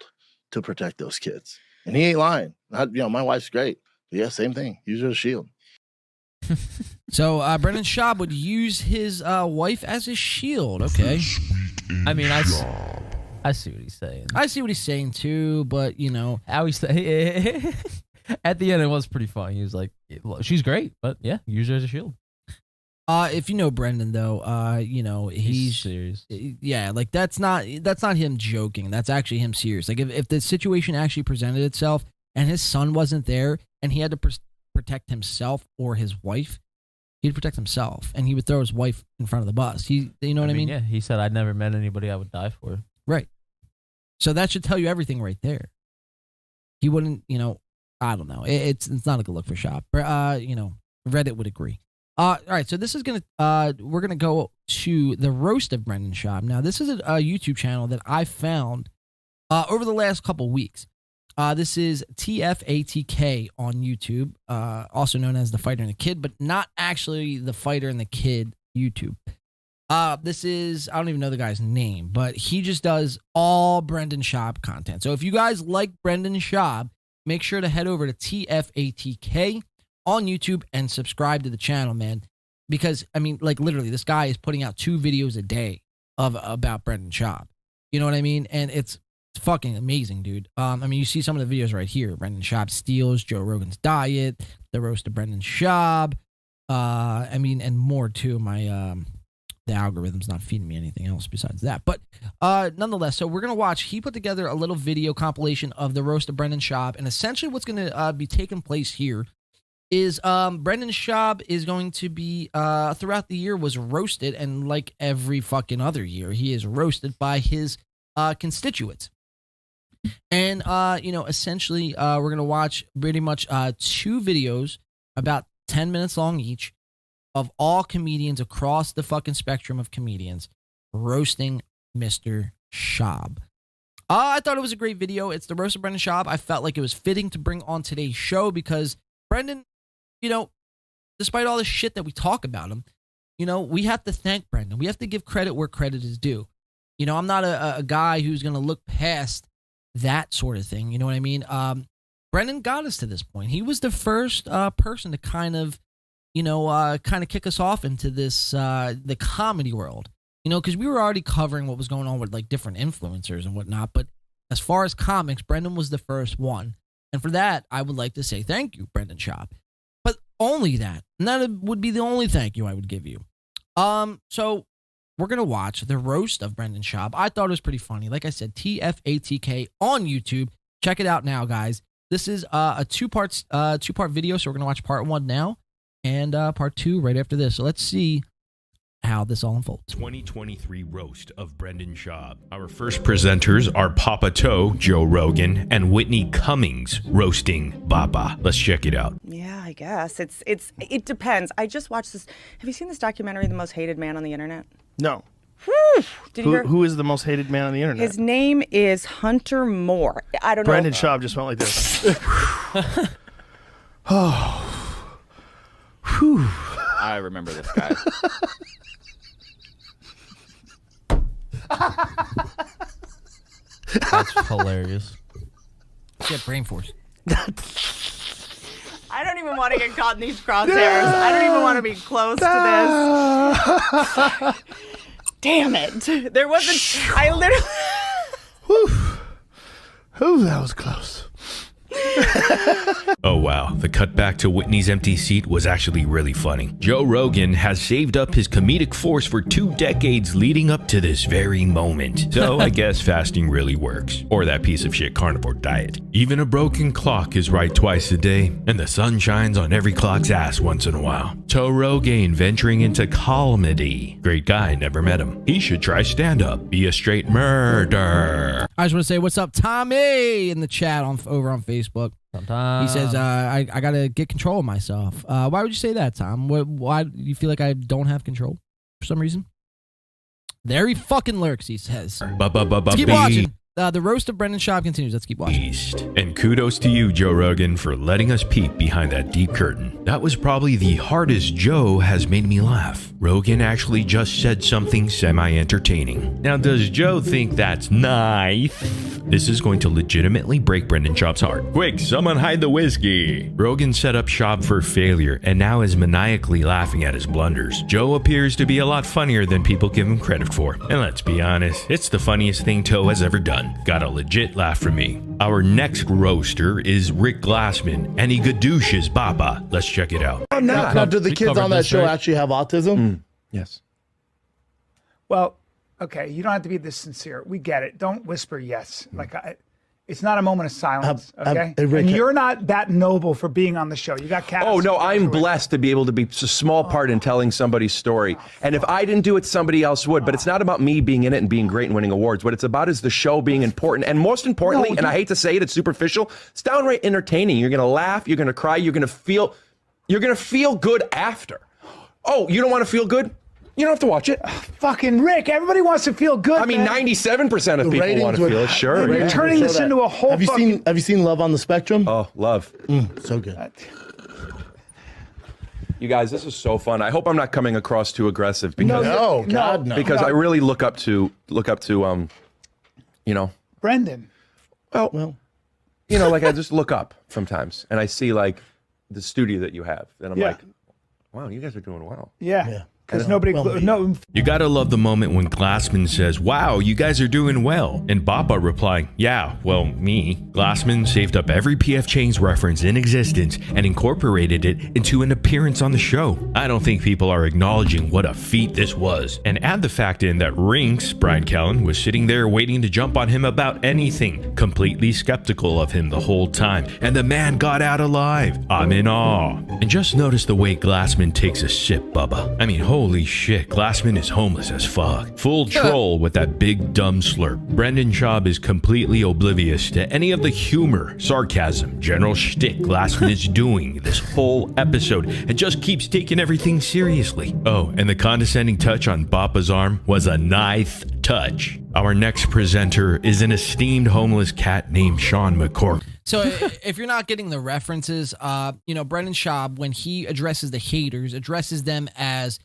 to protect those kids. And he ain't lying. My wife's great. But yeah, same thing. Use her as a shield. So Brendan Schaub would use his wife as a shield. Okay. I mean, I see what he's saying. I see what he's saying too, but how he's at the end it was pretty funny. He was like, "She's great, but yeah, use her as a shield." If you know Brendan though, he's serious. Yeah, like that's not him joking. That's actually him serious. Like if the situation actually presented itself and his son wasn't there and he had to protect himself or his wife, he'd protect himself and he would throw his wife in front of the bus. You know what I mean? Yeah, he said, "I'd never met anybody I would die for." Right. So that should tell you everything right there. He wouldn't, I don't know. It's not a good look for Schaub. Reddit would agree. All right, so this is we're gonna go to the roast of Brendan Schaub. Now, this is a YouTube channel that I found over the last couple weeks. This is TFATK on YouTube, also known as The Fighter and the Kid, but not actually The Fighter and the Kid YouTube. This is, I don't even know the guy's name, but he just does all Brendan Schaub content. So if you guys like Brendan Schaub, make sure to head over to TFATK on YouTube and subscribe to the channel, man. Because, I mean, like literally, this guy is putting out 2 videos a day about Brendan Schaub. You know what I mean? And it's fucking amazing, dude. I mean, you see some of the videos right here. Brendan Schaub steals, Joe Rogan's diet, the roast of Brendan Schaub. And more too. The algorithm's not feeding me anything else besides that. But nonetheless, so we're going to watch. He put together a little video compilation of the roast of Brendan Schaub. And essentially what's going to be taking place here is Brendan Schaub is going to be, throughout the year, was roasted. And like every fucking other year, he is roasted by his constituents. And, essentially, we're going to watch pretty much 2 videos, about 10 minutes long each, of all comedians across the fucking spectrum of comedians roasting Mr. Schaub. I thought it was a great video. It's the roast of Brendan Schaub. I felt like it was fitting to bring on today's show because Brendan, despite all the shit that we talk about him, we have to thank Brendan. We have to give credit where credit is due. I'm not a guy who's going to look past that sort of thing. You know what I mean? Brendan got us to this point. He was the first person to kind of kick us off into this, the comedy world. You know, because we were already covering what was going on with like different influencers and whatnot. But as far as comics, Brendan was the first one. And for that, I would like to say thank you, Brendan Schaub. But only that. And that would be the only thank you I would give you. So we're going to watch the roast of Brendan Schaub. I thought it was pretty funny. Like I said, TFATK on YouTube. Check it out now, guys. This is a two-part video, so we're going to watch part 1 now and part 2 right after this. So let's see how this all unfolds. 2023 roast of Brendan Schaub. Our first presenters are Papa Toe, Joe Rogan, and Whitney Cummings roasting Baba. Let's check it out. Yeah, I guess it depends. I just watched this. Have you seen this documentary, The Most Hated Man on the Internet? No. Whew. Did you hear? Who is the most hated man on the internet? His name is Hunter Moore. I don't Brendan know. Schaub just went like this. Oh. Whew. I remember this guy. That's hilarious. Get brain force. I don't even want to get caught in these crosshairs. I don't even want to be close to this. Damn it. There wasn't. I literally. Whew, that was close. Oh wow, the cut back to Whitney's empty seat was actually really funny. Joe Rogan has saved up his comedic force for 2 decades leading up to this very moment. So I guess fasting really works. Or that piece of shit carnivore diet. Even a broken clock is right twice a day, and the sun shines on every clock's ass once in a while. Joe Rogan venturing into comedy. Great guy, never met him. He should try stand-up. Be a straight murder. I just want to say what's up, Tommy, in the chat over on Facebook. He says, I got to get control of myself. Why would you say that, Tom? Why do you feel like I don't have control for some reason? There he fucking lurks, he says. Let's keep watching. The roast of Brendan Schaub continues. Let's keep watching. And kudos to you, Joe Rogan, for letting us peek behind that deep curtain. That was probably the hardest Joe has made me laugh. Rogan actually just said something semi-entertaining. Now, does Joe think that's nice? This is going to legitimately break Brendan Schaub's heart. Quick, someone hide the whiskey. Rogan set up Schaub for failure and now is maniacally laughing at his blunders. Joe appears to be a lot funnier than people give him credit for. And let's be honest, it's the funniest thing Toe has ever done. Got a legit laugh from me. Our next roaster is Rick Glassman, and he gadooches Baba. Let's check it out. Now, do the kids on that show actually have autism? Yes. Well, okay, you don't have to be this sincere. We get it. Don't whisper yes. It's not a moment of silence, okay? And you're not that noble for being on the show. You got cats. Oh, no, I'm blessed to be able to be a small part in telling somebody's story. And if I didn't do it, somebody else would. But it's not about me being in it and being great and winning awards. What it's about is the show being important. And most importantly, and I hate to say it, it's superficial, it's downright entertaining. You're going to laugh, you're going to cry, you're going to feel good after. Oh, you don't want to feel good? You don't have to watch it. Fucking Rick, everybody wants to feel good. I mean, 97% of people want to feel it. Sure. You're turning this into a whole Have you seen Love on the Spectrum? Oh, Love. So good. You guys, this is so fun. I hope I'm not coming across too aggressive because no. Because I really look up to Brendan. Well, like I just look up sometimes and I see like the studio that you have and I'm like, wow, you guys are doing well. Yeah. Because nobody, You gotta love the moment when Glassman says, wow, you guys are doing well. And Baba replying, yeah, well, me. Glassman saved up every P.F. Chang's reference in existence and incorporated it into an appearance on the show. I don't think people are acknowledging what a feat this was. And add the fact in that Rinks, Brian Callan, was sitting there waiting to jump on him about anything, completely skeptical of him the whole time. And the man got out alive. I'm in awe. And just notice the way Glassman takes a sip, Bubba. I mean, holy shit, Glassman is homeless as fuck. Full troll with that big dumb slurp. Brendan Schaub is completely oblivious to any of the humor, sarcasm, general shtick Glassman is doing this whole episode and just keeps taking everything seriously. Oh, and the condescending touch on Bapa's arm was a nice touch. Our next presenter is an esteemed homeless cat named Sean McCork. So if you're not getting the references, Brendan Schaub, when he addresses the haters, addresses them as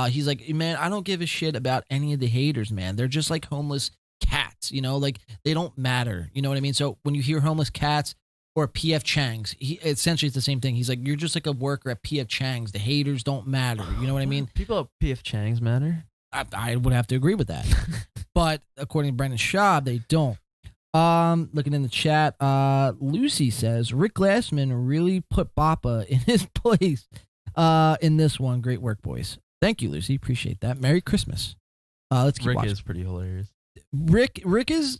he's like, man, I don't give a shit about any of the haters, man. They're just like homeless cats, like they don't matter. You know what I mean? So when you hear homeless cats or P.F. Chang's, essentially it's the same thing. He's like, you're just like a worker at P.F. Chang's. The haters don't matter. You know what I mean? People at P.F. Chang's matter. I would have to agree with that. But according to Brendan Schaub, they don't. Looking in the chat, Lucy says Rick Glassman really put Bappa in his place in this one. Great work, boys. Thank you, Lucy. Appreciate that. Merry Christmas. Let's keep watching. Rick is pretty hilarious. Rick is.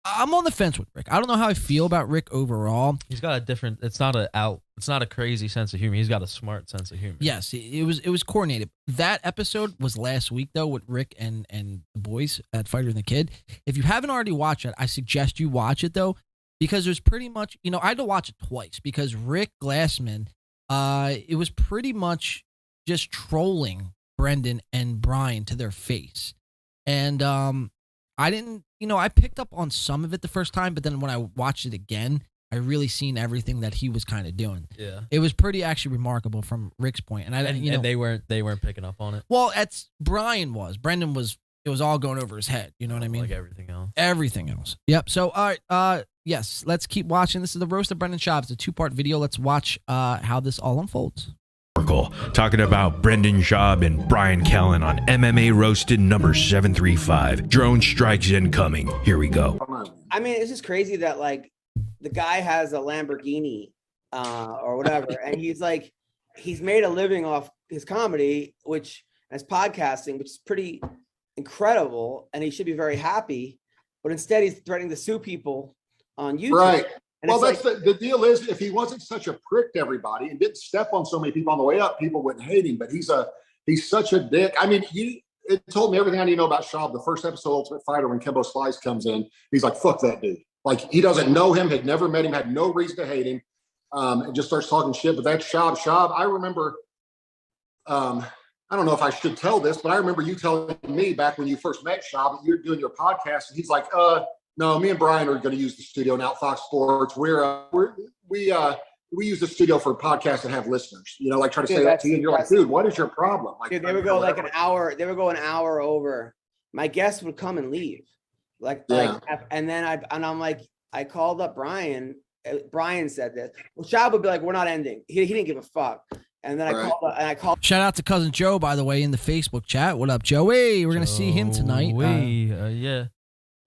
I'm on the fence with Rick. I don't know how I feel about Rick overall. He's got a different. It's not a crazy sense of humor. He's got a smart sense of humor. Yes, it was coordinated. That episode was last week though with Rick and the boys at Fighter and the Kid. If you haven't already watched it, I suggest you watch it though, because there's pretty much, I had to watch it twice because Rick Glassman, it was pretty much just trolling Brendan and Brian to their face, and I didn't, I picked up on some of it the first time, but then when I watched it again, I really seen everything that he was kind of doing. Yeah, it was pretty actually remarkable from Rick's point, and and they weren't picking up on it. Well, Brian was. Brendan was. It was all going over his head. You know what I mean? Like everything else. Everything else. Yep. So, all right. Yes. Let's keep watching. This is the roast of Brendan Schaub. It's a 2-part video. Let's watch how this all unfolds. Talking about Brendan Schaub and Brian Callan on MMA Roasted number 735. Drone strikes incoming. Here we go. I mean, it's just crazy that like the guy has a Lamborghini or whatever, and he's made a living off his comedy, which as podcasting, which is pretty incredible, and he should be very happy. But instead, he's threatening to sue people on YouTube. Right. And well, that's the deal is if he wasn't such a prick to everybody and didn't step on so many people on the way up, people wouldn't hate him. But he's such a dick. I mean, it told me everything I need to know about Schaub. The first episode of Ultimate Fighter, when Kimbo Slice comes in, he's like, fuck that dude. Like, he doesn't know him, had never met him, had no reason to hate him, and just starts talking shit. But that's Schaub. Schaub, I remember, I don't know if I should tell this, but I remember you telling me back when you first met Schaub, you're doing your podcast, and he's like, no, me and Brian are going to use the studio now. Fox Sports. We use the studio for podcasts and have listeners. Like try to say that to you, and you're like, dude, what is your problem? Like, dude, they would go like an hour. They would go an hour over. My guests would come and leave, and then I'm like, I called up Brian. Brian said this. Well, Schaub would be like, we're not ending. He didn't give a fuck. And then I called. Shout out to cousin Joe, by the way, in the Facebook chat. What up, Joey? We're gonna see him tonight. Yeah.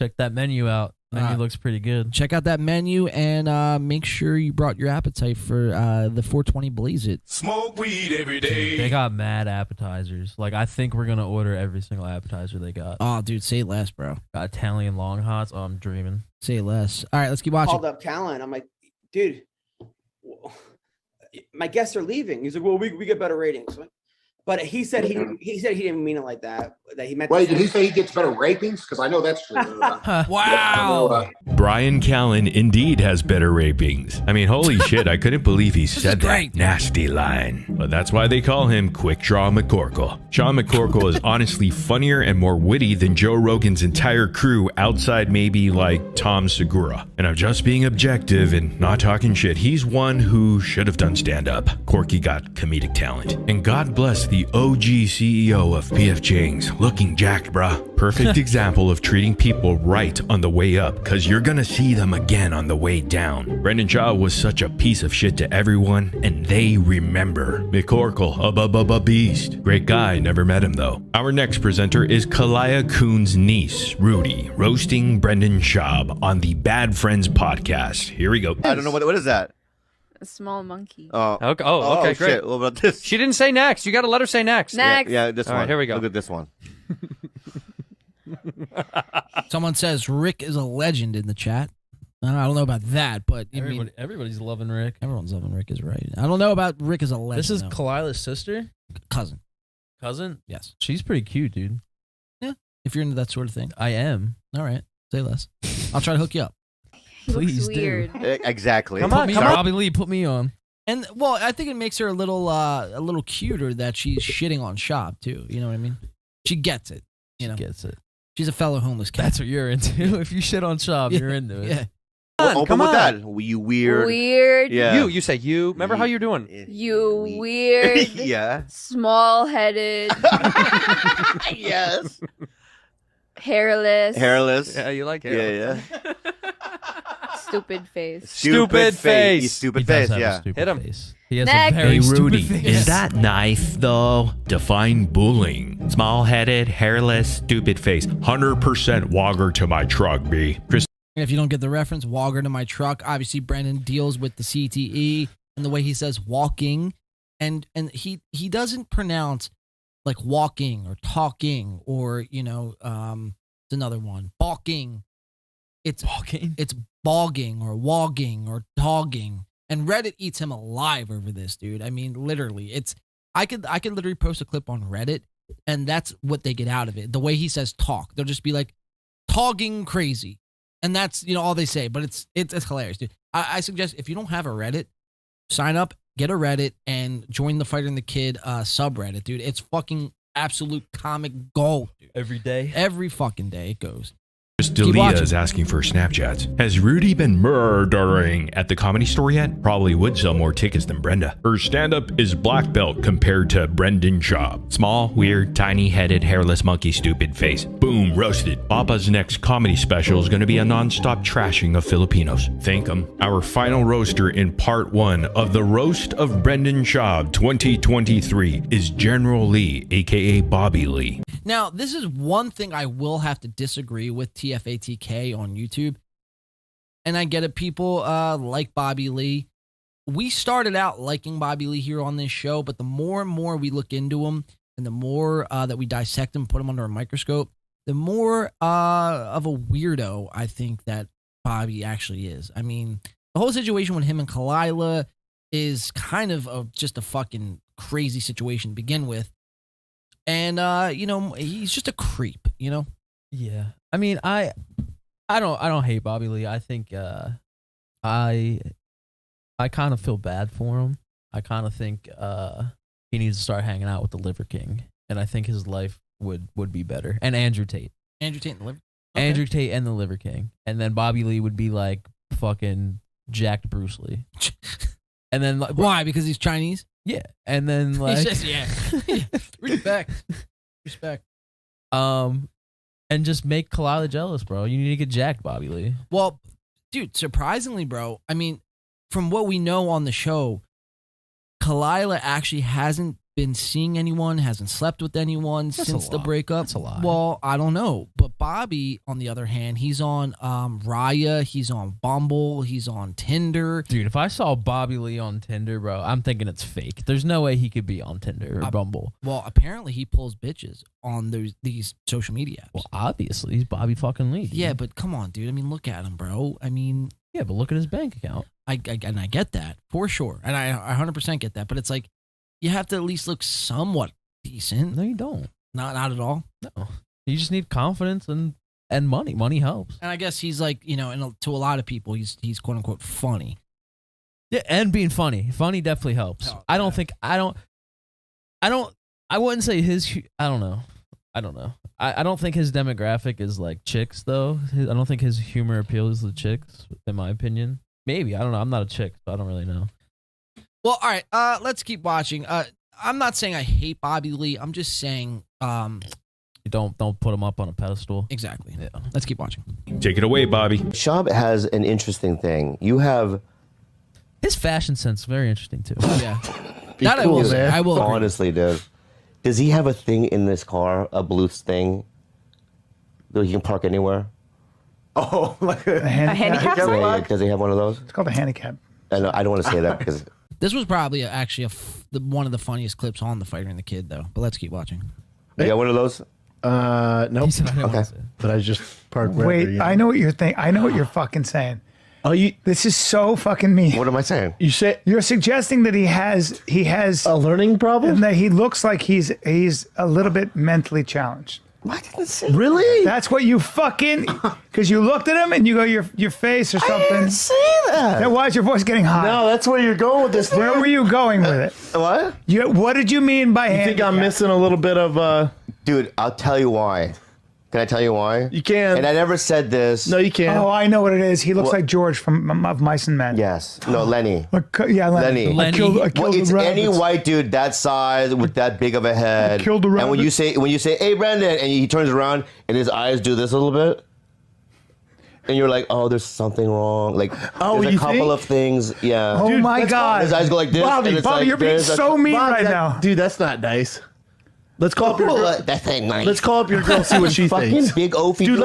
Check that menu out. Menu looks pretty good. Check out that menu and make sure you brought your appetite for the 420 Blaze It. Smoke weed every day. They got mad appetizers. Like, I think we're going to order every single appetizer they got. Oh, dude, say less, bro. Got Italian long hots. Oh, I'm dreaming. Say less. All right, let's keep watching. Called up Callan. I'm like, dude, my guests are leaving. He's like, well, we get better ratings. But he said he didn't mean it like that. That he meant. Wait, did he say he gets better ratings? Because I know that's true. Wow. Brian Callan indeed has better ratings. I mean, holy shit, I couldn't believe he said that nasty line. But that's why they call him Quick Draw McCorkle. Sean McCorkle is honestly funnier and more witty than Joe Rogan's entire crew outside maybe like Tom Segura. And I'm just being objective and not talking shit. He's one who should have done stand-up. Corky got comedic talent. And God bless the OG CEO of PF Chang's, looking jacked, bruh. Perfect example of treating people right on the way up, cause you're gonna see them again on the way down. Brendan Schaub was such a piece of shit to everyone, and they remember. McCorkle, a beast. Great guy, never met him though. Our next presenter is Kalaya Kuhn's niece, Rudy, roasting Brendan Schaub on the Bad Friends podcast. Here we go. I don't know what is that. A small monkey. Okay, okay, great. shit. What about this? She didn't say next. You got to let her say next. Next. Yeah, this All one. right, here we go. Look at this one. Someone says Rick is a legend in the chat. I don't know about that, but everybody's loving Rick. Everyone's loving Rick is right. I don't know about Rick as a legend. This is though. Kalila's sister? Cousin. Cousin? Yes. She's pretty cute, dude. Yeah. If you're into that sort of thing. I am. All right. Say less. I'll try to hook you up. Please weird. do. Exactly. Come on. Robbie Lee, put me on. And well, I think it makes her a little cuter that she's shitting on Schaub too. You know what I mean? She gets it. You know, gets it. She's a fellow homeless cat. That's what you're into. If you shit on Schaub, you're into it. Yeah. Open with that. You weird. Weird. Yeah. You say you. Remember how you're doing? You weird. Yeah. Small-headed. Yes. Hairless. Hairless. Yeah, you like hair. Yeah. stupid face. Stupid face. You stupid He does face. have a Yeah. stupid Hit him. face. He has Next. a very Hey stupid Rudy, face. is that nice though? Define bullying. Small-headed, hairless, stupid face. 100% Wogger to my truck, B. Chris. If you don't get the reference, Wogger to my truck. Obviously, Brendan deals with the CTE and the way he says walking, and he doesn't pronounce like walking or talking or it's another one balking. It's walking. It's bogging or wogging or dogging. And Reddit eats him alive over this, dude. I mean, literally, I could literally post a clip on Reddit, and that's what they get out of it. The way he says talk, they'll just be like, "Togging crazy," and that's all they say. But it's hilarious, dude. I suggest if you don't have a Reddit, sign up, get a Reddit, and join the Fighter and the Kid subreddit, dude. It's fucking absolute comic gold, dude. Every day, every fucking day it goes. Delia is asking for Snapchats. Has Rudy been murdering at the Comedy Store yet? Probably would sell more tickets than Brenda. Her stand-up is black belt compared to Brendan Schaub. Small, weird, tiny-headed, hairless monkey, stupid face. Boom, roasted. Papa's next comedy special is going to be a non-stop trashing of Filipinos. Thank him. Our final roaster in part 1 of the Roast of Brendan Schaub 2023 is General Lee, aka Bobby Lee. Now, this is one thing I will have to disagree with TFATK on YouTube. And I get it, people like Bobby Lee. We started out liking Bobby Lee here on this show, but the more and more we look into him and the more that we dissect him, put him under a microscope, the more of a weirdo I think that Bobby actually is. I mean, the whole situation with him and Kalila is kind of just a fucking crazy situation to begin with. And he's just a creep, Yeah. I mean, I don't hate Bobby Lee. I think I kind of feel bad for him. I kind of think he needs to start hanging out with the Liver King, and I think his life would be better. And Andrew Tate. Andrew Tate and the Liver. Okay. Andrew Tate and the Liver King, and then Bobby Lee would be like fucking jacked Bruce Lee. And then why? Because he's Chinese. Yeah, and then like respect. And just make Kalila jealous, bro. You need to get jacked, Bobby Lee. Well, dude, surprisingly, bro. I mean, from what we know on the show, Kalila actually hasn't been seeing anyone, hasn't slept with anyone since the breakup. That's a lie. Well, I don't know. But Bobby, on the other hand, he's on Raya, he's on Bumble, he's on Tinder. Dude, if I saw Bobby Lee on Tinder, bro, I'm thinking it's fake. There's no way he could be on Tinder or Bumble. Well, apparently he pulls bitches on these social media apps. Well, obviously, he's Bobby fucking Lee. Dude. Yeah, but come on, dude. I mean, look at him, bro. I mean... Yeah, but look at his bank account. I get that, for sure. And I 100% get that. But it's like, you have to at least look somewhat decent. No, you don't. Not at all. No. You just need confidence and money. Money helps. And I guess he's like, to a lot of people, he's quote unquote funny. Yeah, and being funny. Funny definitely helps. Oh, I wouldn't say I don't know. I don't think his demographic is like chicks though. I don't think his humor appeals to chicks, in my opinion. Maybe. I don't know. I'm not a chick, so I don't really know. Well, all right. Let's keep watching. I'm not saying I hate Bobby Lee. I'm just saying don't put him up on a pedestal. Exactly. Yeah. Let's keep watching. Take it away, Bobby. Schaub has an interesting thing. You have his fashion sense, very interesting too. Yeah. That cool, I will agree. Honestly, dude. Does he have a thing in this car, a Bluetooth thing that he can park anywhere? Oh, like a handicap? Does he have one of those? It's called a handicap. I don't want to say that because this was probably actually one of the funniest clips on The Fighter and the Kid, though. But let's keep watching. You got one of those? Nope. Okay. But I just parked right Wait, there, yeah. I know what you're thinking. I know what you're fucking saying. Oh, This is so fucking mean. What am I saying? You're suggesting that he has a learning problem, and that he looks like he's a little bit mentally challenged. I didn't say really. That's what you fucking because you looked at him and you go your face or something. I didn't say that. Then why is your voice getting high? No, that's where you're going with this. Where were you going with it? What? What did you mean by You think I'm missing a little bit of? Dude, I'll tell you why. Can I tell you why? You can. And I never said this. No, you can't. Oh, I know what it is. He looks like George from of Mice and Men. Yes. No, Lenny. Yeah, Lenny. Lenny. I killed Well, it's the any rabbits. white dude that size with that big of a head. I killed the And when you rabbits. say, "Hey, Brendan," and he turns around and his eyes do this a little bit. and you're like, oh, there's something wrong. Like, Oh, there's a you couple think? of things. Yeah. Oh my God. His eyes go like this. Bobby, and it's Bobby, like, you're being there's a- so mean Bob, right that- now. Dude, that's not nice. Let's call up your girl. That ain't nice. Let's call up your girl, see what she Fucking thinks. big oafy. Dude,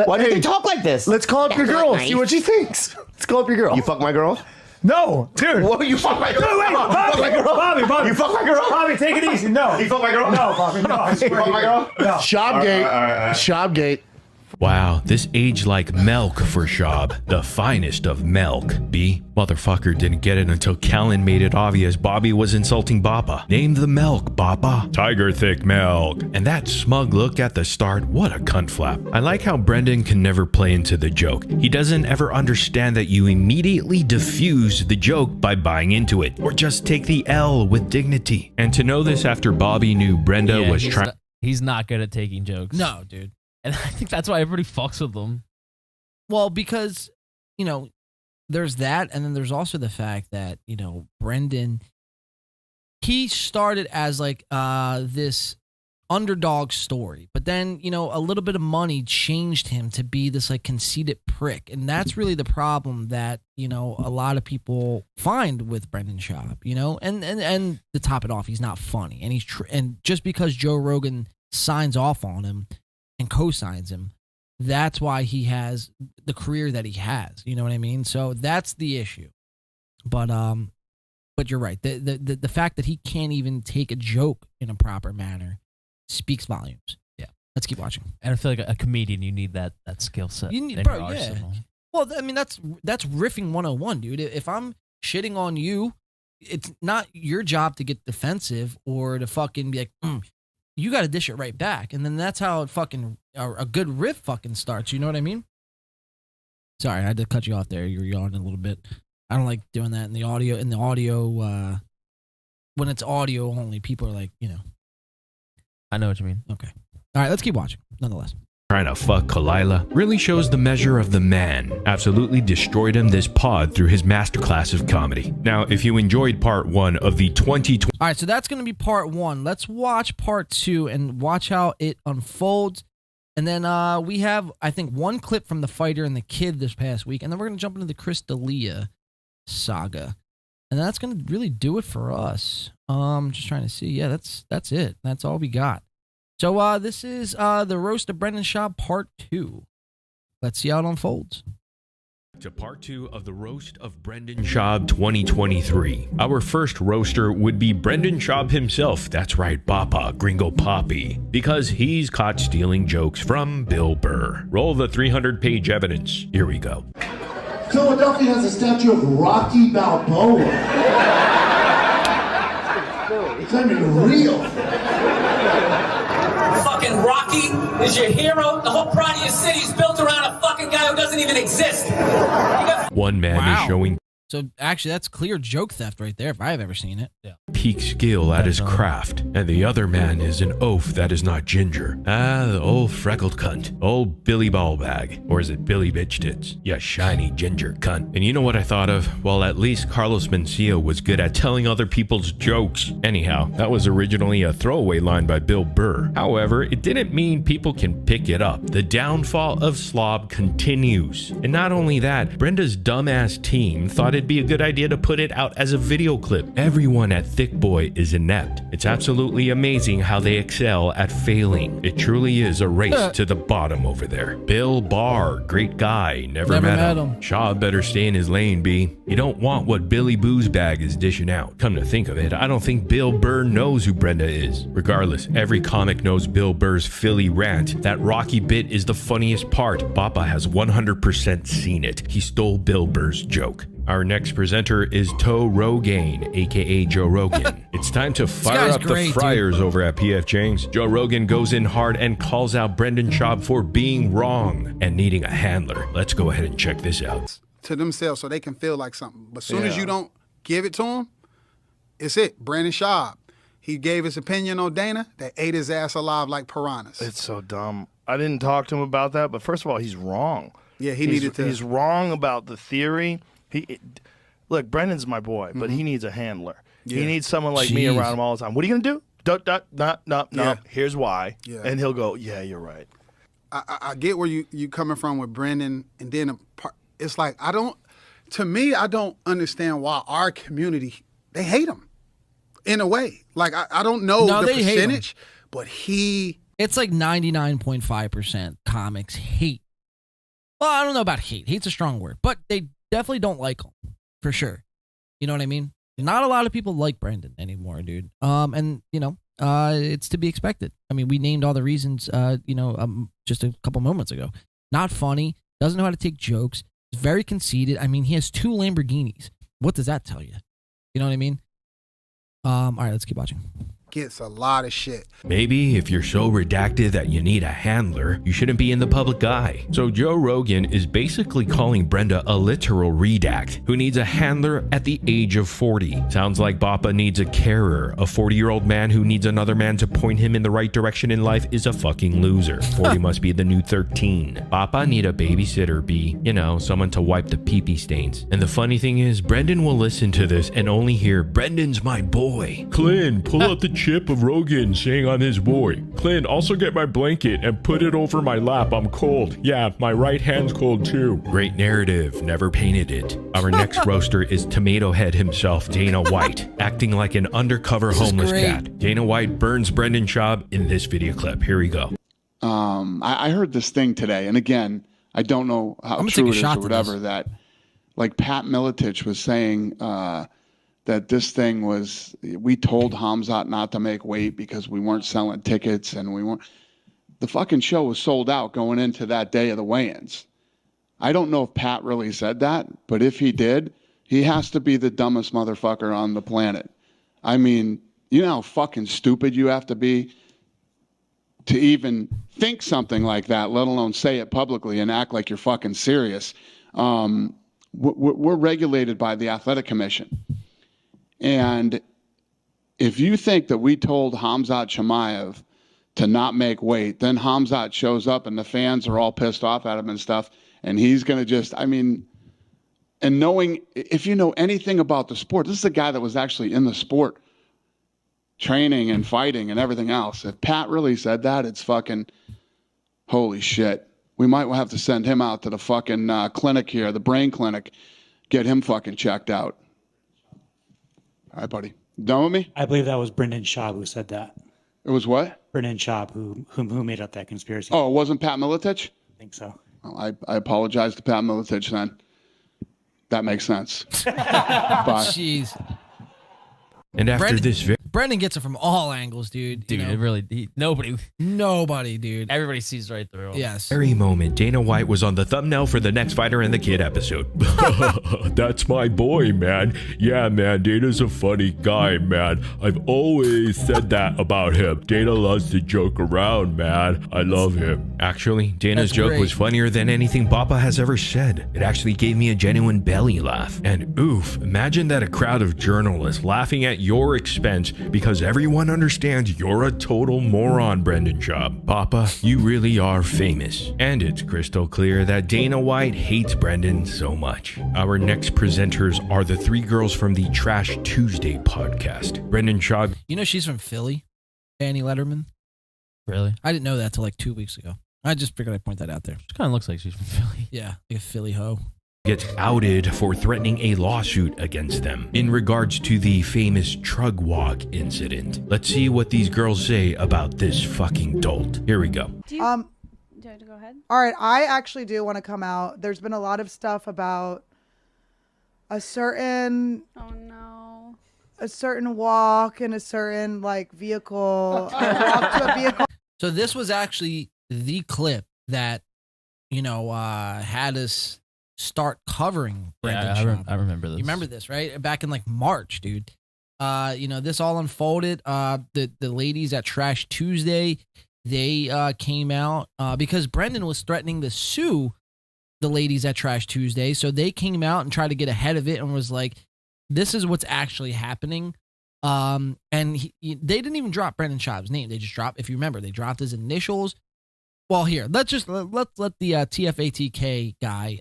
Why do they talk like this? Let's call up your That's not girl, nice. see what she thinks. Let's call up your girl. You fuck my girl? No, dude. Whoa, you fuck my girl? No, wait, Bobby, You fuck my girl? Bobby. You fuck my girl? Bobby, take it easy. No. You fuck my girl? No, Bobby, no. I swear You fuck to my God. girl? No. Shopgate. Shopgate. Wow, this aged like milk for Schaub. The finest of milk. B, motherfucker didn't get it until Callan made it obvious Bobby was insulting Bappa. Name the milk, Bappa. Tiger thick milk. And that smug look at the start, what a cunt flap. I like how Brendan can never play into the joke. He doesn't ever understand that you immediately diffuse the joke by buying into it, or just take the L with dignity. And to know this after Bobby knew Brenda was trying. He's not good at taking jokes. No, dude. And I think that's why everybody fucks with him. Well, because, you know, there's that. And then there's also the fact that, you know, Brendan, he started as like this underdog story. But then, you know, a little bit of money changed him to be this like conceited prick. And that's really the problem that, you know, a lot of people find with Brendan Schaub, you know, and to top it off, he's not funny. And and just because Joe Rogan signs off on him and co-signs him, that's why he has the career that he has. You know what I mean? So that's the issue. But you're right. The fact that he can't even take a joke in a proper manner speaks volumes. Yeah. Let's keep watching. And I feel like a comedian, you need that skill set. You need, in bro, your yeah. arsenal. Well, I mean, that's riffing 101, dude. If I'm shitting on you, it's not your job to get defensive or to fucking be like, you got to dish it right back. And then that's how fucking a good riff fucking starts. You know what I mean? Sorry, I had to cut you off there. You were yawning a little bit. I don't like doing that in the audio. When it's audio only, people are like, you know. I know what you mean. Okay. All right, let's keep watching, nonetheless. Trying to fuck Kalila really shows the measure of the man. Absolutely destroyed him this pod through his masterclass of comedy. Now, if you enjoyed part 1 of the 2020... All right, so that's going to be part 1. Let's watch part 2 and watch how it unfolds. And then we have, I think, one clip from the fighter and the kid this past week. And then we're going to jump into the Chris Delia saga. And that's going to really do it for us. Just trying to see. Yeah, that's it. That's all we got. So this is the Roast of Brendan Schaub part 2. Let's see how it unfolds. To part 2 of the Roast of Brendan Schaub 2023. Our first roaster would be Brendan Schaub himself. That's right, Bappa, Gringo Poppy. Because he's caught stealing jokes from Bill Burr. Roll the 300-page evidence. Here we go. Philadelphia has a statue of Rocky Balboa. It's not even real. Fucking Rocky is your hero. The whole pride of your city is built around a fucking guy who doesn't even exist. One man is showing So actually, that's clear joke theft right there if I've ever seen it. Yeah. peak skill at his craft, and the other man is an oaf that is not ginger. Ah, the old freckled cunt. Old Billy Ballbag. Or is it Billy Bitch Tits? Ya shiny ginger cunt. And you know what I thought of? Well, at least Carlos Mencia was good at telling other people's jokes. Anyhow, that was originally a throwaway line by Bill Burr. However, it didn't mean people can pick it up. The downfall of Slob continues. And not only that, Brenda's dumbass team thought it'd be a good idea to put it out as a video clip. Everyone at Thick Boy is inept. It's absolutely amazing how they excel at failing. It truly is a race to the bottom over there. Bill Barr, great guy, never met him. Schaub better stay in his lane, B. You don't want what Billy Boozbag is dishing out. Come to think of it, I don't think Bill Burr knows who Brenda is. Regardless, every comic knows Bill Burr's Philly rant. That Rocky bit is the funniest part. Bappa has 100% seen it. He stole Bill Burr's joke. Our next presenter is Toe Rogaine, aka Joe Rogan. It's time to fire up the fryers over at PF Chang's. Joe Rogan goes in hard and calls out Brendan Schaub for being wrong and needing a handler. Let's go ahead and check this out. To themselves so they can feel like something. But as soon as you don't give it to them, it's it. Brendan Schaub. He gave his opinion on Dana. They ate his ass alive like piranhas. It's so dumb. I didn't talk to him about that, but first of all, he's wrong. Yeah, he needed to. He's wrong about the theory. Look, Brendan's my boy, but he needs a handler. Yeah. He needs someone like me around him all the time. What are you gonna do? No. Yeah. Here's why. Yeah. And he'll go, yeah, you're right. I get where you coming from with Brendan, and then it's like I don't understand why our community, they hate him in a way. Like I don't know the percentage, but it's like 99.5% comics hate. Well, I don't know about hate. Hate's a strong word, but they definitely don't like him for sure. You know what I mean? Not a lot of people like Brendan anymore, dude. And you know, it's to be expected. I mean, we named all the reasons, just a couple moments ago. Not funny, doesn't know how to take jokes, is very conceited. I mean, he has 2 Lamborghinis. What does that tell you? You know what I mean? All right, let's keep watching. Gets a lot of shit. Maybe if you're so redacted that you need a handler, you shouldn't be in the public eye. So Joe Rogan is basically calling Brenda a literal redact who needs a handler at the age of 40. Sounds like Bappa needs a carer. A 40-year-old man who needs another man to point him in the right direction in life is a fucking loser. 40 must be the new 13. Bappa need a babysitter, be, someone to wipe the pee-pee stains. And the funny thing is, Brendan will listen to this and only hear, "Brendan's my boy. Clint, pull up the chip of Rogan saying on his boy. Clint, also get my blanket and put it over my lap. I'm cold. Yeah, my right hand's cold too." Great narrative, never painted it. Our next roaster is Tomato Head himself, Dana White, acting like an undercover homeless cat. Dana White burns Brendan Schaub in this video clip. Here we go. I heard this thing today, and again, I don't know how true it is or whatever, that like Pat Miletich was saying that this thing was, we told Hamzat not to make weight because we weren't selling tickets and the fucking show was sold out going into that day of the weigh-ins. I don't know if Pat really said that, but if he did, he has to be the dumbest motherfucker on the planet. I mean, you know how fucking stupid you have to be to even think something like that, let alone say it publicly and act like you're fucking serious. We're regulated by the Athletic Commission. And if you think that we told Hamzat Chimaev to not make weight, then Hamzat shows up and the fans are all pissed off at him and stuff, and he's going to and knowing, if you know anything about the sport, this is a guy that was actually in the sport, training and fighting and everything else. If Pat really said that, it's fucking, holy shit. We might have to send him out to the fucking clinic here, the brain clinic, get him fucking checked out. All right, buddy. Done with me? I believe that was Brendan Schaub who said that. It was what? Brendan Schaub who made up that conspiracy. Oh, it wasn't Pat Miletich? I think so. Well, I apologize to Pat Miletich then. That makes sense. Bye. Jeez. And after this Brendan gets it from all angles, dude. Dude, it really, nobody, dude. Everybody sees right through him. Yes. Very moment, Dana White was on the thumbnail for the Next Fighter and the Kid episode. That's my boy, man. Yeah, man, Dana's a funny guy, man. I've always said that about him. Dana loves to joke around, man. I love him. Actually, Dana's joke was funnier than anything Bappa has ever said. It actually gave me a genuine belly laugh. And oof, imagine that a crowd of journalists laughing at your expense because everyone understands you're a total moron, Brendan Schaub. Bappa, you really are famous. And it's crystal clear that Dana White hates Brendan so much. Our next presenters are the 3 girls from the Trash Tuesday podcast. Brendan Schaub. You know she's from Philly, Annie Letterman? Really? I didn't know that till like 2 weeks ago. I just figured I'd point that out there. She kind of looks like she's from Philly. Yeah, like a Philly hoe. Gets outed for threatening a lawsuit against them in regards to the famous Trug Walk incident. Let's see what these girls say about this fucking dolt. Here we go. Do you have to go ahead? All right, I actually do want to come out. There's been a lot of stuff about a certain a certain walk and a certain vehicle. I walked to a vehicle. So this was actually the clip that had us start covering Brendan Schaub. I remember this. You remember this, right? Back in March, dude. This all unfolded. The ladies at Trash Tuesday, they came out because Brendan was threatening to sue the ladies at Trash Tuesday. So they came out and tried to get ahead of it and was like, this is what's actually happening. And they didn't even drop Brendan Schaub's name. They just dropped, if you remember, they dropped his initials. Well, here, let's let the TFATK guy,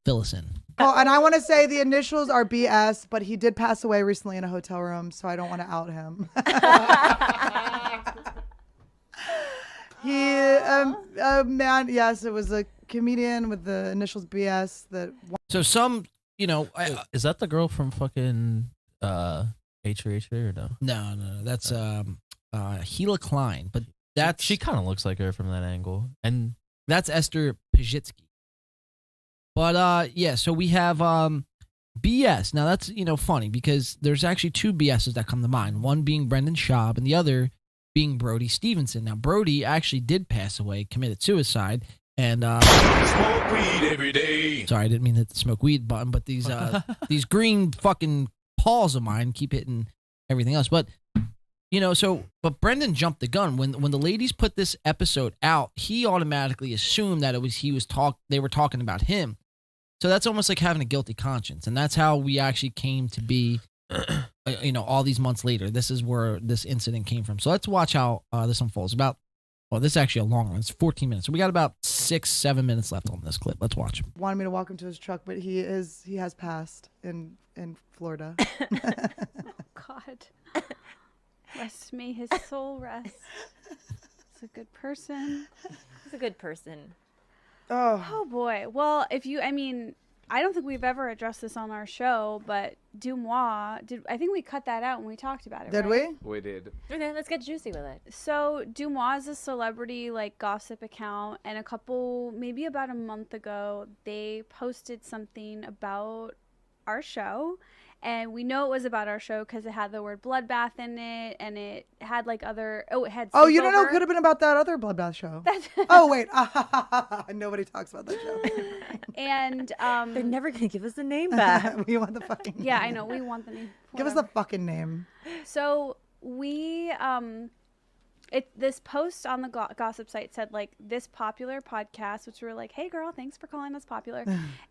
fill us in. Oh, and I want to say the initials are BS, but he did pass away recently in a hotel room, so I don't want to out him. Man, yes, it was a comedian with the initials BS that. So some, is that the girl from fucking H3H3 or no? No, that's Gila Klein, but that's she kind of looks like her from that angle, and that's Esther Pajitsky. But yeah, so we have BS. Now that's funny because there's actually two BSs that come to mind. One being Brendan Schaub, and the other being Brody Stevenson. Now Brody actually did pass away, committed suicide, and Smoke weed every day. sorry, I didn't mean to hit the smoke weed button, but these these green fucking paws of mine keep hitting everything else. But but Brendan jumped the gun when the ladies put this episode out. He automatically assumed that they were talking about him. So that's almost like having a guilty conscience, and that's how we actually came to be. All these months later, this is where this incident came from. So let's watch how this unfolds. This is actually a long one. It's 14 minutes. So we got about 6-7 minutes left on this clip. Let's watch. Wanted me to walk him to his truck, but he has passed in Florida. God. Rest may his soul rest. He's a good person. He's a good person. Oh boy. Well, I don't think we've ever addressed this on our show, but Dumois, I think we cut that out when we talked about it, Did right? We did. Okay, let's get juicy with it. So Dumois is a celebrity gossip account, and maybe about a month ago, they posted something about our show. And we know it was about our show because it had the word bloodbath in it, and it had other. It had. Oh, you don't know? It could have been about that other bloodbath show. Oh wait, nobody talks about that show. And they're never gonna give us the name back. We want the fucking. Yeah, I know. We want the name. Give us the fucking name. So we this post on the gossip site said this popular podcast, which we were like, hey girl, thanks for calling us popular.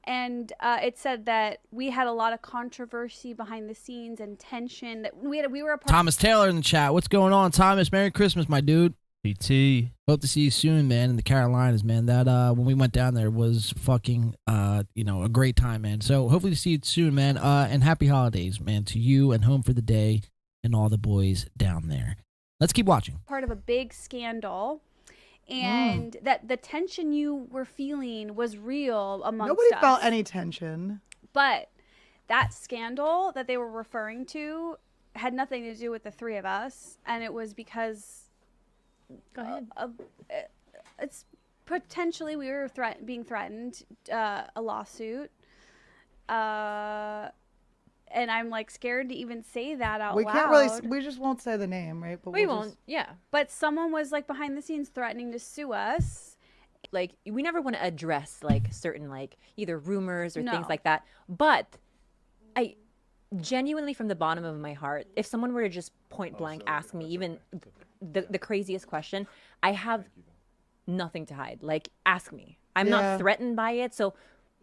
And it said that we had a lot of controversy behind the scenes and tension that we were a part. Thomas Taylor in the chat. What's going on, Thomas? Merry Christmas, my dude. PT. Hope to see you soon, man, in the Carolinas, man. That when we went down there was fucking a great time, man. So hopefully to see you soon, man. And happy holidays, man, to you and Home for the Day and all the boys down there. Let's keep watching. Part of a big scandal, and that the tension you were feeling was real amongst Nobody us. felt any tension. But that scandal that they were referring to had nothing to do with the three of us, and it was because Go ahead. It's potentially we were being threatened, a lawsuit. And I'm scared to even say that out loud. We can't really. We just won't say the name, right? But we won't. Yeah. But someone was behind the scenes threatening to sue us. We never want to address certain either rumors or things like that. But I genuinely, from the bottom of my heart, if someone were to just point blank ask me even the craziest question, I have nothing to hide. Ask me. I'm not threatened by it. So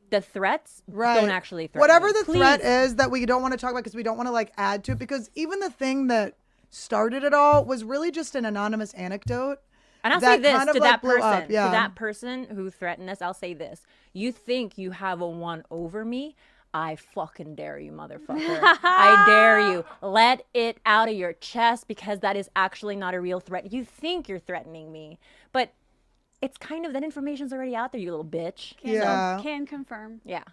the threats don't actually threaten Whatever me. the threat is that we don't want to talk about because we don't want to add to it, because even the thing that started it all was really just an anonymous anecdote. And I'll say this to that blew person, up. Yeah. to that person who threatened us, I'll say this. You think you have a one over me? I fucking dare you, motherfucker. I dare you. Let it out of your chest, because that is actually not a real threat. You think you're threatening me, but it's kind of, that information's already out there, you little bitch. Can confirm. Yeah.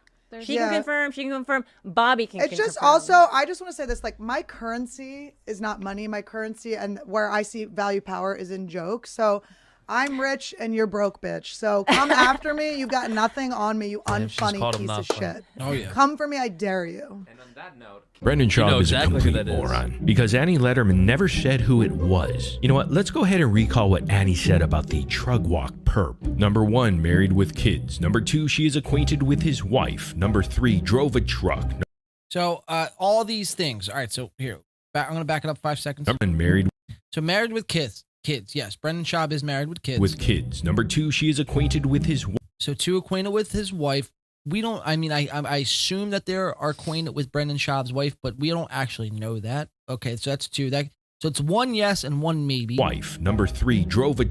She can confirm. She can confirm. Bobby can confirm. It's just also, I just want to say this, my currency is not money. My currency and where I see value power is in jokes. So I'm rich and you're broke, bitch. So come after me. You got nothing on me, you unfunny piece of shit. Oh, yeah. Come for me. I dare you. And on that note, Brendan Schaub exactly is who a that complete is. moron because Annie Letterman never said who it was. You know what? Let's go ahead and recall what Annie said about the Trug Walk perp. Number 1, married with kids. Number 2, she is acquainted with his wife. Number 3, drove a truck. So all these things. All right. So here, I'm going to back it up 5 seconds. Number 1, married So married with kids. Kids. Yes. Brendan Schaub is married with kids. with kids. Number 2, she is acquainted with his wife. So 2, acquainted with his wife. We don't, I assume that they are acquainted with Brendan Schaub's wife, but we don't actually know that. Okay, so that's 2. So it's 1 yes and 1 maybe. Wife. Number 3, drove a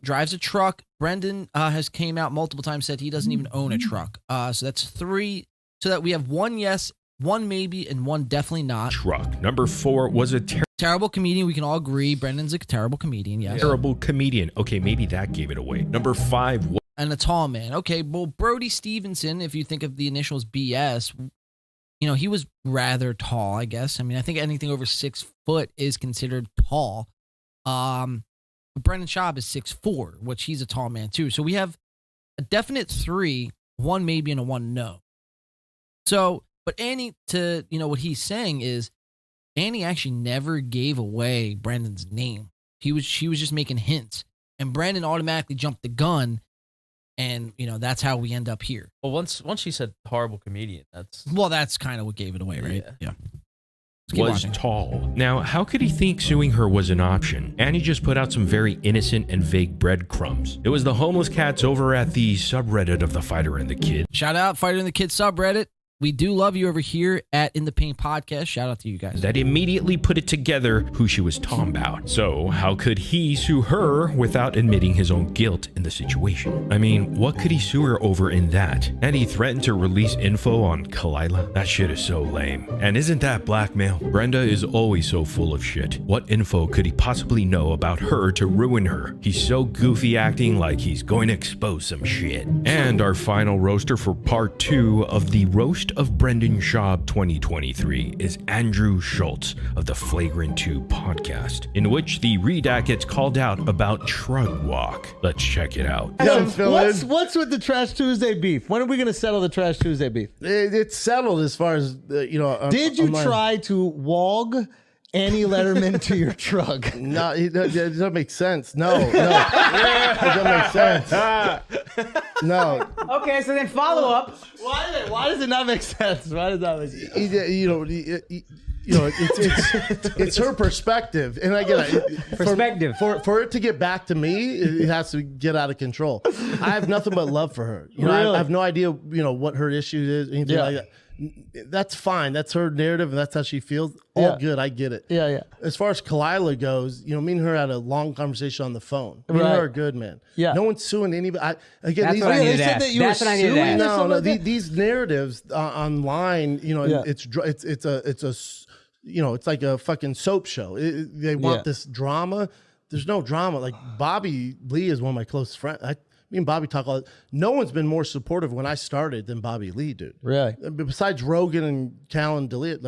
drives a truck. Brendan has came out multiple times, said he doesn't even own a truck. So that's 3. So that we have 1 yes, 1 maybe, and 1 definitely not. truck. Number 4 was a Terrible comedian. We can all agree. Brendan's a terrible comedian. Yes. Terrible comedian. Okay, maybe that gave it away. Number 5. And a tall man. Okay, well, Brody Stevenson, if you think of the initials BS, he was rather tall, I guess. I mean, I think anything over 6 foot is considered tall. Brendan Schaub is 6'4", which he's a tall man too. So we have a definite 3, 1 maybe, and a 1 no. So, but Annie, what he's saying is, Annie actually never gave away Brendan's name. She was just making hints, and Brendan automatically jumped the gun, and that's how we end up here. Well, once she said horrible comedian, that's kind of what gave it away, right? Yeah. Was tall. Now, how could he think suing her was an option? Annie just put out some very innocent and vague breadcrumbs. It was the homeless cats over at the subreddit of the Fighter and the Kid. Shout out Fighter and the Kid subreddit. We do love you over here at In the Pain Podcast. Shout out to you guys. That immediately put it together who she was talking about. So how could he sue her without admitting his own guilt in the situation? I mean, what could he sue her over in that? And he threatened to release info on Kalila? That shit is so lame. And isn't that blackmail? Brenda is always so full of shit. What info could he possibly know about her to ruin her? He's so goofy acting like he's going to expose some shit. And our final roaster for part 2 of the Roast of Brendan Schaub 2023 is Andrew Schultz of the Flagrant 2 podcast, in which the redact gets called out about Shrug Walk. Let's check it out. What's with the Trash Tuesday beef? When are we going to settle the Trash Tuesday beef? It's settled as far as, Did you try to wog Annie Letterman to your truck? No, it doesn't make sense. No. It doesn't make sense. No. Okay, so then follow up. Why does it not make sense? Why does that make sense? It's her perspective, and I get it. Perspective. For it to get back to me, it has to get out of control. I have nothing but love for her. Really? I have no idea, what her issue is, anything like that. That's fine. That's her narrative, and that's how she feels. All good. I get it. Yeah. As far as Kalila goes, me and her had a long conversation on the phone. Me and her are good, man. Yeah. No one's suing anybody. That's what I needed to ask. That's what I needed to ask. No. These narratives online, it's like a fucking soap show. They want this drama. There's no drama. Like Bobby Lee is one of my closest friends. Me and Bobby talk all. No one's been more supportive when I started than Bobby Lee, dude. Really? Besides Rogan and Callan, Delia,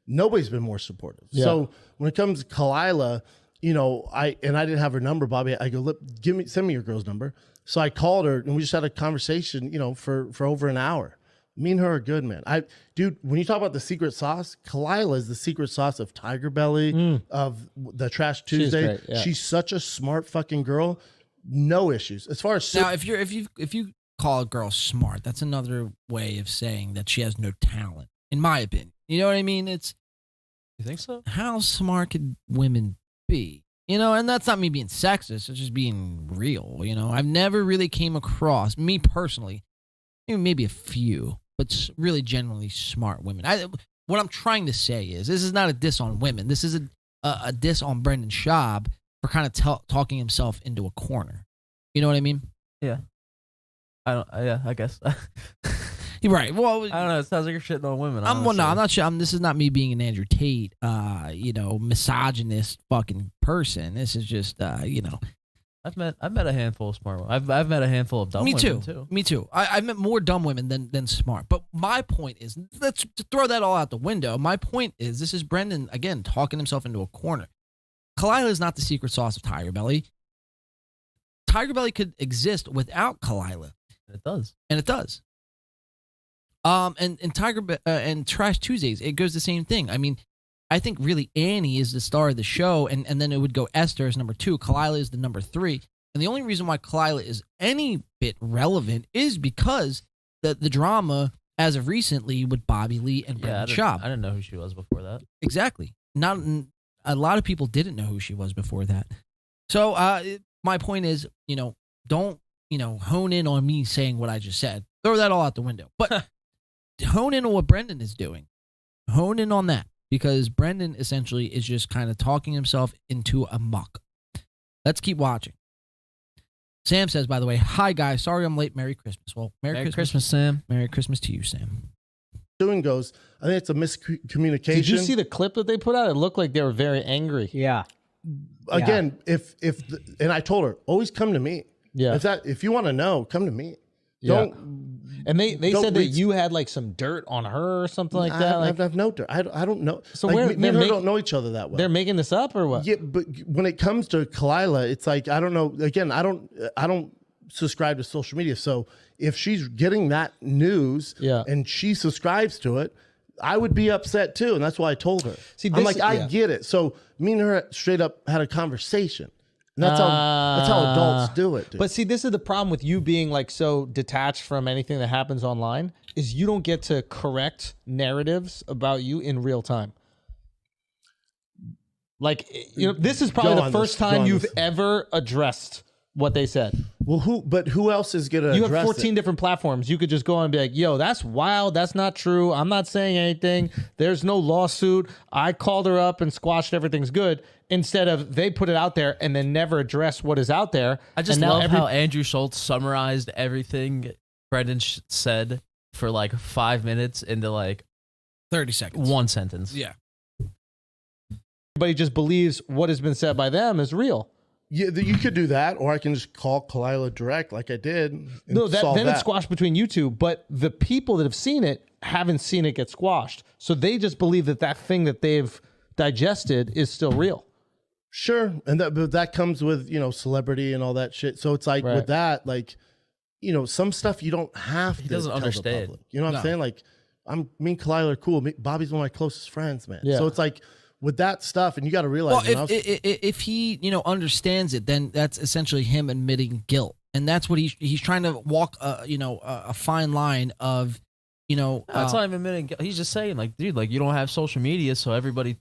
nobody's been more supportive. Yeah. So when it comes to Kalila, I didn't have her number, Bobby. I go, send me your girl's number. So I called her and we just had a conversation, for over an hour. Me and her are good, man. Dude, when you talk about the secret sauce, Kalila is the secret sauce of Tiger Belly, of the Trash Tuesday. She's great, yeah. She's such a smart fucking girl. No issues. As far as now, if you call a girl smart, that's another way of saying that she has no talent, in my opinion. You know what I mean? You think so? How smart could women be? And that's not me being sexist. It's just being real. I've never really came across, me personally, maybe a few, but really genuinely smart women. What I'm trying to say is, this is not a diss on women. This is a diss on Brendan Schaub for kind of talking himself into a corner. You know what I mean? Yeah. I guess. Right. Well, I don't know. It sounds like you're shitting on women. I'm not sure. This is not me being an Andrew Tate, misogynist fucking person. This is just, I've met a handful of smart women. I've met a handful of dumb women too. Me too. I've met more dumb women than smart. But my point is, let's throw that all out the window. My point is, this is Brendan again talking himself into a corner. Kalila is not the secret sauce of Tiger Belly. Tiger Belly could exist without Kalila. It does. And it does. And Trash Tuesdays, it goes the same thing. I mean, I think really Annie is the star of the show, and then it would go Esther as number 2. Kalila is the number 3. And the only reason why Kalila is any bit relevant is because the drama as of recently with Bobby Lee and Brendan Schaub. I didn't know who she was before that. Exactly. A lot of people didn't know who she was before that. So my point is, don't, hone in on me saying what I just said. Throw that all out the window. But hone in on what Brendan is doing. Hone in on that. Because Brendan essentially is just kind of talking himself into a muck. Let's keep watching. Sam says, by the way, hi guys, sorry I'm late. Merry Christmas. Well, Merry Christmas, Sam. Merry Christmas to you, Sam. doing goes, I think it's a miscommunication. Did you see the clip that they put out? It looked like they were very angry. Yeah. Again, and I told her, always come to me. Yeah. If you want to know, come to me. And they said that you had like some dirt on her or something like that. I have no dirt. I don't know. So me and her don't know each other that well. They're making this up or what? Yeah, but when it comes to Kalila, it's like I don't know. Again, I don't subscribe to social media. So if she's getting that news and she subscribes to it, I would be upset too. And that's why I told her. See, I'm like, I get it. So me and her straight up had a conversation. And that's how adults do it, dude. But see, this is the problem with you being like so detached from anything that happens online is you don't get to correct narratives about you in real time. Like, this is probably the first time you've ever addressed what they said. Well, who else is going to address it? You have 14 different platforms. You could just go on and be like, yo, that's wild. That's not true. I'm not saying anything. There's no lawsuit. I called her up and squashed everything's good. Instead of they put it out there and then never address what is out there. I just love how Andrew Schultz summarized everything Brendan said for like 5 minutes into like 30 seconds. One sentence. Yeah. Everybody just believes what has been said by them is real. Yeah, you could do that, or I can just call Kalila direct like I did. No, it's squashed between you two, but the people that have seen it haven't seen it get squashed. So they just believe that thing that they've digested is still real. Sure, and that comes with celebrity and all that shit. So it's like with that, like some stuff you don't have to. He doesn't tell understand. the public. You know what I'm saying? Like me and Kalila are cool. Bobby's one of my closest friends, man. Yeah. So it's like with that stuff, and you got to realize. Well, if he understands it, then that's essentially him admitting guilt, and that's what he's trying to walk a fine line of it's not even admitting guilt. He's just saying like, dude, like you don't have social media, so everybody.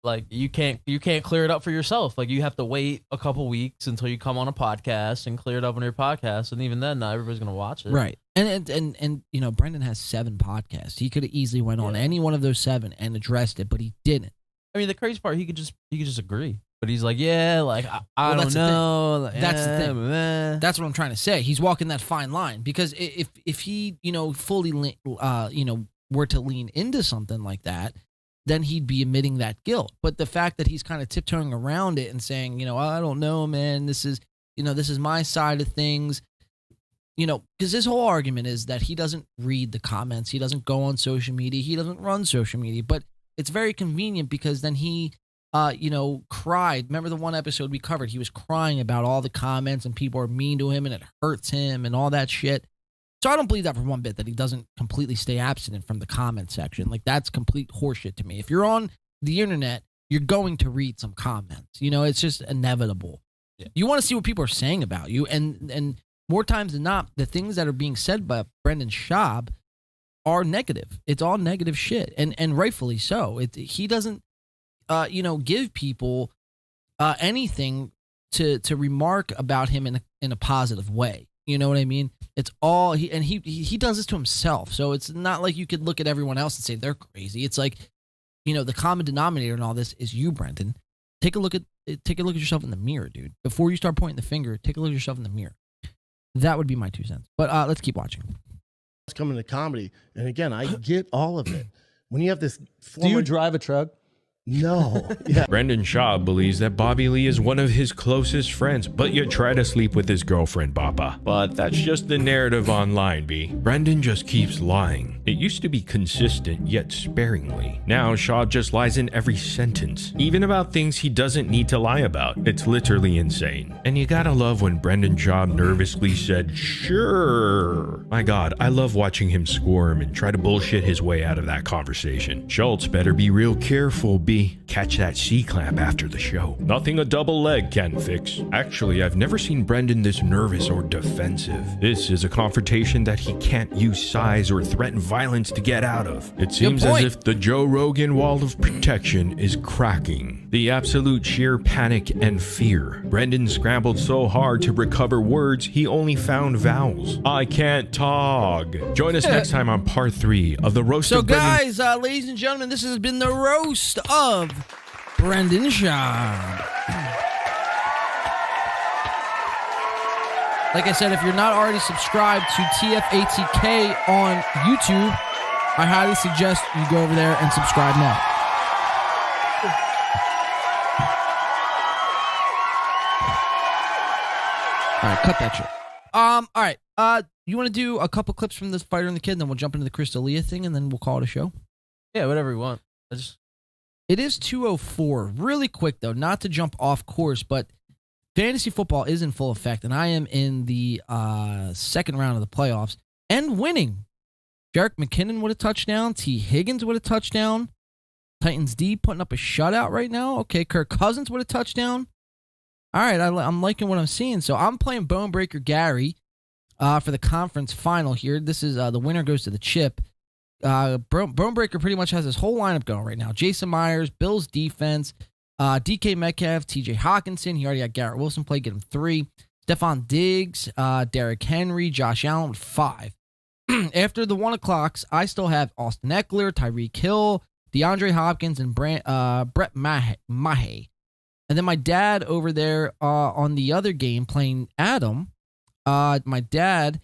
Like you can't clear it up for yourself. Like you have to wait a couple weeks until you come on a podcast and clear it up on your podcast. And even then, not everybody's gonna watch it. Right. And Brendan has 7 podcasts. He could have easily went on any one of those 7 and addressed it, but he didn't. I mean, the crazy part, he could just agree. But he's like, yeah, like I don't know. Like, that's the thing. That's what I'm trying to say. He's walking that fine line because if he fully were to lean into something like that, then he'd be admitting that guilt. But the fact that he's kind of tiptoeing around it and saying, I don't know, man, this is my side of things, because his whole argument is that he doesn't read the comments. He doesn't go on social media. He doesn't run social media. But it's very convenient because then he, cried. Remember the one episode we covered? He was crying about all the comments and people are mean to him and it hurts him and all that shit. So I don't believe that for one bit that he doesn't completely stay abstinent from the comment section. Like that's complete horseshit to me. If you're on the internet, you're going to read some comments. It's just inevitable. Yeah. You want to see what people are saying about you, and more times than not, the things that are being said by Brendan Schaub are negative. It's all negative shit, and rightfully so. He doesn't, give people anything to remark about him in a positive way. You know what I mean? It's all he does this to himself. So it's not like you could look at everyone else and say they're crazy. It's like, the common denominator in all this is you, Brendan. Take a look at yourself in the mirror, dude. Before you start pointing the finger, take a look at yourself in the mirror. That would be my 2 cents. But let's keep watching. It's coming to comedy, and again, I get all of it. When you have this, do you drive a truck? No. Yeah. Brendan Schaub believes that Bobby Lee is one of his closest friends, but you try to sleep with his girlfriend, Papa. But that's just the narrative online, B. Brendan just keeps lying. It used to be consistent, yet sparingly. Now, Schaub just lies in every sentence, even about things he doesn't need to lie about. It's literally insane. And you gotta love when Brendan Schaub nervously said, sure. My God, I love watching him squirm and try to bullshit his way out of that conversation. Schultz better be real careful, B. Catch that C-clamp after the show. Nothing a double leg can fix. Actually, I've never seen Brendan this nervous or defensive. This is a confrontation that he can't use size or threaten violence to get out of. It seems as if the Joe Rogan wall of protection is cracking. The absolute sheer panic and fear. Brendan scrambled so hard to recover words, he only found vowels. I can't talk. Join us next time on part 3 of the roast of Brendan. So guys, ladies and gentlemen, this has been the roast of Brendan Schaub. Like I said, if you're not already subscribed to TFATK on YouTube, I highly suggest you go over there and subscribe now. All right, cut that shit. All right. You want to do a couple clips from this Fighter and the Kid, then we'll jump into the Chris Delia thing, and then we'll call it a show? Yeah, whatever you want. It is 2:04. Really quick, though, not to jump off course, but fantasy football is in full effect, and I am in the second round of the playoffs and winning. Jerick McKinnon with a touchdown. T. Higgins with a touchdown. Titans D putting up a shutout right now. Okay, Kirk Cousins with a touchdown. All right, I'm liking what I'm seeing. So I'm playing Bone Breaker Gary for the conference final here. This is the winner goes to the chip. Bone Breaker pretty much has his whole lineup going right now. Jason Myers, Bills defense, DK Metcalf, TJ Hawkinson. He already had Garrett Wilson play, get him 3. Stephon Diggs, Derrick Henry, Josh Allen with 5. After the 1 o'clocks, I still have Austin Eckler, Tyreek Hill, DeAndre Hopkins, and Brett Mahay. And then my dad over there on the other game playing Adam, my dad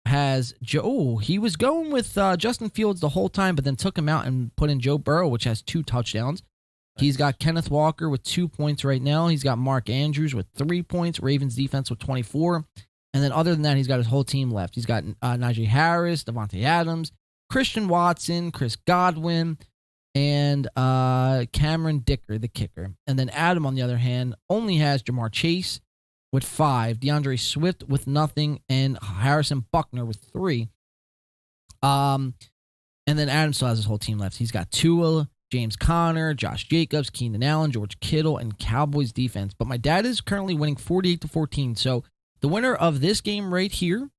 has Joe. He was going with Justin Fields the whole time, but then took him out and put in Joe Burrow, which has 2 touchdowns. Nice. He's got Kenneth Walker with 2 points right now. He's got Mark Andrews with 3 points, Ravens defense with 24. And then other than that, he's got his whole team left. He's got Najee Harris, Devontae Adams, Christian Watson, Chris Godwin, and Cameron Dicker, the kicker. And then Adam, on the other hand, only has Jamar Chase with 5, DeAndre Swift with nothing, and Harrison Buckner with 3. And then Adam still has his whole team left. He's got Tua, James Conner, Josh Jacobs, Keenan Allen, George Kittle, and Cowboys defense. But my dad is currently winning 48-14. So the winner of this game right here,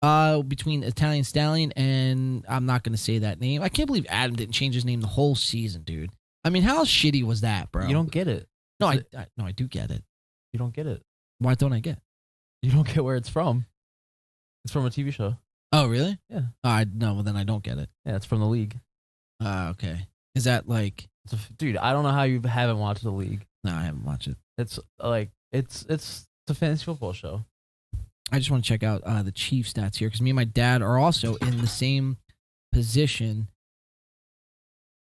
between Italian Stallion and I'm not going to say that name. I can't believe Adam didn't change his name the whole season, dude. I mean, how shitty was that, bro? You don't get it. No, I do get it. You don't get it. Why don't I get? You don't get where it's from. It's from a TV show. Oh, really? Yeah. No, well, then I don't get it. Yeah, it's from the league. Okay. Is that like... Dude, I don't know how you haven't watched the league. No, I haven't watched it. It's like, it's a fantasy football show. I just want to check out the Chiefs stats here because me and my dad are also in the same position.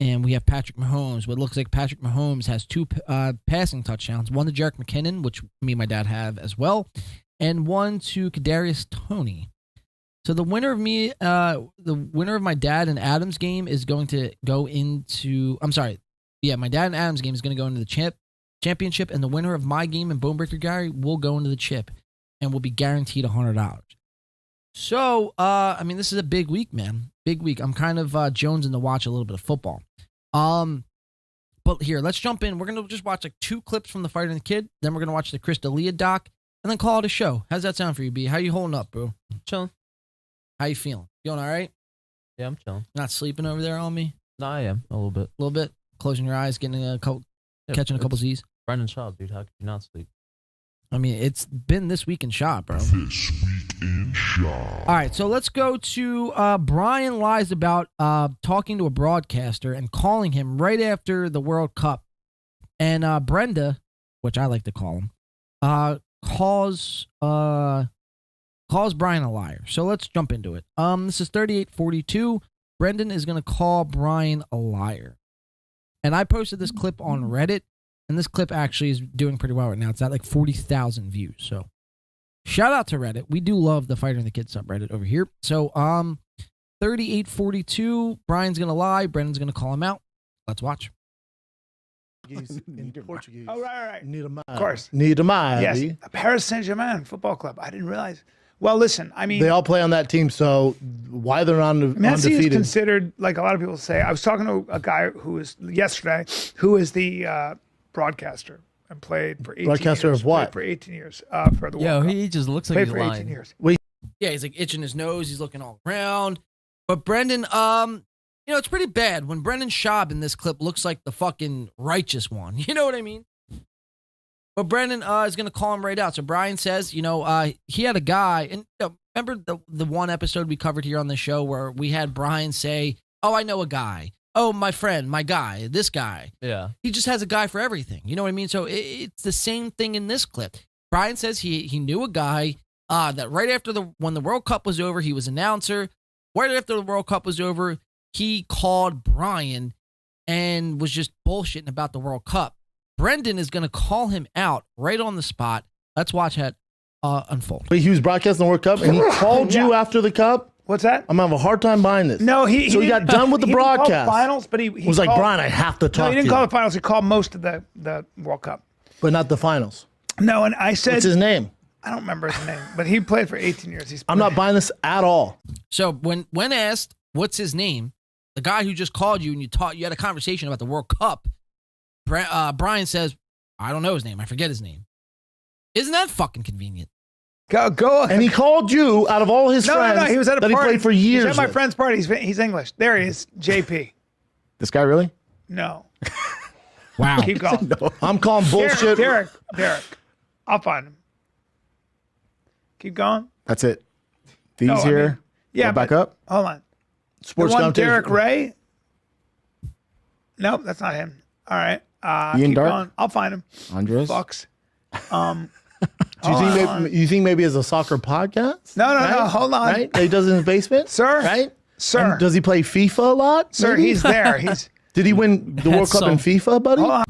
And we have Patrick Mahomes. What looks like Patrick Mahomes has 2 passing touchdowns. 1 to Jerick McKinnon, which me and my dad have as well, and 1 to Kadarius Toney. So the winner of my dad and Adam's game is going to go into. I'm sorry, yeah, my dad and Adam's game is going to go into the championship, and the winner of my game and Bone Breaker Gary will go into the chip, and will be guaranteed $100. So, I mean, this is a big week, man. Big week. I'm kind of jonesing to watch a little bit of football. But here, let's jump in. We're going to just watch like 2 clips from The Fighter and the Kid. Then we're going to watch the Chris Delia doc and then call it a show. How's that sound for you, B? How you holding up, bro? Chilling. How you feeling? Feeling all right? Yeah, I'm chilling. Not sleeping over there on me? No, I am. A little bit. A little bit? Closing your eyes, getting catching a couple Z's? Brendan Schaub, dude. How could you not sleep? I mean, it's been this week in shop, bro. This week in shop. All right, so let's go to Brian lies about talking to a broadcaster and calling him right after the World Cup. And Brenda, which I like to call him, calls Brian a liar. So let's jump into it. This is 3842. Brendan is going to call Brian a liar. And I posted this clip on Reddit. And this clip actually is doing pretty well right now. It's at like 40,000 views. So shout out to Reddit. We do love the Fighter and the Kid subreddit over here. So 3842, Brian's going to lie. Brendan's going to call him out. Let's watch. In Portuguese. Oh, right. Of course. Need a mile. Yes. Paris Saint-Germain Football Club. I didn't realize. Well, listen, I mean... They all play on that team, so why they're undefeated? that team is considered, like a lot of people say, I was talking to a guy yesterday who is the broadcaster and played for 18 broadcaster years. of what? For 18 years for the World Cup. He just looks like played he's for lying. 18 years. Yeah, he's like itching his nose. He's looking all around. But Brendan, it's pretty bad when Brendan Schaub in this clip looks like the fucking righteous one. You know what I mean? But Brendan is going to call him right out. So Brian says, he had a guy, and remember the one episode we covered here on the show where we had Brian say, "Oh, I know a guy. Oh, my friend, my guy, this guy." Yeah. He just has a guy for everything. You know what I mean? So it's the same thing in this clip. Brian says he knew a guy that right after when the World Cup was over, he was announcer. Right after the World Cup was over, he called Brian and was just bullshitting about the World Cup. Brendan is going to call him out right on the spot. Let's watch that unfold. Wait, he was broadcasting the World Cup and he called you after the Cup? What's that? I'm having a hard time buying this. No, he got done with the broadcast. Didn't call finals, but he was like, Brian, I have to talk to you. No, he didn't call the finals. He called most of the World Cup. But not the finals. No, and I said... What's his name? I don't remember his name, but he played for 18 years. I'm not buying this at all. So when asked, what's his name, the guy who just called you and you had a conversation about the World Cup, Brian says, I don't know his name. I forget his name. Isn't that fucking convenient? Go. And he called you out of all his friends. No, he was at a that party. He played for years. He's at my friend's party. He's English. There he is, JP. This guy really? No. Wow. Keep going. No. I'm calling bullshit. Derek. I'll find him. Keep going. That's it. These here. Yeah. Go back up. Hold on. Sports the one commentator. Derek Ray? Nope, that's not him. All right. Ian keep Dark? going. I'll find him. Andres? Fucks. You think maybe it's a soccer podcast? No. Hold on. Right? That he does in his basement? Sir. Right? Sir. And does he play FIFA a lot? Sir, maybe? he's there. Did he win the World Cup in FIFA, buddy? Hold on.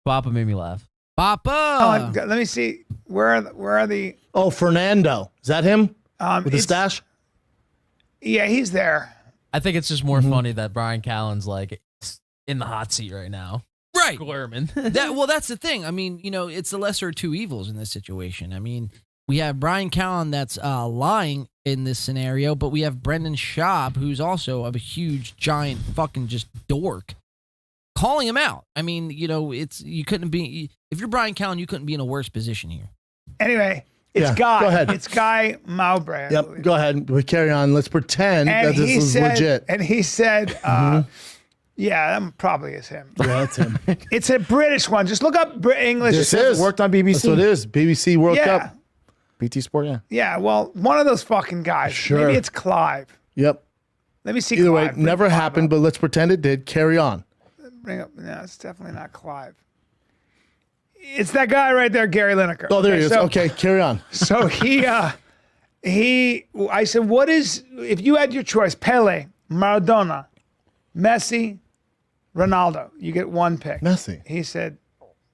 Papa made me laugh. Papa. Let me see. Where are the... Oh, Fernando. Is that him? With the stash? Yeah, he's there. I think it's just more funny that Brian Callan's like in the hot seat right now. Right. Glurman. That's the thing. I mean, it's the lesser of two evils in this situation. I mean, we have Brian Callan that's lying in this scenario, but we have Brendan Schaub, who's also a huge, giant, fucking just dork, calling him out. I mean, you couldn't be, if you're Brian Callan, you couldn't be in a worse position here. Anyway, it's Guy. Go ahead. It's Guy Mowbray. Yep. Go ahead. We carry on. Let's pretend that this is legit. And he said, yeah, that probably is him. Yeah, that's him. It's a British one. Just look up English. This is. Worked on BBC. That's what it is. BBC World Cup. BT Sport, yeah. Yeah, well, one of those fucking guys. Sure. Maybe it's Clive. Yep. Let me see Either Clive. way, never happened, but let's pretend it did. Carry on. Bring up. No, it's definitely not Clive. It's that guy right there, Gary Lineker. Oh, there he is. Okay, carry on. So I said, what is, if you had your choice, Pele, Maradona, Messi, Ronaldo, you get one pick. Messi. He said,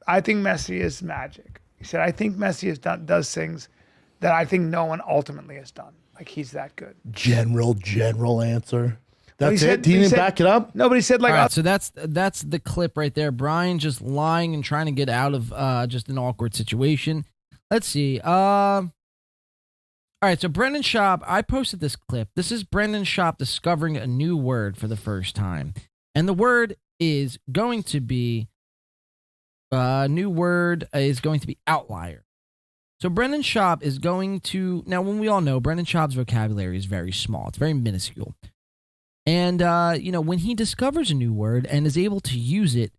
I think Messi is magic. He said, I think Messi does things that I think no one ultimately has done. Like, he's that good. General answer. That's it? He didn't back it up? Nobody said like... All right, so that's the clip right there. Brian just lying and trying to get out of just an awkward situation. Let's see. All right, so Brendan Schaub, I posted this clip. This is Brendan Schaub discovering a new word for the first time. And the word is going to be... new word is going to be outlier. So Brendan Schaub is going to... Now, when we all know, Brendan Schaub's vocabulary is very small. It's very minuscule. And, when he discovers a new word and is able to use it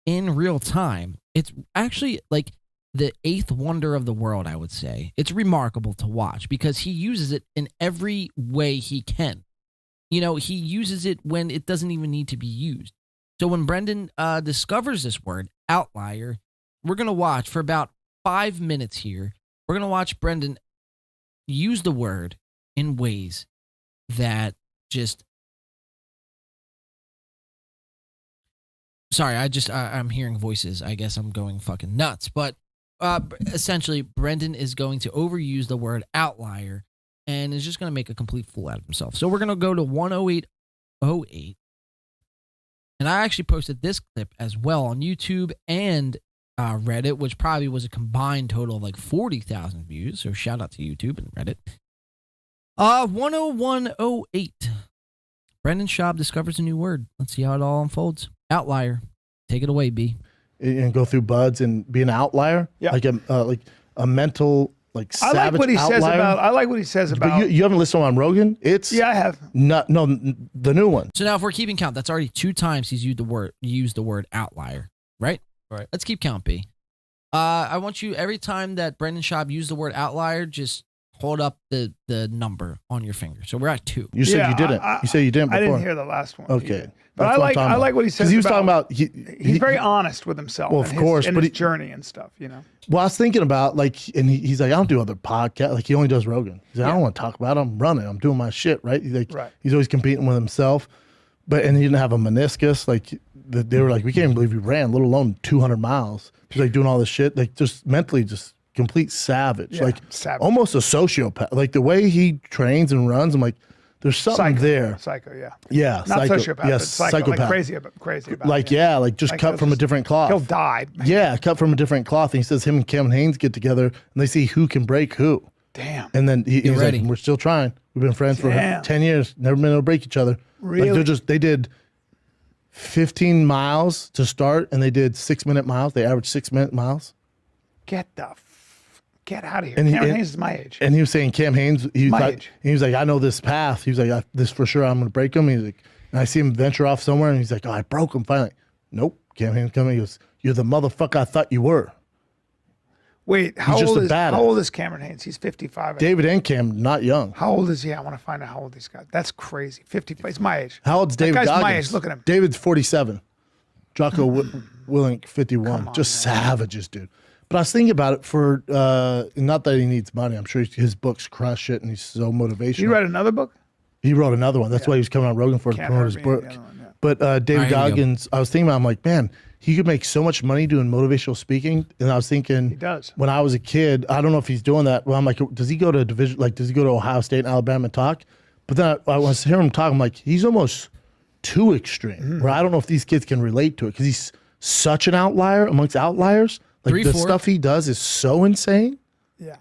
in real time, it's actually like the eighth wonder of the world, I would say. It's remarkable to watch because he uses it in every way he can. He uses it when it doesn't even need to be used. So when Brendan discovers this word, outlier, we're going to watch for about 5 minutes here. We're going to watch Brendan use the word in ways that just... Sorry, I'm hearing voices. I guess I'm going fucking nuts. But essentially, Brendan is going to overuse the word outlier and is just going to make a complete fool out of himself. So we're going to go to 108.08. And I actually posted this clip as well on YouTube and Reddit, which probably was a combined total of like 40,000 views. So shout out to YouTube and Reddit. 101.08. Brendan Schaub discovers a new word. Let's see how it all unfolds. Outlier. Take it away, B. And go through buds and be an outlier? Yeah. Like a mental, savage I like what he outlier? says about... But you haven't listened on Rogan? Yeah, I have. No, the new one. So now if we're keeping count, that's already 2 times he's used the word outlier, right? Right. Let's keep count, B. I want you, every time that Brendan Schaub used the word outlier, just hold up the number on your finger. So we're at 2. You said you didn't. You said you didn't before. I didn't hear the last one. Okay. But I like what he says. Because he was talking about... He's very honest with himself. Well, of course. His journey and stuff, Well, I was thinking about, and he's like, I don't do other podcasts. Like, he only does Rogan. He's like, I don't want to talk about it. I'm running. I'm doing my shit, right? He's always competing with himself. and he didn't have a meniscus. Like they were like, we can't even believe he ran, let alone 200 miles. He's like doing all this shit, like just mentally, just complete savage, like almost a sociopath. Like the way he trains and runs, I'm like, there's something there. Psycho, yeah. Yeah, not sociopath, yes, but psycho, psychopath. like crazy about like it. yeah, like just Like, cut from a different cloth. He'll die. Yeah, cut from a different cloth. And he says him and Kevin Haynes get together and they see who can break who. Damn. And then he's ready. like, we're still trying. We've been friends for Damn. 10 years. Never been able to break each other. Really? Like they did 15 miles to start and they did 6-minute miles. They averaged 6-minute miles. Get out of here. And Cameron Hayes is my age. And he was saying Cam Haynes, he was like, I know this path. He was like, this for sure, I'm going to break him. He's like, and I see him venture off somewhere and he's like, oh, I broke him finally. Nope. Cam Haynes coming. He goes, you're the motherfucker I thought you were. Wait, how old is Cameron Haynes? He's 55. David and Cam, not young. How old is he? I want to find out how old he's got. That's crazy. 55. He's my age. How old's David That guy's Goggins? my age. Look at him. David's 47. Jocko Willink, 51. Just savages, dude. But I was thinking about it for, not that he needs money. I'm sure his books crush it and he's so motivational. He read another book? He wrote another one. That's why he was coming on Rogan for to promote his book. But David Goggins, I was thinking about, I'm like, man, he could make so much money doing motivational speaking. And I was thinking, he does. When I was a kid, I don't know if he's doing that. Well, I'm like, does he go to division? Like, does he go to Ohio State and Alabama and talk? But then I was hearing him talk. I'm like, he's almost too extreme. Where I don't know if these kids can relate to it because he's such an outlier amongst outliers. Like the stuff he does is so insane. Yeah.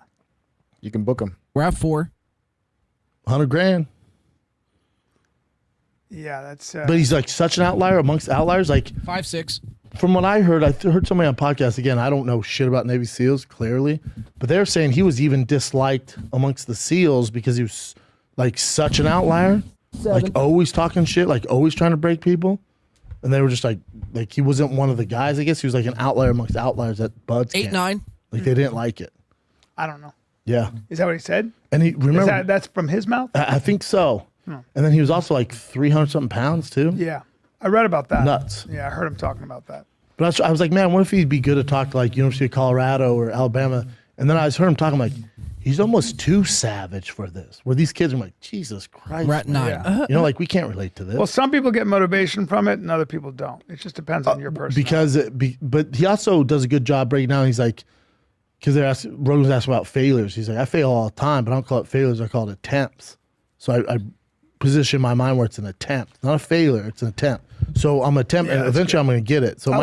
You can book him. We're at 4. $100,000. Yeah, that's. But he's like such an outlier amongst outliers. Like 5'6". From what I heard somebody on podcast again. I don't know shit about Navy SEALs clearly, but they're saying he was even disliked amongst the SEALs because he was like such an outlier, like always talking shit, like always trying to break people. And they were just like he wasn't one of the guys. I guess he was like an outlier amongst outliers at Bud's 8'9". camp. Like they didn't like it. I don't know. Yeah. Is that what he said? And he remember that's from his mouth? I think so. Hmm. And then he was also like 300 something pounds too. Yeah, I read about that. Nuts. Yeah, I heard him talking about that. But I was like, man, what if he'd be good to talk to like University of Colorado or Alabama? And then I heard him talking like, he's almost too savage for this. Where these kids are like, Jesus Christ. We're at 9. Yeah. You know, like we can't relate to this. Well, some people get motivation from it and other people don't. It just depends on your personality. But he also does a good job breaking down. He's like, because Rogan's asked about failures. He's like, I fail all the time, but I don't call it failures. I call it attempts. So I position my mind where it's an attempt, not a failure. It's an attempt. So I'm attempting, and eventually I'm going to get it. So it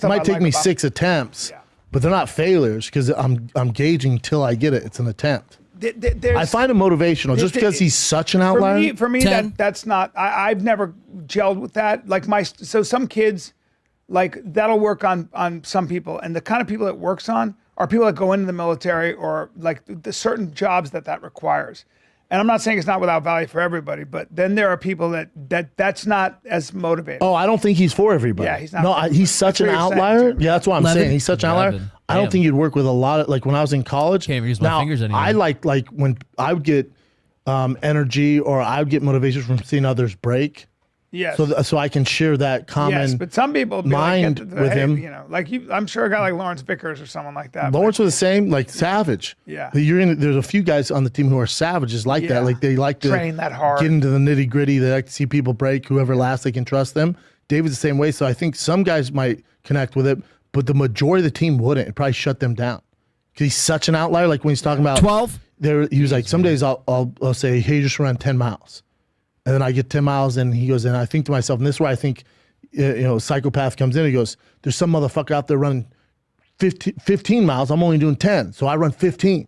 might take me 6 attempts, but they're not failures because I'm gauging till I get it. It's an attempt. I find him motivational just because he's such an outlier. For me, that's not. I've never gelled with that. Like so some kids, like that'll work on some people, and the kind of people it works on are people that go into the military or like the certain jobs that requires. And I'm not saying it's not without value for everybody, but then there are people that's not as motivated. Oh, I don't think he's for everybody. Yeah, he's not. No, he's such an outlier. Yeah, that's what I'm saying. He's such an outlier. 11. I don't think you'd work with a lot of, like when I was in college. Can't even use my fingers anymore. I like when I would get energy or I would get motivation from seeing others break. Yes. So I can share that common Yes, but some people be mind like, with him. You know, like I'm sure a guy like Lawrence Vickers or someone like that. Lawrence was the same, like savage. Yeah. There's a few guys on the team who are savages like that. Like they like to train that hard, get into the nitty gritty. They like to see people break. Whoever lasts, they can trust them. David's the same way. So I think some guys might connect with it, but the majority of the team wouldn't. It probably shut them down because he's such an outlier. Like when he's talking about 12, he was like, some days I'll say, hey, just run 10 miles. And then I get 10 miles and he goes, and I think to myself, and this is where I think, psychopath comes in. He goes, there's some motherfucker out there running 15 miles. I'm only doing 10. So I run 15.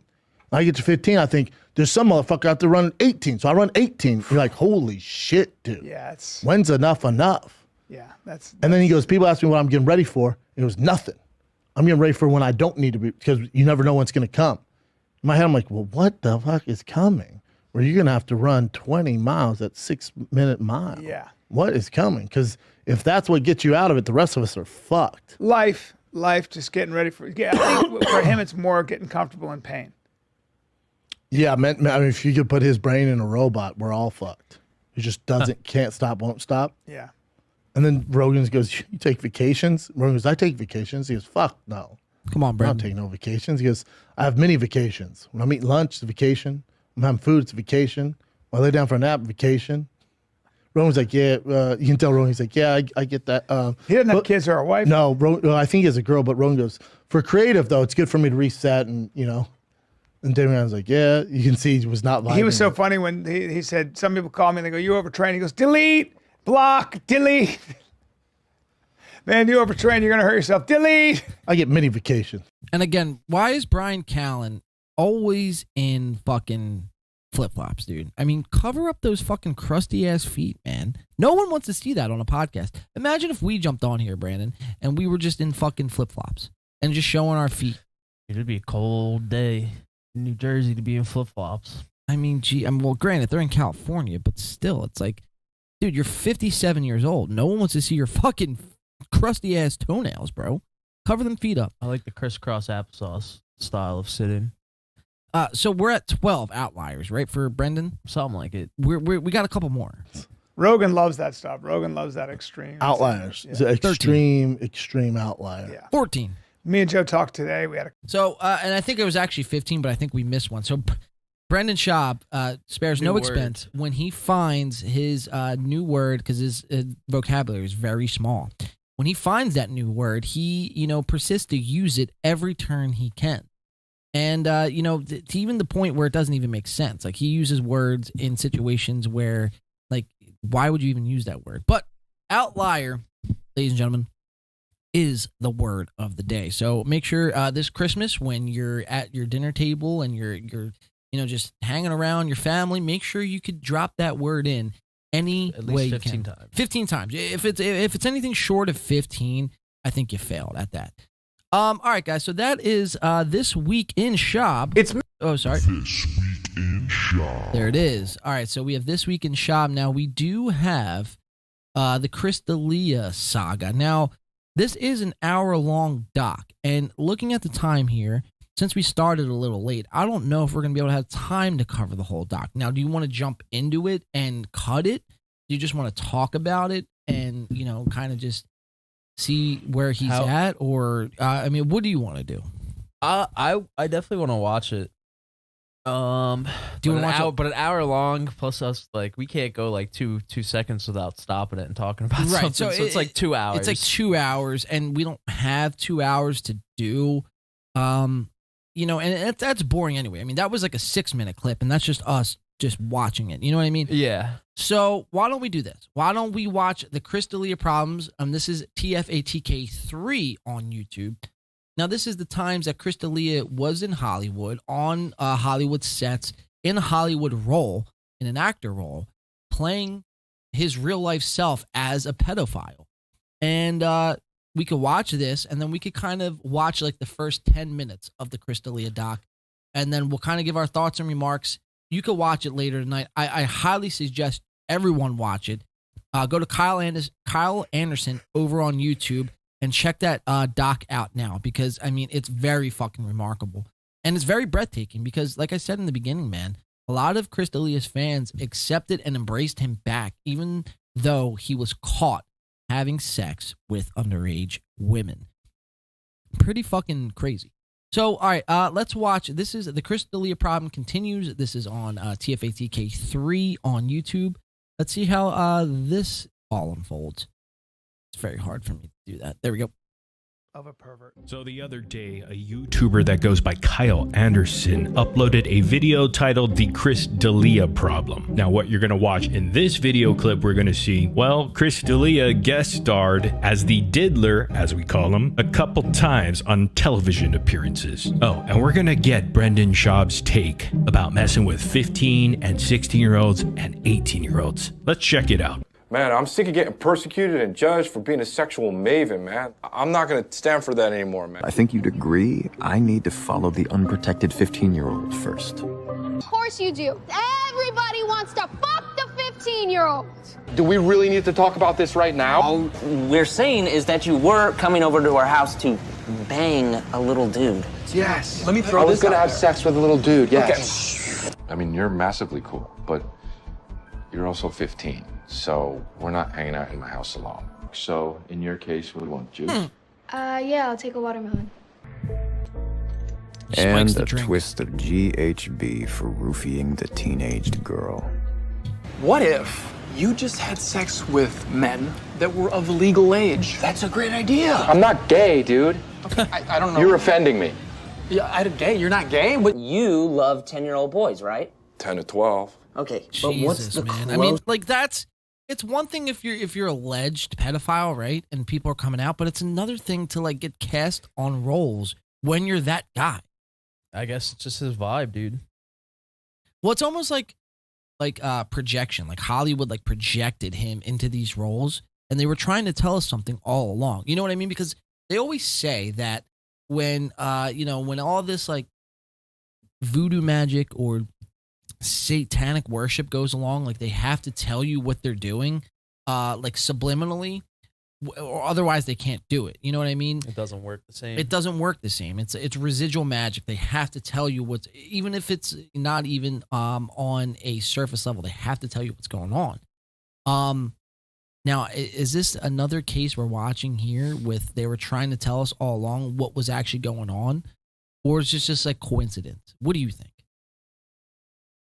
I get to 15. I think there's some motherfucker out there running 18. So I run 18. You're like, holy shit, dude. Yeah. When's enough? Yeah. And then he goes, people ask me what I'm getting ready for. It was nothing. I'm getting ready for when I don't need to be, because you never know when it's going to come. In my head, I'm like, well, what the fuck is coming? Where you're going to have to run 20 miles at 6-minute mile. Yeah. What is coming? Because if that's what gets you out of it, the rest of us are fucked. Life, just getting ready for. Yeah, I think for him, it's more getting comfortable in pain. Yeah, I mean, if you could put his brain in a robot, we're all fucked. He just can't stop, won't stop. Yeah. And then Rogan goes, you take vacations? Rogan goes, I take vacations. He goes, fuck no. Come on, Brandon. I don't take no vacations. He goes, I have many vacations. When I'm eating lunch, it's a vacation. I'm having food, it's a vacation. When I lay down for a nap, vacation. Rowan's like, yeah, you can tell Rowan. He's like, yeah, I get that. He doesn't have kids or a wife? No, I think he has a girl, but Rowan goes, for creative, though, it's good for me to reset and, And Damian's like, yeah, you can see he was not vibing. He was so funny when he said, some people call me and they go, you overtrained. He goes, delete, block, delete. Man, you overtrained, you're going to hurt yourself. Delete. I get mini vacation. And again, why is Brian Callan always in fucking flip-flops, dude? I mean, cover up those fucking crusty-ass feet, man. No one wants to see that on a podcast. Imagine if we jumped on here, Brandon, and we were just in fucking flip-flops and just showing our feet. It'd be a cold day in New Jersey to be in flip-flops. I mean, well, granted, they're in California, but still, it's like, dude, you're 57 years old. No one wants to see your fucking crusty ass toenails, bro. Cover them feet up. I like the crisscross applesauce style of sitting. So we're at 12 outliers, right, for Brendan? Something like it. We got a couple more. Rogan loves that stuff. Rogan loves that extreme. Outliers. Yeah. It's an extreme outlier. Yeah. 14. Me and Joe talked today. We had So, and I think it was actually 15, but I think we missed one. So Brendan Schaub spares no expense when he finds his new word, because his vocabulary is very small. When he finds that new word, he, persists to use it every turn he can. And, to even the point where it doesn't even make sense. Like, he uses words in situations where, like, why would you even use that word? But outlier, ladies and gentlemen, is the word of the day. So make sure this Christmas, when you're at your dinner table and you're just hanging around your family, make sure you could drop that word in any at way least you 15 can. times. 15 times. If it's anything short of 15, I think you failed at that. All right, guys. So that is This Week in Schaub. Sorry. This Week in Schaub. There it is. All right, so we have This Week in Schaub. Now, we do have the Chris Delia saga. Now, this is an hour-long doc, and looking at the time here, since we started a little late, I don't know if we're going to be able to have time to cover the whole doc. Now, do you want to jump into it and cut it? Do you just want to talk about it and, kind of just see where he's at? Or, what do you want to do? I definitely want to watch it. Do you want to watch it? But an hour long, plus us, like, we can't go like two seconds without stopping it and talking about something. So it's like 2 hours. It's like 2 hours, and we don't have 2 hours to do. And that's boring anyway. I mean, that was like a 6-minute clip, and that's just us just watching it. You know what I mean? Yeah. So why don't we do this? Why don't we watch the Chris Delia Problems? This is TFATK3 on YouTube. Now, this is the times that Chris Delia was in Hollywood, on Hollywood sets, in a Hollywood role, in an actor role, playing his real-life self as a pedophile. And we could watch this, and then we could kind of watch like the first 10 minutes of the Chris Delia doc, and then we'll kind of give our thoughts and remarks. You could watch it later tonight. I highly suggest everyone watch it. Go to Kyle Anderson over on YouTube and check that doc out now, because, it's very fucking remarkable. And it's very breathtaking because, like I said in the beginning, man, a lot of Chris Delia's fans accepted and embraced him back, even though he was caught having sex with underage women. Pretty fucking crazy. So, all right, let's watch. This is the Chris Delia Problem continues. This is on TFATK3 on YouTube. Let's see how this all unfolds. It's very hard for me to do that. There we go. Of a pervert. So the other day, a YouTuber that goes by Kyle Anderson uploaded a video titled The Chris Delia Problem. Now, what you're going to watch in this video clip, we're going to see, well, Chris Delia guest starred as the diddler, as we call him, a couple times on television appearances. Oh, and we're going to get Brendan Schaub's take about messing with 15 and 16-year-olds and 18-year-olds. Let's check it out. Man, I'm sick of getting persecuted and judged for being a sexual maven, man. I'm not gonna stand for that anymore, man. I think you'd agree I need to follow the unprotected 15-year-old first. Of course you do. Everybody wants to fuck the 15-year-old. Do we really need to talk about this right now? All we're saying is that you were coming over to our house to bang a little dude. Yes. Let me throw this. I was gonna have sex with a little dude, yes. Okay. I mean, you're massively cool, but you're also 15. So we're not hanging out in my house alone. So in your case, we want juice. Yeah, I'll take a watermelon. And a twist of GHB for roofying the teenaged girl. What if You just had sex with men that were of legal age. That's a great idea. I'm not gay, dude. Okay, I don't know. You're offending me. Yeah, I'm gay. You're not gay, but You love 10-year-old boys, right? 10 to 12. Okay, Jesus, but what's the man. I mean, like it's one thing if you're alleged pedophile, right? And people are coming out, but it's another thing to like get cast on roles when you're that guy. I guess it's just his vibe, dude. Well, it's almost like projection. Like Hollywood like projected him into these roles, and they were trying to tell us something all along. You know what I mean? Because they always say that when when all this like voodoo magic or satanic worship goes along, like they have to tell you what they're doing, like subliminally, or otherwise they can't do it. You know what I mean? It doesn't work the same. It doesn't work the same. It's residual magic. They have to tell you what's, even if it's not even on a surface level, they have to tell you what's going on. Now, is this another case we're watching here with they were trying to tell us all along what was actually going on, or is this just like coincidence? What do you think?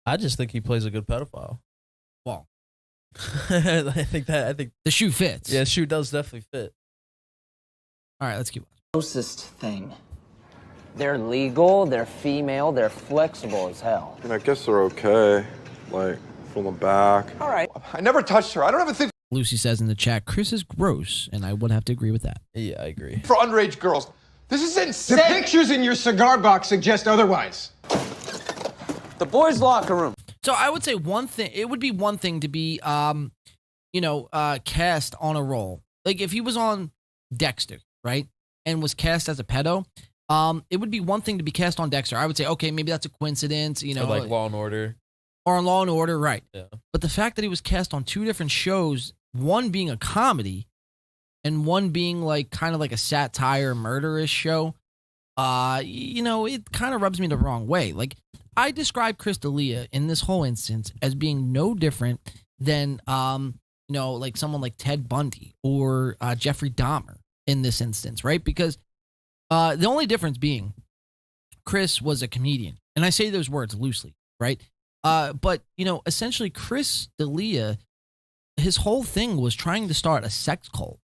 I just think he plays a good pedophile. Well, I think the shoe fits. Yeah, the shoe does definitely fit. All right, let's keep watching. Closest thing. They're legal, they're female, they're flexible as hell. I guess they're okay. Like, from the back. All right. I never touched her. I don't have a thing Lucy says in the chat, Chris is gross, and I would have to agree with that. Yeah, I agree. for underage girls. This is insane. the pictures in your cigar box suggest otherwise. The boys' locker room. So I would say one thing, it would be one thing to be, cast on a role. Like if he was on Dexter, right, and was cast as a pedo, it would be one thing to be cast on Dexter. I would say, okay, maybe that's a coincidence, Or like Law and Order. Or on Law and Order, right. Yeah. But the fact that he was cast on two different shows, one being a comedy and one being like kind of like a satire murderous show, it kind of rubs me the wrong way. Like I describe Chris D'Elia in this whole instance as being no different than, like someone like Ted Bundy or Jeffrey Dahmer in this instance, right? Because the only difference being Chris was a comedian. And I say those words loosely, right? But essentially Chris D'Elia, his whole thing was trying to start a sex cult.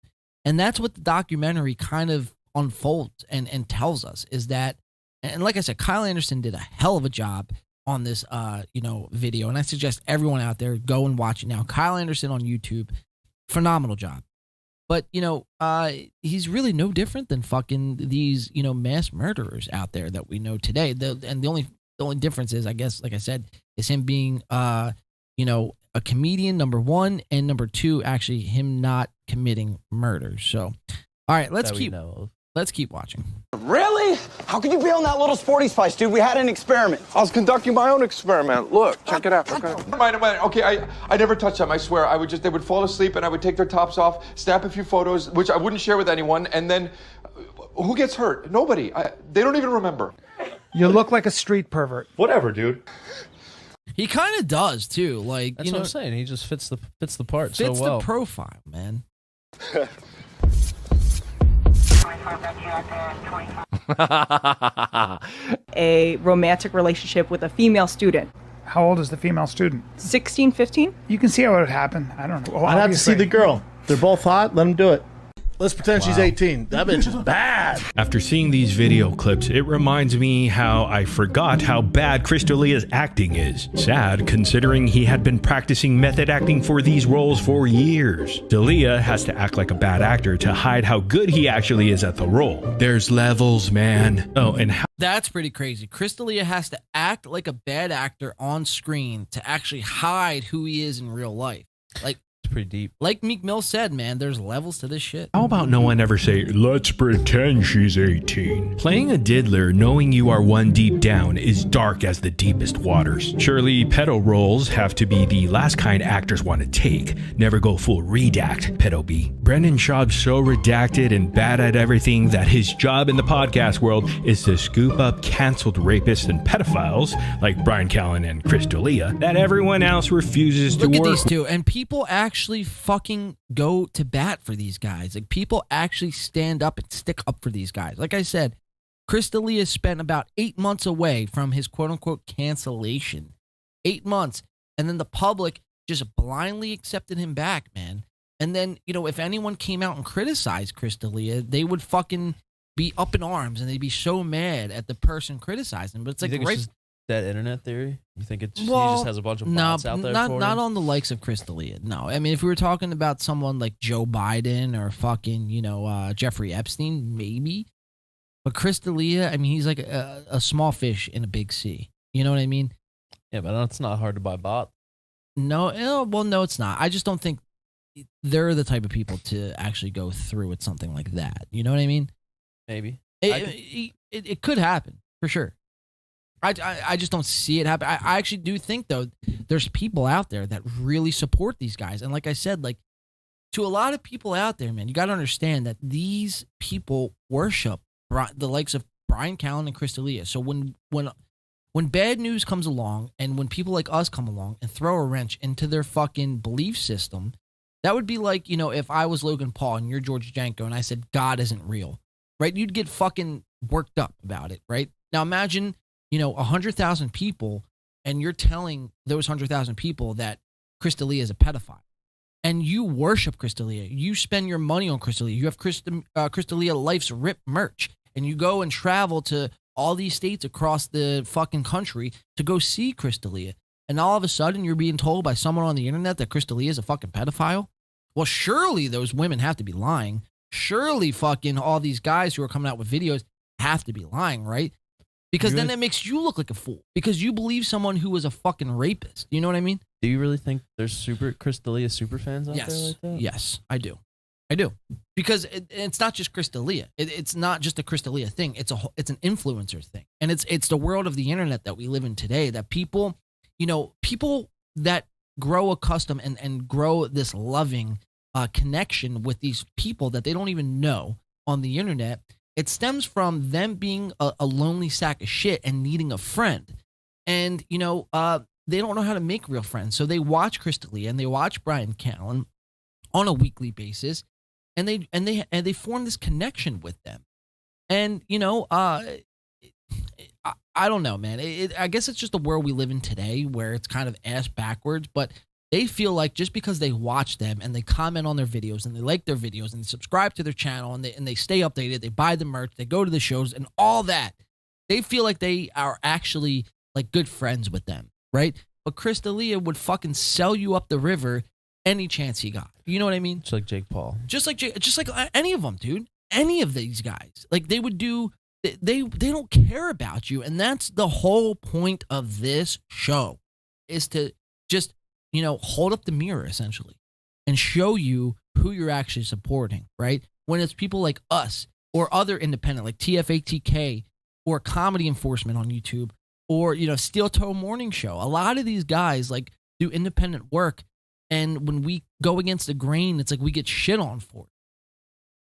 And that's what the documentary kind of unfolds and tells us is that, and like I said, Kyle Anderson did a hell of a job on this, video. And I suggest everyone out there go and watch it now. Kyle Anderson on YouTube, phenomenal job. But, he's really no different than fucking these, mass murderers out there that we know today. And the only difference is, I guess, like I said, is him being, a comedian, number one, and number two, actually him not committing murder. So, all right, let's keep watching. Really? How could you be on that little Sporty Spice, dude? We had an experiment. I was conducting my own experiment. Look, check it out. Okay, I never touched them, I swear. They would fall asleep and I would take their tops off, snap a few photos, which I wouldn't share with anyone, and then who gets hurt? Nobody. They don't even remember. You look like a street pervert. Whatever, dude. He kind of does too. Like That's what I'm saying. He just fits the part so well. Fits the profile, man. A romantic relationship with a female student. How old is the female student? 16, 15? You can see how it would happen. I don't know. I'd have to see the girl. They're both hot. Let them do it. Let's pretend she's 18. That bitch is bad. After seeing these video clips, it reminds me how I forgot how bad Chris D'Elia's acting is. Sad, considering he had been practicing method acting for these roles for years. Delia has to act like a bad actor to hide how good he actually is at the role. There's levels, man. Oh, and how... That's pretty crazy. Chris D'Elia has to act like a bad actor on screen to actually hide who he is in real life. Like, pretty deep. Like Meek Mill said, man, there's levels to this shit. How about no one ever say, let's pretend she's 18? Playing a diddler knowing you are one deep down is dark as the deepest waters. Surely pedo roles have to be the last kind actors want to take. Never go full redact, pedo B. Brendan Schaub's so redacted and bad at everything that his job in the podcast world is to scoop up canceled rapists and pedophiles like Brian Callan and Chris D'Elia that everyone else refuses to work. Look at these two, and people actually fucking go to bat for these guys. Like people actually stand up and stick up for these guys. Like I said, Chris D'Elia spent about 8 months away from his quote unquote cancellation. 8 months. And then the public just blindly accepted him back, man. And then, if anyone came out and criticized Chris D'Elia, they would fucking be up in arms and they'd be so mad at the person criticizing. But it's like, you think it's just that internet theory? You think he just has a bunch of bots out there for not him? on the likes of Chris D'Elia. No, I mean, if we were talking about someone like Joe Biden or fucking, Jeffrey Epstein, maybe. But Chris D'Elia, I mean, he's like a small fish in a big sea. You know what I mean? Yeah, but it's not hard to buy bots. No, no, it's not. I just don't think they're the type of people to actually go through with something like that. You know what I mean? Maybe. It could happen, for sure. I just don't see it happen. I actually do think, though, there's people out there that really support these guys. And like I said, like, to a lot of people out there, man, you got to understand that these people worship the likes of Brian Callan and Chris D'Elia. So when bad news comes along and when people like us come along and throw a wrench into their fucking belief system, that would be like, if I was Logan Paul and you're George Janko and I said God isn't real, right? You'd get fucking worked up about it, right? Now imagine, 100,000 people and you're telling those 100,000 people that Chris D'Elia is a pedophile and you worship Chris D'Elia. You spend your money on Chris D'Elia. You have Chris D'Elia Life's Rip merch and you go and travel to all these states across the fucking country to go see Chris D'Elia. And all of a sudden you're being told by someone on the internet that Chris D'Elia is a fucking pedophile. Well, surely those women have to be lying. Surely fucking all these guys who are coming out with videos have to be lying, right? Because then that makes you look like a fool. Because you believe someone who was a fucking rapist. You know what I mean? Do you really think there's Chris D'Elia super fans out there like that? Yes, I do. Because it's not just Chris D'Elia. It's not just a Chris D'Elia thing. It's an influencer thing. And it's the world of the internet that we live in today that people that grow accustomed and grow this loving connection with these people that they don't even know on the internet. It stems from them being a lonely sack of shit and needing a friend. And, they don't know how to make real friends. So they watch Chris D'Elia and they watch Brian Callan on a weekly basis. And they form this connection with them. And, I don't know, man. I guess it's just the world we live in today where it's kind of ass backwards. But they feel like just because they watch them and they comment on their videos and they like their videos and they subscribe to their channel and they stay updated, they buy the merch, they go to the shows and all that, they feel like they are actually like good friends with them, right? But Chris D'Elia would fucking sell you up the river any chance he got. You know what I mean? Just like Jake Paul. Just like any of them, dude. Any of these guys. Like they would do, they don't care about you. And that's the whole point of this show, is to just, hold up the mirror essentially and show you who you're actually supporting, right? When it's people like us or other independent like TFATK or Comedy Enforcement on YouTube or, Steel Toe Morning Show. A lot of these guys like do independent work. And when we go against the grain, it's like we get shit on for it,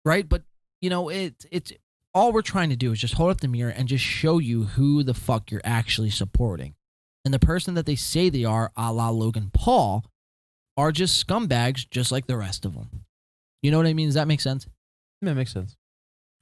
right? But, it's all we're trying to do is just hold up the mirror and just show you who the fuck you're actually supporting. And the person that they say they are, a la Logan Paul, are just scumbags just like the rest of them. You know what I mean? Does that make sense? Yeah, it makes sense.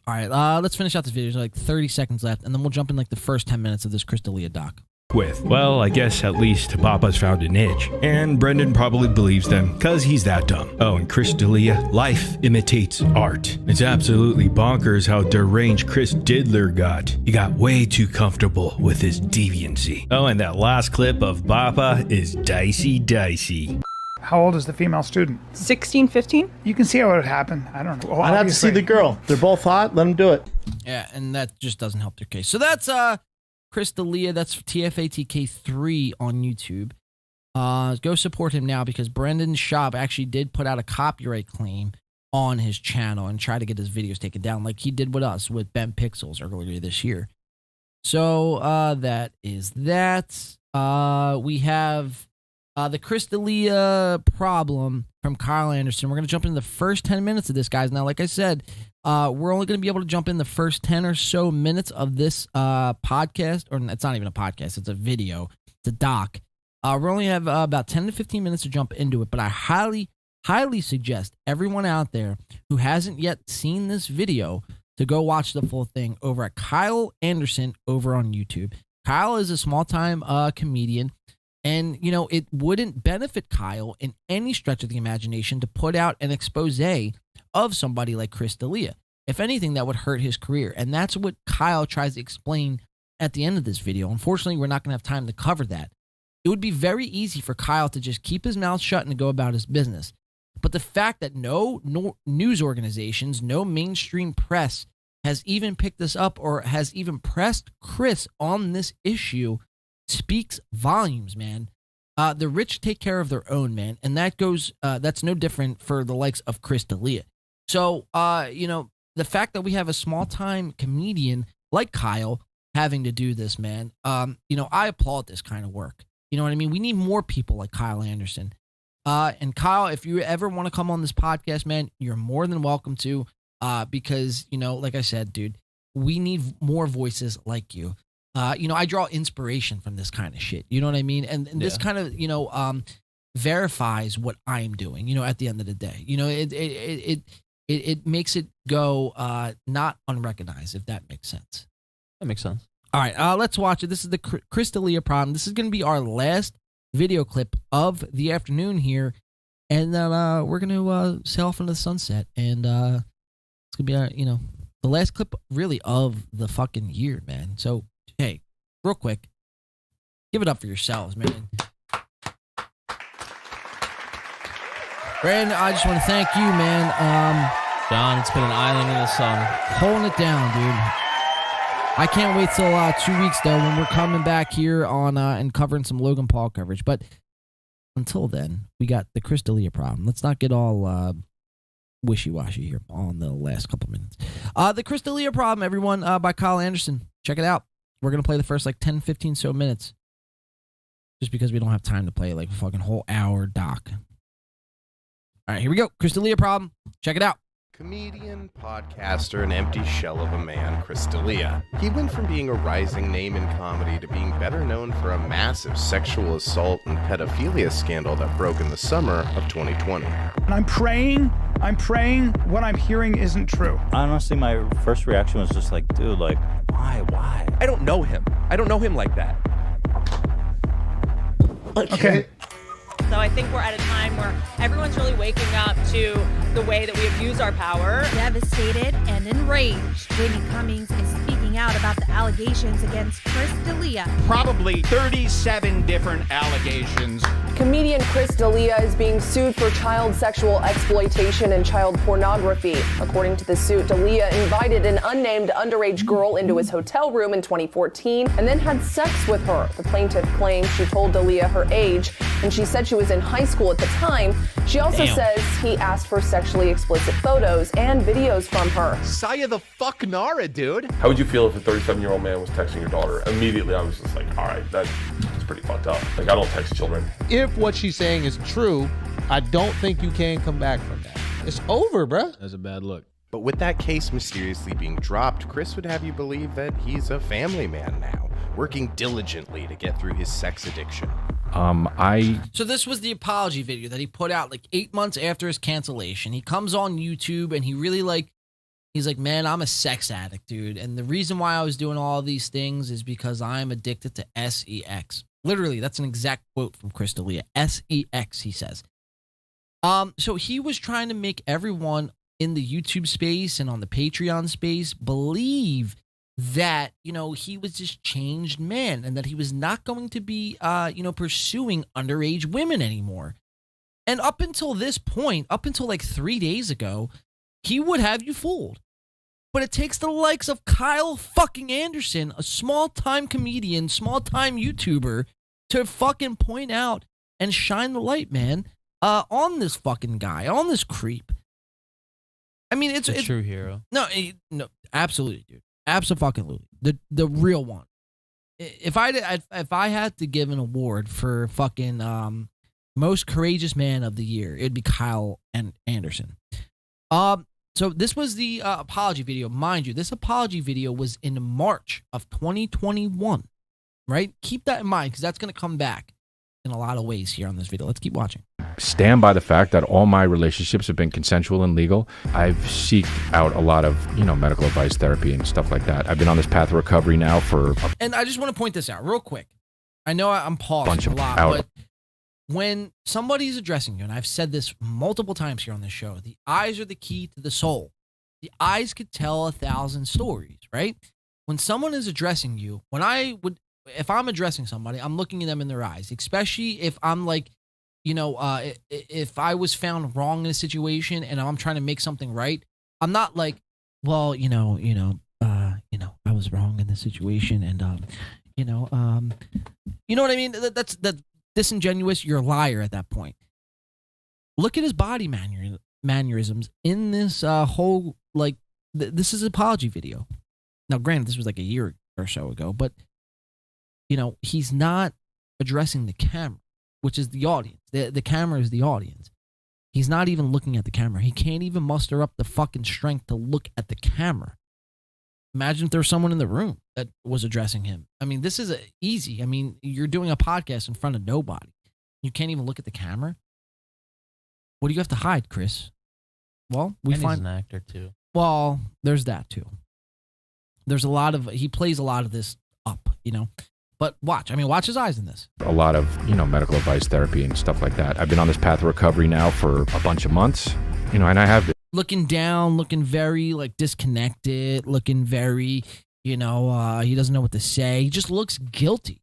All right, let's finish out this video. There's like 30 seconds left, and then we'll jump in like the first 10 minutes of this Chris D'Elia doc. Well, I guess at least Papa's found a niche. And Brendan probably believes them, because he's that dumb. Oh, and Chris D'Elia, life imitates art. It's absolutely bonkers how deranged Chris Diddler got. He got way too comfortable with his deviancy. Oh, and that last clip of Papa is dicey. How old is the female student? 16, 15? You can see how it would happen. I don't know. Well, I'd have to see the girl. They're both hot. Let them do it. Yeah, and that just doesn't help their case. So that's Chris D'Elia. That's TFATK3 on YouTube. Go support him now because Brendan Schaub actually did put out a copyright claim on his channel and try to get his videos taken down like he did with us with Ben Pixels earlier this year. So that is that. We have the Chris D'Elia problem from Kyle Anderson. We're going to jump into the first 10 minutes of this, guys. Now, like I said, we're only going to be able to jump in the first 10 or so minutes of this podcast, or it's not even a podcast, it's a video, it's a doc. We only have about 10 to 15 minutes to jump into it, but I highly, highly suggest everyone out there who hasn't yet seen this video to go watch the full thing over at Kyle Anderson over on YouTube. Kyle is a small-time comedian. And, you know, it wouldn't benefit Kyle in any stretch of the imagination to put out an expose of somebody like Chris D'Elia. If anything, that would hurt his career. And that's what Kyle tries to explain at the end of this video. Unfortunately, we're not going to have time to cover that. It would be very easy for Kyle to just keep his mouth shut and go about his business. But the fact that no news organizations, no mainstream press has even picked this up or has even pressed Chris on this issue speaks volumes, man. The rich take care of their own, man. And that goes, that's no different for the likes of Chris D'Elia. So, you know, the fact that we have a small-time comedian like Kyle having to do this, man, you know, I applaud this kind of work. You know what I mean? We need more people like Kyle Anderson. And Kyle, if you ever want to come on this podcast, man, you're more than welcome to, because, you know, like I said, dude, we need more voices like you. You know, I draw inspiration from this kind of shit. You know what I mean? And this kind of, you know, verifies what I'm doing, you know, at the end of the day. You know, it makes it go not unrecognized, if that makes sense. That makes sense. All right, let's watch it. This is the Chris D'Elia problem. This is going to be our last video clip of the afternoon here. And then we're going to sail off into the sunset. And it's going to be, our, you know, the last clip really of the fucking year, man. So, hey, real quick, give it up for yourselves, man. Brandon, I just want to thank you, man. John, it's been an island in the sun. Holding it down, dude. I can't wait till 2 weeks, though, when we're coming back here on and covering some Logan Paul coverage. But until then, we got the Chris D'Elia problem. Let's not get all wishy-washy here on the last couple minutes. The Chris D'Elia problem, everyone, by Kyle Anderson. Check it out. We're going to play the first, 10, 15 so minutes. Just because we don't have time to play, a fucking whole hour doc. All right, here we go. Chris D'Elia problem. Check it out. Comedian, podcaster, and empty shell of a man, Chris D'Elia. He went from being a rising name in comedy to being better known for a massive sexual assault and pedophilia scandal that broke in the summer of 2020. And I'm praying what I'm hearing isn't true. Honestly, my first reaction was just dude, why? I don't know him. I don't know him like that. Okay. So I think we're at a time where everyone's really waking up to the way that we abuse our power. Devastated and enraged, Brittany Cummings is speaking out about the allegations against Chris D'Elia. Probably 37 different allegations. Comedian Chris D'Elia is being sued for child sexual exploitation and child pornography. According to the suit, Delia invited an unnamed underage girl into his hotel room in 2014 and then had sex with her. The plaintiff claims she told Delia her age, and she said she was in high school at the time. She also says he asked for sexually explicit photos and videos from her. Saya the fuck Nara, dude. How would you feel if a 37-year-old man was texting your daughter? Immediately, I was just all right, that's pretty fucked up. I don't text children. If what she's saying is true, I don't think you can come back from that. It's over, bruh. That's a bad look. But with that case mysteriously being dropped, Chris would have you believe that he's a family man now, working diligently to get through his sex addiction. So this was the apology video that he put out 8 months after his cancellation. He comes on YouTube and he really he's like, man, I'm a sex addict, dude. And the reason why I was doing all these things is because I'm addicted to sex. Literally, that's an exact quote from Chris D'Elia. sex, he says. So he was trying to make everyone in the YouTube space and on the Patreon space believe that, he was this changed man and that he was not going to be, pursuing underage women anymore. And up until this point, up until 3 days ago, he would have you fooled. But it takes the likes of Kyle fucking Anderson, a small-time comedian, small-time YouTuber, to fucking point out and shine the light, man, on this fucking guy, on this creep. I mean, it's a true hero. No, absolutely, dude. Absolutely. The real one. If I had to give an award for fucking most courageous man of the year, it'd be Kyle Anderson. So this was the apology video. Mind you, this apology video was in March of 2021, right? Keep that in mind because that's going to come back in a lot of ways here on this video. Let's keep watching. Stand by the fact that all my relationships have been consensual and legal. I've seeked out a lot of, medical advice, therapy, and stuff like that. I've been on this path of recovery now for... And I just want to point this out real quick. I know I'm pausing Bunch a of lot, out. but when somebody's addressing you, and I've said this multiple times here on this show, the eyes are the key to the soul. The eyes could tell 1,000 stories, right? When someone is addressing you, if I'm addressing somebody, I'm looking at them in their eyes, especially if I'm like, if I was found wrong in a situation and I'm trying to make something right, I'm not like, well, I was wrong in this situation, and you know what I mean? That's disingenuous. You're a liar at that point. Look at his body mannerisms in this whole this is an apology video. Now, granted, this was like a year or so ago, but he's not addressing the camera, which is the audience. The camera is the audience. He's not even looking at the camera. He can't even muster up the fucking strength to look at the camera. Imagine if there was someone in the room that was addressing him. I mean, this is easy. I mean, you're doing a podcast in front of nobody. You can't even look at the camera. What do you have to hide, Chris? Well, He's an actor too. Well, there's that too. There's he plays a lot of this up, But watch his eyes in this. A lot of, medical advice, therapy, and stuff like that. I've been on this path of recovery now for a bunch of months, and I have looking down, looking very disconnected, looking very, he doesn't know what to say. He just looks guilty.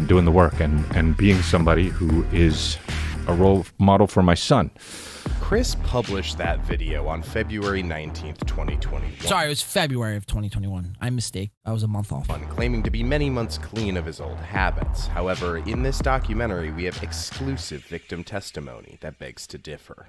doing the work and being somebody who is a role model for my son. Chris published that video on February 19th, 2021. Sorry, it was February of 2021. I mistake. I was a month off. Claiming to be many months clean of his old habits. However, in this documentary, we have exclusive victim testimony that begs to differ.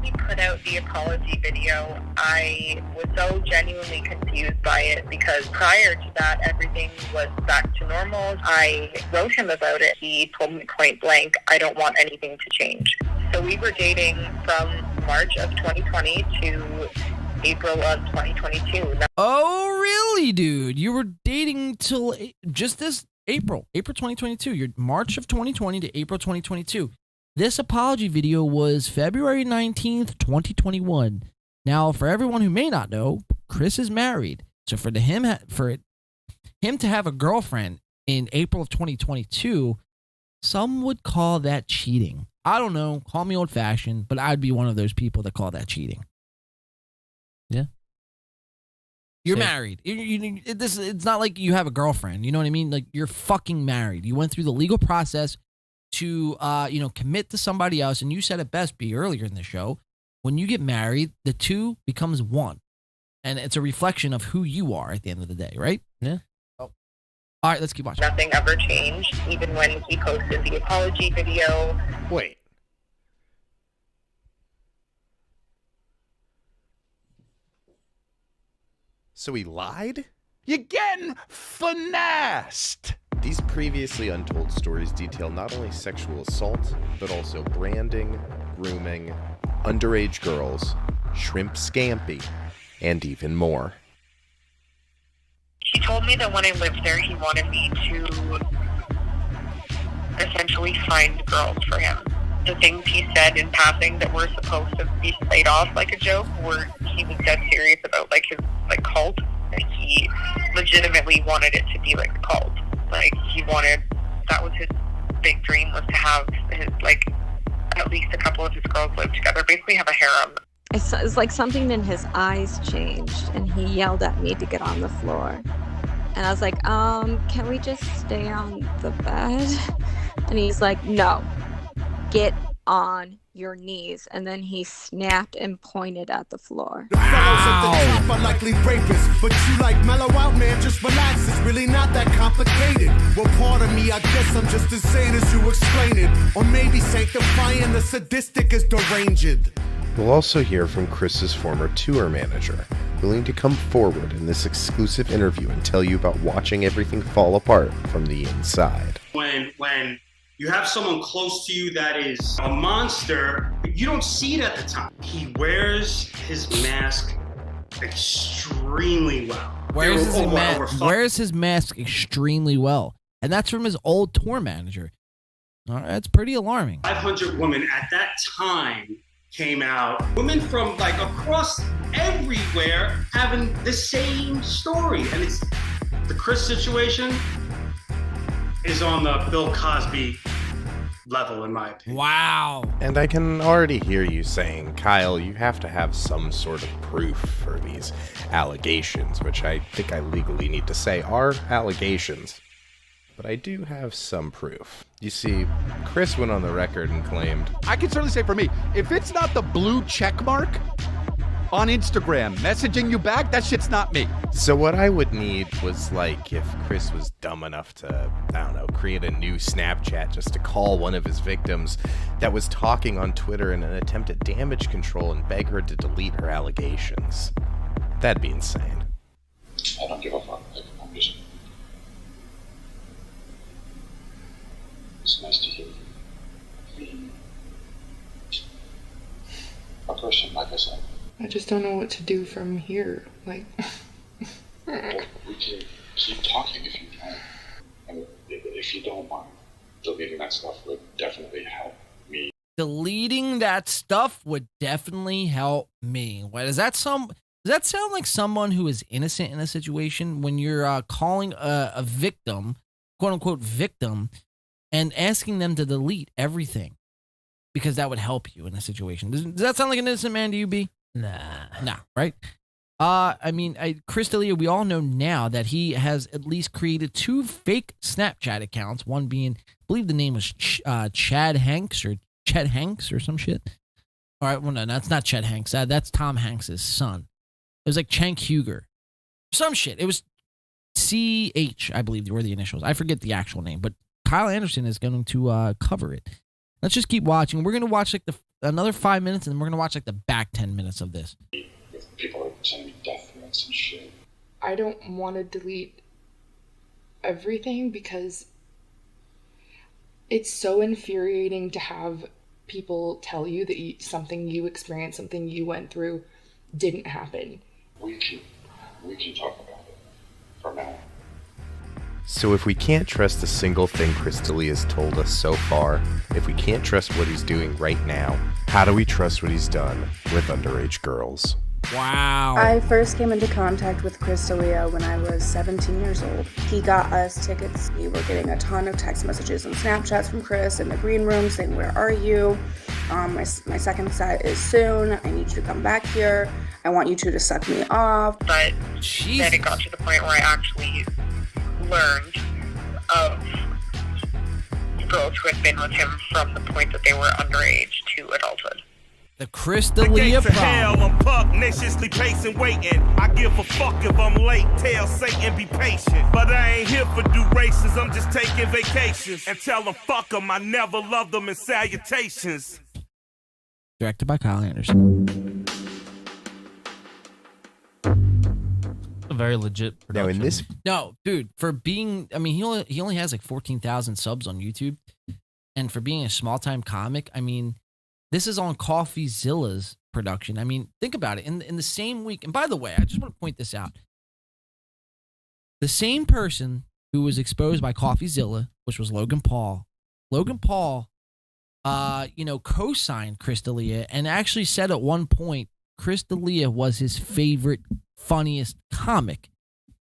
He put out the apology video. I was so genuinely confused by it because prior to that, everything was back to normal. I wrote him about it. He told me point blank, I don't want anything to change. So we were dating from March of 2020 to April of 2022. Oh, really, dude? You were dating till just this April 2022. You're March of 2020 to April 2022. This apology video was February 19th, 2021. Now, for everyone who may not know, Chris is married. So for him to have a girlfriend in April of 2022, some would call that cheating. I don't know. Call me old-fashioned, but I'd be one of those people that call that cheating. Yeah. You're married. It's not like you have a girlfriend. You know what I mean? Like, you're fucking married. You went through the legal process to commit to somebody else, and you said it best, B, earlier in the show. When you get married, the two becomes one, and it's a reflection of who you are at the end of the day, right? Yeah. Oh. All right, let's keep watching. Nothing ever changed, even when he posted the apology video. Wait. So he lied? You're getting finessed. These previously untold stories detail not only sexual assault, but also branding, grooming, underage girls, shrimp scampi, and even more. He told me that when I lived there, he wanted me to essentially find girls for him. The things he said in passing that were supposed to be played off like a joke were he was dead serious about, like his cult, and he legitimately wanted it to be like a cult. Like, that was his big dream, was to have his, at least a couple of his girls live together, basically have a harem. It's like something in his eyes changed, and he yelled at me to get on the floor. And I was like, can we just stay on the bed? And he's like, no, get on your knees. And then he snapped and pointed at the floor. The fellows at the top are likely rapists, but you like mellow out, man, just relax. It's really not that complicated. Well, part of me, I guess I'm just insane as you explain it. Or maybe sanctifying the sadistic as deranged. We'll also hear from Chris's former tour manager, willing to come forward in this exclusive interview and tell you about watching everything fall apart from the inside. When you have someone close to you that is a monster, you don't see it at the time. He wears his mask extremely well. Wears his mask extremely well. And that's from his old tour manager. All right, that's pretty alarming. 500 women at that time came out. Women from across everywhere having the same story. And it's the Chris situation. is on the Bill Cosby level, in my opinion. Wow. And I can already hear you saying, Kyle, you have to have some sort of proof for these allegations, which I think I legally need to say are allegations. But I do have some proof. You see, Chris went on the record and claimed, I can certainly say for me, if it's not the blue check mark on Instagram messaging you back, that shit's not me. So what I would need was, like, if Chris was dumb enough to, I don't know, create a new Snapchat just to call one of his victims that was talking on Twitter in an attempt at damage control and beg her to delete her allegations. That'd be insane. I don't give a fuck. I'm just... It's nice to hear from a person, like I said. I just don't know what to do from here. Like, well, we can keep talking if you can. And if you don't mind, deleting that stuff would definitely help me. Deleting that stuff would definitely help me. What does that sound like someone who is innocent in a situation when you're calling a victim, quote unquote victim, and asking them to delete everything because that would help you in a situation? Does that sound like an innocent man to you, B? Nah, right? Chris D'Elia, we all know now that he has at least created 2 fake Snapchat accounts. One being, I believe the name was Chad Hanks or Chet Hanks or some shit. All right, well, no, that's not Chet Hanks. That's Tom Hanks' son. It was like Cenk Huger. Some shit. It was CH, I believe, were the initials. I forget the actual name, but Kyle Anderson is going to cover it. Let's just keep watching. We're going to watch like another 5 minutes, and then we're going to watch like the back 10 minutes of this. People are sending me death threats and shit. I don't want to delete everything because it's so infuriating to have people tell you that something you experienced, something you went through, didn't happen. We can talk about it for now. So if we can't trust a single thing Chris D'Elia's told us so far, if we can't trust what he's doing right now, how do we trust what he's done with underage girls? Wow. I first came into contact with Chris D'Elia when I was 17 years old. He got us tickets. We were getting a ton of text messages and Snapchats from Chris in the green room saying, where are you? My second set is soon. I need you to come back here. I want you two to suck me off. But then it got to the point where I actually learned of girls who had been with him from the point that they were underage to adulthood. The Chris D'Elia problem. I'm pugnaciously pacing, waiting. I give a fuck if I'm late. Tell Satan be patient. But I ain't here for do races. I'm just taking vacations. And tell them fuck them. I never loved them in salutations. Directed by Kyle Anderson. A very legit production. Now in this, no, dude, for being, I mean, he only has like 14,000 subs on YouTube, and for being a small time comic, I mean, this is on CoffeeZilla's production. I mean, think about it. In the same week, and by the way, I just want to point this out. The same person who was exposed by CoffeeZilla, which was Logan Paul, co-signed Chris D'Elia and actually said at one point Chris D'Elia was his favorite, funniest comic.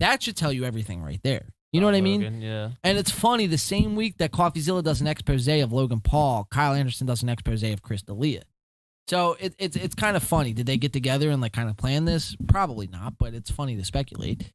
That should tell you everything right there. You know what I mean? Logan, yeah. And it's funny, the same week that CoffeeZilla does an expose of Logan Paul, Kyle Anderson does an expose of Chris D'Elia. So it's kind of funny. Did they get together and like kind of plan this? Probably not, but it's funny to speculate.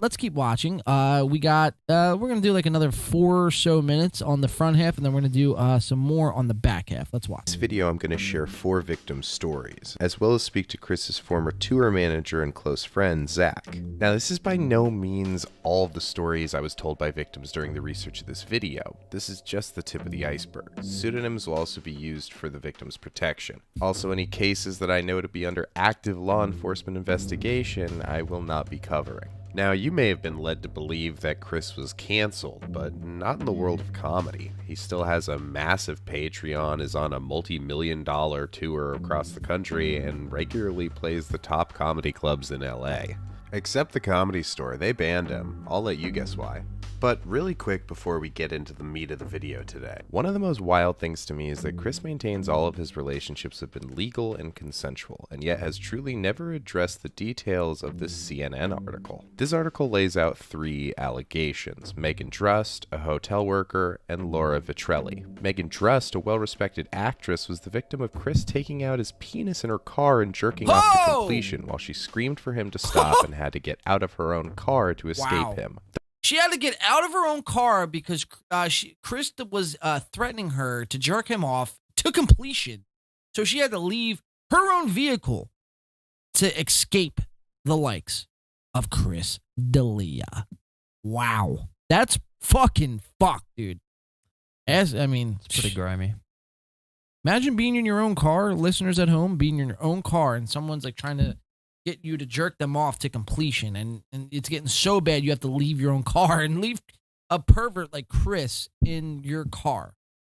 Let's keep watching. We're gonna do like another 4 or so minutes on the front half, and then we're gonna do some more on the back half. Let's watch. This video, I'm going to share 4 victim stories, as well as speak to Chris's former tour manager and close friend, Zach. Now, this is by no means all of the stories I was told by victims during the research of this video. This is just the tip of the iceberg. Pseudonyms will also be used for the victim's protection. Also, any cases that I know to be under active law enforcement investigation, I will not be covering. Now, you may have been led to believe that Chris was canceled, but not in the world of comedy. He still has a massive Patreon, is on a multi-million-dollar tour across the country, and regularly plays the top comedy clubs in LA. Except the Comedy Store, they banned him. I'll let you guess why. But really quick before we get into the meat of the video today, one of the most wild things to me is that Chris maintains all of his relationships have been legal and consensual, and yet has truly never addressed the details of this CNN article. This article lays out 3 allegations: Megan Drust, a hotel worker, and Laura Vitrelli. Megan Drust, a well-respected actress, was the victim of Chris taking out his penis in her car and jerking off to completion while she screamed for him to stop and had to get out of her own car to escape him. She had to get out of her own car because Chris was threatening her to jerk him off to completion. So she had to leave her own vehicle to escape the likes of Chris Delia. Wow. That's fucking fucked, dude. It's pretty grimy. Imagine being in your own car, listeners at home, being in your own car, and someone's like trying to get you to jerk them off to completion, and it's getting so bad you have to leave your own car and leave a pervert like Chris in your car.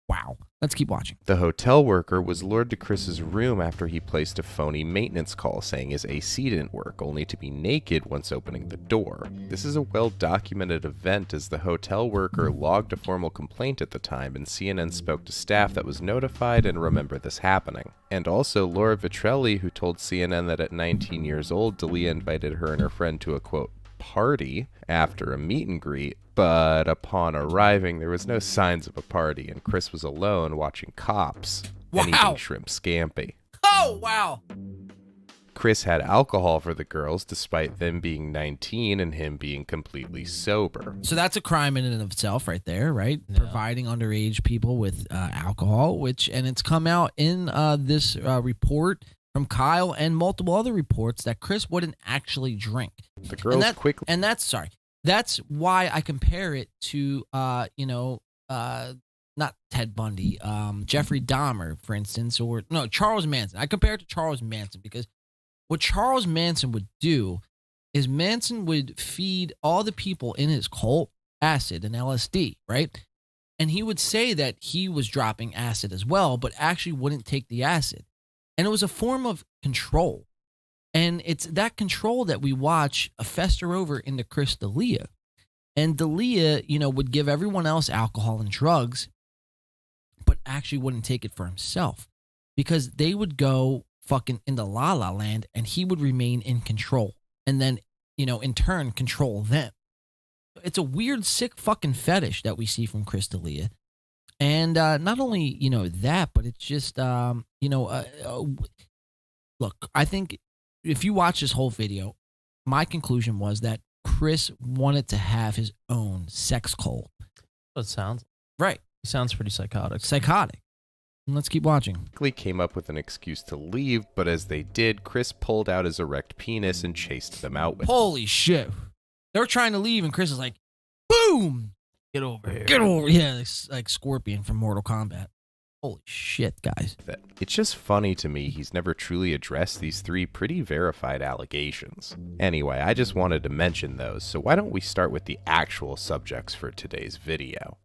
Wow. Let's keep watching. The hotel worker was lured to Chris's room after he placed a phony maintenance call saying his AC didn't work, only to be naked once opening the door. This is a well-documented event, as the hotel worker logged a formal complaint at the time, and CNN spoke to staff that was notified and remembered this happening. And also Laura Vitrelli, who told CNN that at 19 years old, Delia invited her and her friend to a, quote, party after a meet and greet, but upon arriving there was no signs of a party, and Chris was alone watching Cops and eating shrimp scampi. Oh, wow. Chris had alcohol for the girls despite them being 19 and him being completely sober. So that's a crime in and of itself right there, right? Yeah. Providing underage people with alcohol, and it's come out in this report from Kyle and multiple other reports that Chris wouldn't actually drink. The girls that's why I compare it to, not Ted Bundy, Jeffrey Dahmer, for instance, Charles Manson. I compare it to Charles Manson because what Charles Manson would do is Manson would feed all the people in his cult acid and LSD, right? And he would say that he was dropping acid as well, but actually wouldn't take the acid. And it was a form of control. And it's that control that we watch fester over into Chris D'Elia. And D'Elia, would give everyone else alcohol and drugs, but actually wouldn't take it for himself because they would go fucking into La La Land and he would remain in control and then, in turn, control them. It's a weird, sick fucking fetish that we see from Chris D'Elia. And not only, that, but it's just, look, I think if you watch this whole video, my conclusion was that Chris wanted to have his own sex cult. That sounds right. He sounds pretty psychotic. Let's keep watching. Quickly came up with an excuse to leave, but as they did, Chris pulled out his erect penis and chased them out with it. Holy shit. They were trying to leave, and Chris is like, boom! Get over here. Get over here. Yeah, like Scorpion from Mortal Kombat. Holy shit, guys. It's just funny to me he's never truly addressed these 3 pretty verified allegations. Anyway, I just wanted to mention those, so why don't we start with the actual subjects for today's video.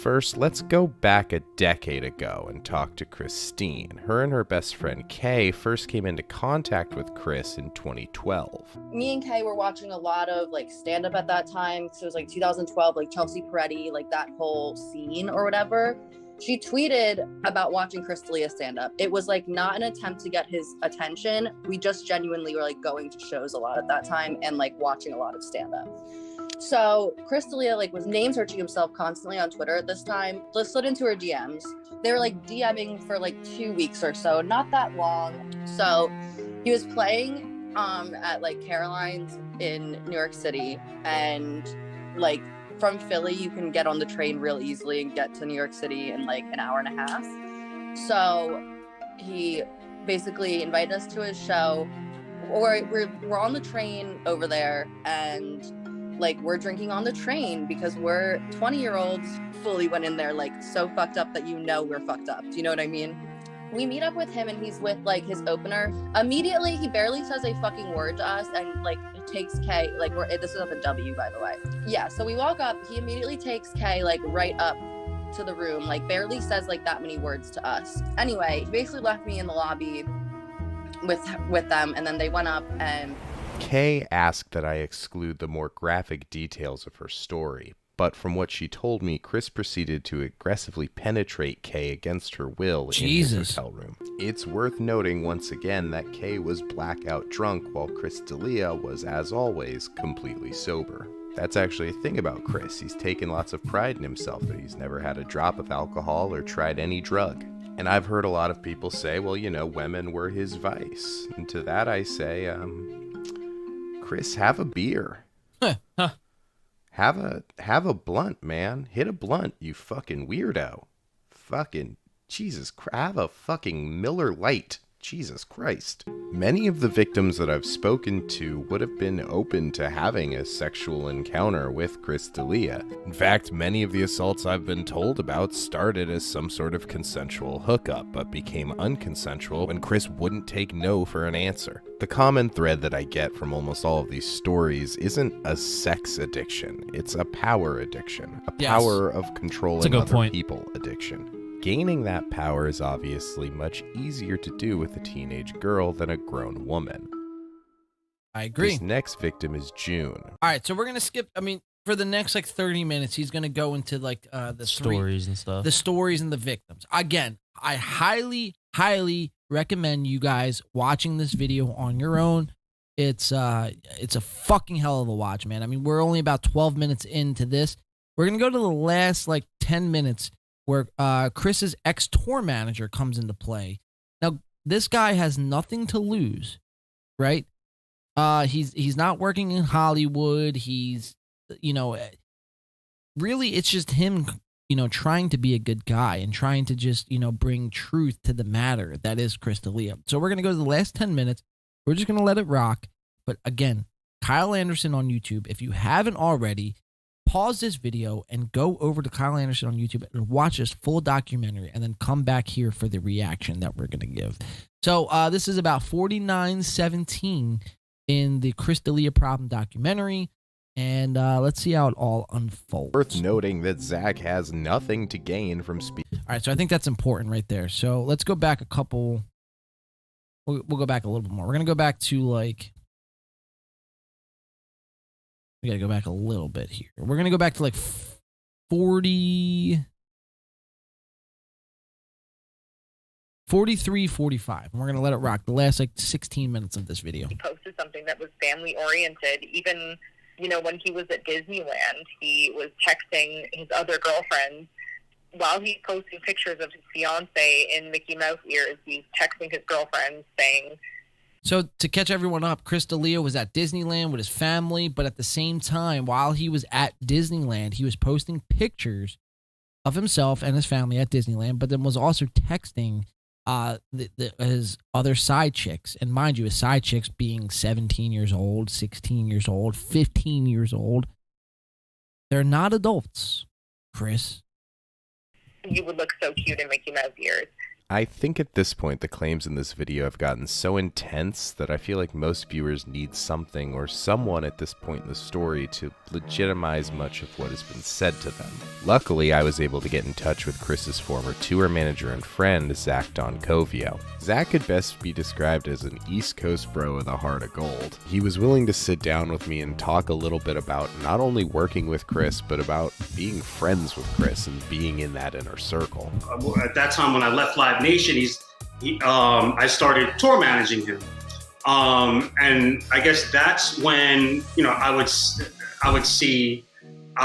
First, let's go back a decade ago and talk to Christine. Her and her best friend Kay first came into contact with Chris in 2012. Me and Kay were watching a lot of stand-up at that time. So it was 2012, Chelsea Peretti, that whole scene or whatever. She tweeted about watching Chris D'Elia stand-up. It was not an attempt to get his attention. We just genuinely were going to shows a lot at that time and watching a lot of stand-up. So Chris D'Elia was name searching himself constantly on Twitter at this time. Slid into her DMs. They were DMing for 2 weeks or so, not that long. So he was playing at Caroline's in New York City, and from Philly you can get on the train real easily and get to New York City in an hour and a half. So he basically invited us to his show. We're on the train over there, and we're drinking on the train because we're 20-year-olds fully went in there so fucked up that we're fucked up. Do you know what I mean? We meet up with him and he's with his opener. Immediately he barely says a fucking word to us and takes Kay, this is at the W, by the way. Yeah, so we walk up, he immediately takes Kay right up to the room, barely says that many words to us. Anyway, he basically left me in the lobby with them, and then they went up and Kay asked that I exclude the more graphic details of her story, but from what she told me, Chris proceeded to aggressively penetrate Kay against her will in his hotel room. It's worth noting once again that Kay was blackout drunk while Chris D'Elia was, as always, completely sober. That's actually a thing about Chris. He's taken lots of pride in himself that he's never had a drop of alcohol or tried any drug. And I've heard a lot of people say, well, you know, women were his vice. And to that I say, Chris, have a beer. Have a blunt, man. Hit a blunt, you fucking weirdo. Fucking Jesus Christ. Have a fucking Miller Lite. Jesus Christ. Many of the victims that I've spoken to would have been open to having a sexual encounter with Chris D'Elia. In fact, many of the assaults I've been told about started as some sort of consensual hookup, but became unconsensual when Chris wouldn't take no for an answer. The common thread that I get from almost all of these stories isn't a sex addiction, it's a power addiction. A power of controlling other people addiction. Gaining that power is obviously much easier to do with a teenage girl than a grown woman. I agree. This next victim is June. All right, so we're gonna skip. I mean, for the next like 30 minutes, he's gonna go into like the Stories and stuff. the stories and the victims. Again, I highly recommend you guys watching this video on your own. It's a fucking hell of a watch, man. I mean, we're only about 12 minutes into this. We're gonna go to the last like 10 minutes where Chris's ex-tour manager comes into play. Now, this guy has nothing to lose, right? He's not working in Hollywood. He's, you know, really it's just him, you know, trying to be a good guy and trying to just, you know, bring truth to the matter that is Chris D'Elia. So we're going to go to the last 10 minutes. We're just going to let it rock. But again, Kyle Anderson on YouTube, if you haven't already, pause this video and go over to Kyle Anderson on YouTube and watch this full documentary and then come back here for the reaction that we're going to give. So this is about 49:17 in the Chris D'Elia Problem documentary. And let's see how it all unfolds. Worth noting that Zach has nothing to gain from speaking. All right, so I think that's important right there. So let's go back a couple. We'll go back a little bit more. We're going to go back to like. We got to go back a little bit here. We're going to go back to like 43, 45. And we're going to let it rock the last like 16 minutes of this video. He posted something that was family oriented. Even, you know, when he was at Disneyland, he was texting his other girlfriends while he's posting pictures of his fiance in Mickey Mouse ears. He's texting his girlfriends saying, so to catch everyone up, Chris D'Elia was at Disneyland with his family, but at the same time, while he was at Disneyland, he was posting pictures of himself and his family at Disneyland, but then was also texting his other side chicks. And mind you, his side chicks being 17 years old, 16 years old, 15 years old. They're not adults, Chris. you would look so cute in Mickey Mouse ears. I think at this point the claims in this video have gotten so intense that I feel like most viewers need something or someone at this point in the story to legitimize much of what has been said to them. Luckily, I was able to get in touch with Chris's former tour manager and friend, Zach Doncovio. Zach could best be described as an East Coast bro with a heart of gold. He was willing to sit down with me and talk a little bit about not only working with Chris, but about being friends with Chris and being in that inner circle. At that time when I left Live Nation, I started tour managing him, and I guess that's when I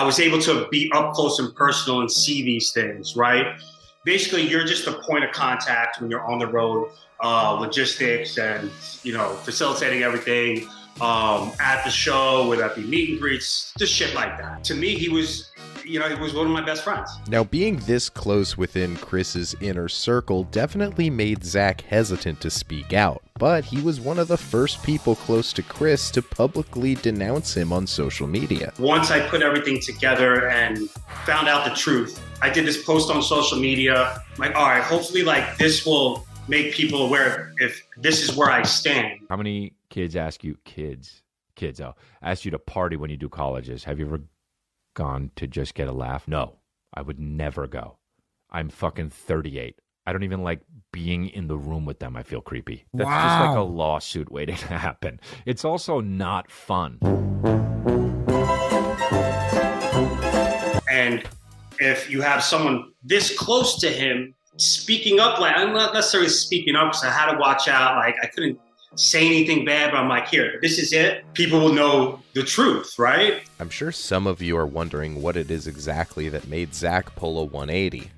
was able to be up close and personal and see these things. Right, basically, you're just a point of contact when you're on the road, logistics and facilitating everything at the show, whether that be meet and greets, just shit like that. To me, he was one of my best friends. Now, being this close within Chris's inner circle definitely made Zach hesitant to speak out, but he was one of the first people close to Chris to publicly denounce him on social media. Once I put everything together and found out the truth, I did this post on social media. Like, all right, hopefully this will make people aware if this is where I stand. How many kids ask you, ask you to party when you do colleges? Have you ever gone to just get a laugh? No, I would never go. I'm fucking 38. I don't even like being in the room with them. I feel creepy. That's just like a lawsuit waiting to happen. It's also not fun. And if you have someone this close to him speaking up, like, I'm not necessarily speaking up because I had to watch out. Like, I couldn't say anything bad, but I'm like, here, this is it. People will know the truth, right? I'm sure some of you are wondering what it is exactly that made Zach pull a 180.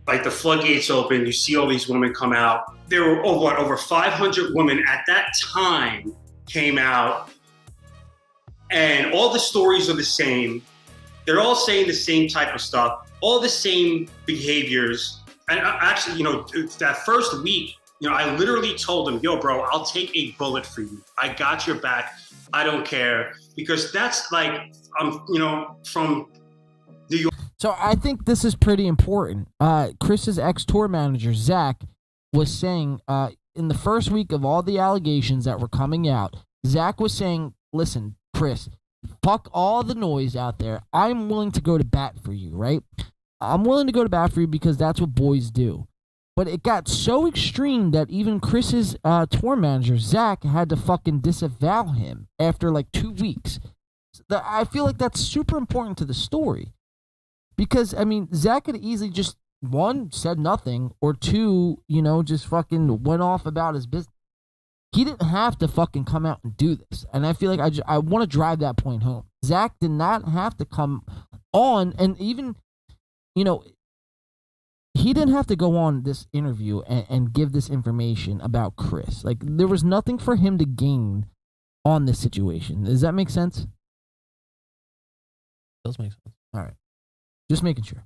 Like, the floodgates open, you see all these women come out. There were over 500 women at that time came out, and all the stories are the same. They're all saying the same type of stuff, all the same behaviors. And actually, you know, that first week, you know, I literally told him, yo, bro, I'll take a bullet for you. I got your back. I don't care. Because that's like, you know, from New York. So I think this is pretty important. Chris's ex-tour manager, Zach, was saying in the first week of all the allegations that were coming out, Zach was saying, listen, Chris, fuck all the noise out there. I'm willing to go to bat for you, right? I'm willing to go to bat for you because that's what boys do. But it got so extreme that even Chris's tour manager, Zach, had to fucking disavow him after like 2 weeks. I feel like that's super important to the story. Because, I mean, Zach could easily just, one, said nothing, or two, you know, just fucking went off about his business. He didn't have to fucking come out and do this. And I feel like I want to drive that point home. Zach did not have to come on, and even, you know, he didn't have to go on this interview and give this information about Chris. Like, there was nothing for him to gain on this situation. Does that make sense? Does make sense. All right. Just making sure.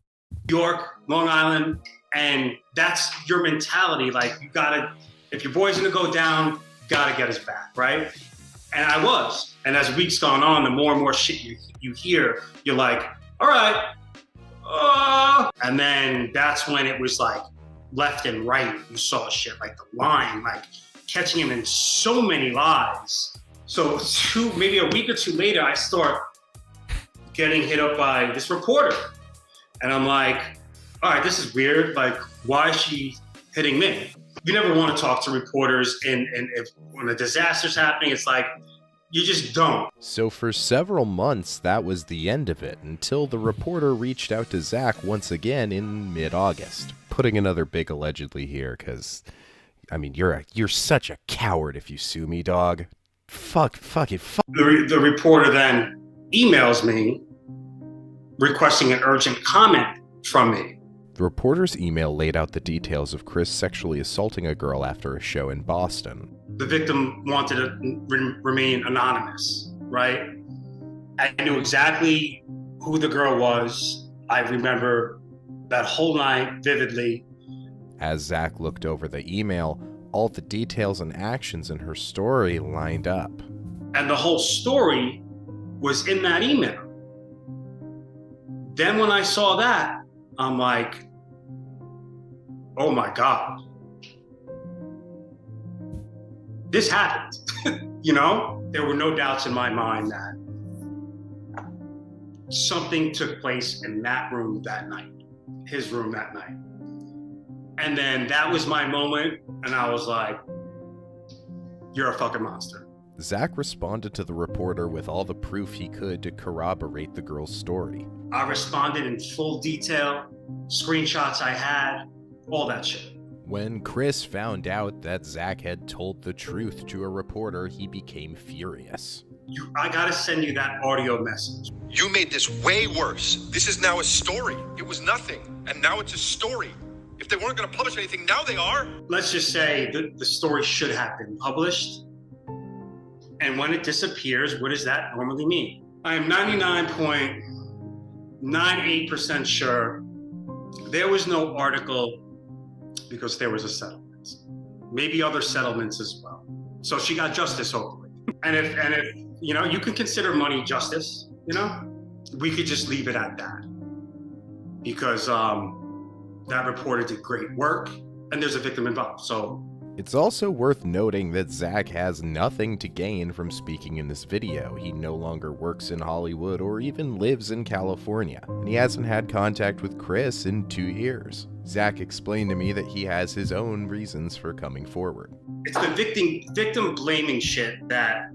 New York, Long Island, and that's your mentality. Like, you gotta, if your boy's gonna go down, you gotta get his back, right? And I was. And as weeks gone on, the more and more shit you hear, you're like, all right. And then that's when it was like left and right. You saw shit like the line, like catching him in so many lies. So maybe a week or two later, I start getting hit up by this reporter. And I'm like, all right, this is weird. Like, why is she hitting me? You never want to talk to reporters, and if when a disaster's happening, it's like, you just don't. So for several months, that was the end of it, until the reporter reached out to Zach once again in mid-August. Putting another big allegedly here, because, I mean, you're such a coward if you sue me, dog. Fuck it. The reporter then emails me requesting an urgent comment from me. The reporter's email laid out the details of Chris sexually assaulting a girl after a show in Boston. The victim wanted to remain anonymous, right? I knew exactly who the girl was. I remember that whole night vividly. As Zach looked over the email, all the details and actions in her story lined up. And the whole story was in that email. Then when I saw that, I'm like, oh my God. This happened. You know, there were no doubts in my mind that something took place in that room that night, his room that night. And then that was my moment, and I was like, you're a fucking monster. Zach responded to the reporter with all the proof he could to corroborate the girl's story. I responded in full detail, screenshots I had, all that shit. When Chris found out that Zach had told the truth to a reporter, he became furious. I gotta send you that audio message. You made this way worse. This is now a story. It was nothing, and now it's a story. If they weren't gonna publish anything, now they are. Let's just say the story should have been published. And when it disappears, what does that normally mean? I am 99.98% sure there was no article because there was a settlement. Maybe other settlements as well. So she got justice, hopefully. And if you know, you can consider money justice, you know, we could just leave it at that. Because that reporter did great work and there's a victim involved. So It's also worth noting that Zach has nothing to gain from speaking in this video. He no longer works in Hollywood or even lives in California, and he hasn't had contact with Chris in 2 years. Zach explained to me that he has his own reasons for coming forward. It's the victim blaming shit that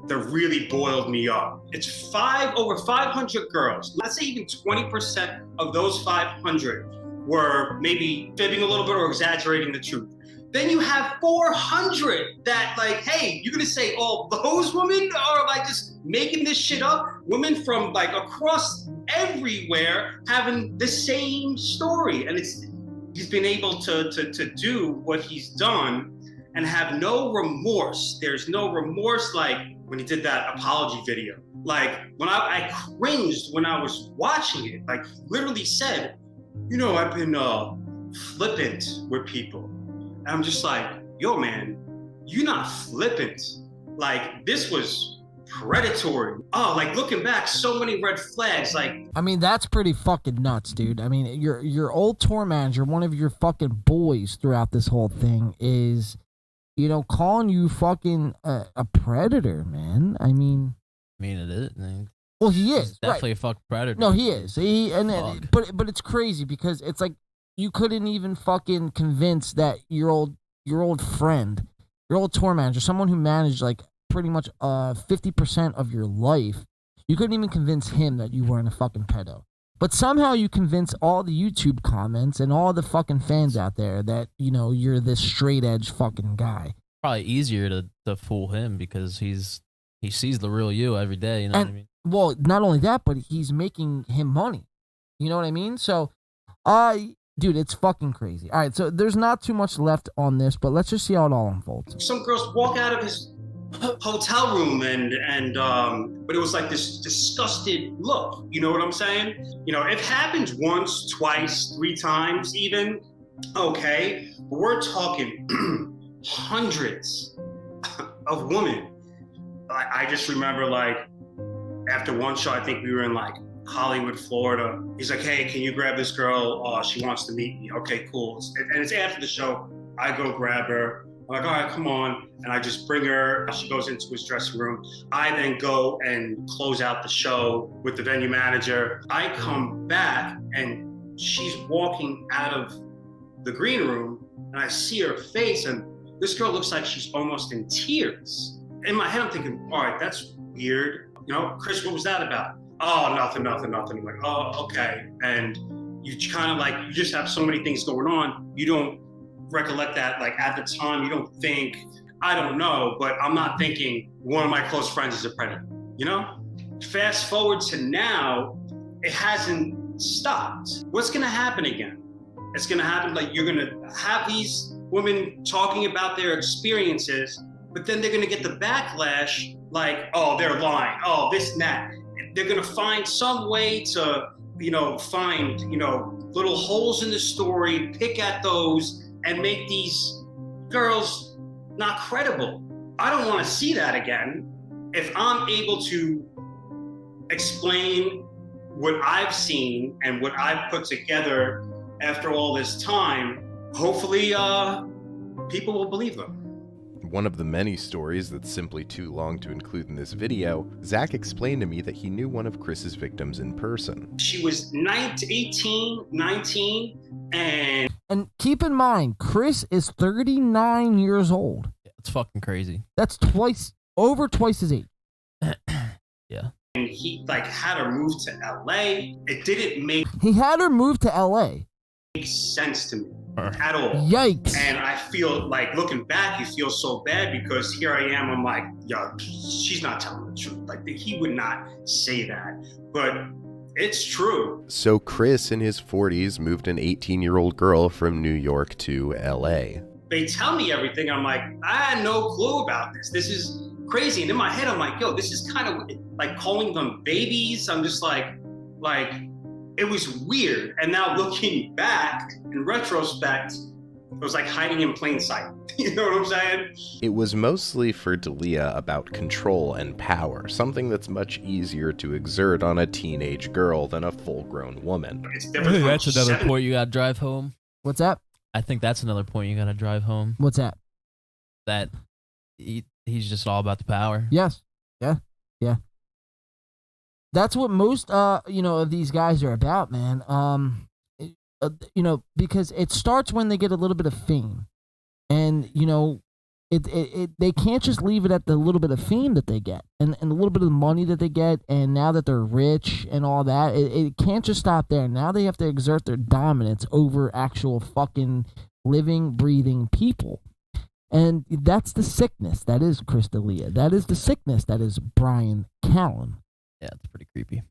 really boiled me up. It's over 500 girls. Let's say even 20% of those 500 were maybe fibbing a little bit or exaggerating the truth. Then you have 400 that like, hey, you're gonna say all those women are like just making this shit up? Women from like across everywhere having the same story. And he's been able to do what he's done and have no remorse. There's no remorse like when he did that apology video. Like when I cringed when I was watching it, like literally said, you know, I've been flippant with people. And I'm just like, yo, man, you're not flippant. Like, this was predatory. Oh, like looking back, so many red flags. Like, I mean, that's pretty fucking nuts, dude. I mean, your old tour manager, one of your fucking boys throughout this whole thing is, you know, calling you fucking a predator, man. I mean, it is. Well, he is definitely right. a fucking predator. No, he is. But it's crazy because it's like you couldn't even fucking convince that your old friend, your old tour manager, someone who managed like pretty much 50% of your life, you couldn't even convince him that you weren't a fucking pedo. But somehow you convince all the YouTube comments and all the fucking fans out there that, you know, you're this straight edge fucking guy. Probably easier to fool him because he sees the real you every day. You know what I mean? Well, not only that, but he's making him money. You know what I mean? So, dude, it's fucking crazy. All right, so there's not too much left on this, but let's just see how it all unfolds. some girls walk out of his hotel room but it was like this disgusted look. You know what I'm saying? You know, it happens once, twice, 3 times even. Okay, but we're talking hundreds of women. I just remember like after one show, I think we were in like Hollywood, Florida. He's like, hey, can you grab this girl? She wants to meet me. Okay, cool. And it's after the show. I go grab her. I'm like, all right, come on. And I just bring her. She goes into his dressing room. I then go and close out the show with the venue manager. I come back and she's walking out of the green room and I see her face and this girl looks like she's almost in tears. In my head, I'm thinking, all right, that's weird. You know, Chris, what was that about? Oh, nothing. I'm like, oh, okay. And you kind of like, you just have so many things going on. You don't recollect that, like at the time, you don't think, I don't know, but I'm not thinking one of my close friends is a predator, you know? Fast forward to now, it hasn't stopped. What's gonna happen again? It's gonna happen like you're gonna have these women talking about their experiences, but then they're gonna get the backlash like, oh, they're lying, oh, this and that. They're gonna find some way to, you know, find, you know, little holes in the story, pick at those, and make these girls not credible. I don't want to see that again. If I'm able to explain what I've seen and what I've put together after all this time, hopefully people will believe them. One of the many stories that's simply too long to include in this video, Zach explained to me that he knew one of Chris's victims in person. She was 19, and keep in mind, Chris is 39 years old. Yeah, it's fucking crazy. That's over twice his age. Yeah. And he like had her move to LA. It didn't make He had her move to LA. sense to me at all. Yikes. And I feel like looking back, you feel so bad because here I am, I'm like, yo, she's not telling the truth. Like he would not say that, but it's true. So Chris in his 40s moved an 18-year-old girl from New York to LA. They tell me everything. I'm like, I had no clue about this. This is crazy. And in my head, I'm like, yo, this is kind of like calling them babies. I'm just like, it was weird. And now looking back in retrospect, it was like hiding in plain sight. You know what I'm saying? It was mostly for Delia about control and power, something that's much easier to exert on a teenage girl than a full-grown woman. It's I think that's another point you gotta drive home. What's that? I think that's another point you got to drive home. What's that? That he's just all about the power. Yes. Yeah. Yeah. That's what most, of these guys are about, man. Because it starts when they get a little bit of fame, and they can't just leave it at the little bit of fame that they get, and the little bit of money that they get, and now that they're rich and all that, it can't just stop there. Now they have to exert their dominance over actual fucking living, breathing people. And that's the sickness that is Chris D'Elia. That is the sickness that is Brian Callan. Yeah, it's pretty creepy.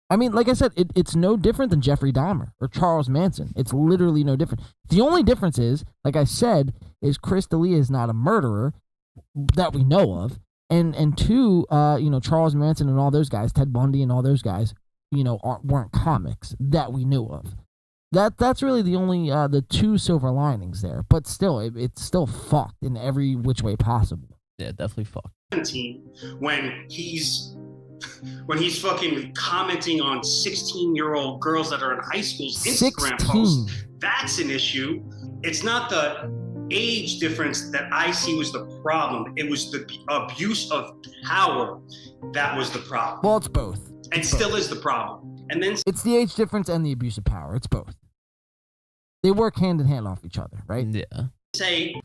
I mean, like I said, it's no different than Jeffrey Dahmer or Charles Manson. It's literally no different. The only difference is, like I said, is Chris D'Elia is not a murderer that we know of. And two, Charles Manson and all those guys, Ted Bundy and all those guys, weren't comics that we knew of. That's really the only the two silver linings there. But still, it's still fucked in every which way possible. Yeah, definitely fucked. When he's fucking commenting on 16-year-old girls that are in high school's Instagram posts, that's an issue. It's not the age difference that I see was the problem. It was the abuse of power that was the problem. Well, it's both. And still is the problem. And then it's the age difference and the abuse of power. It's both. They work hand in hand off each other, right? Yeah.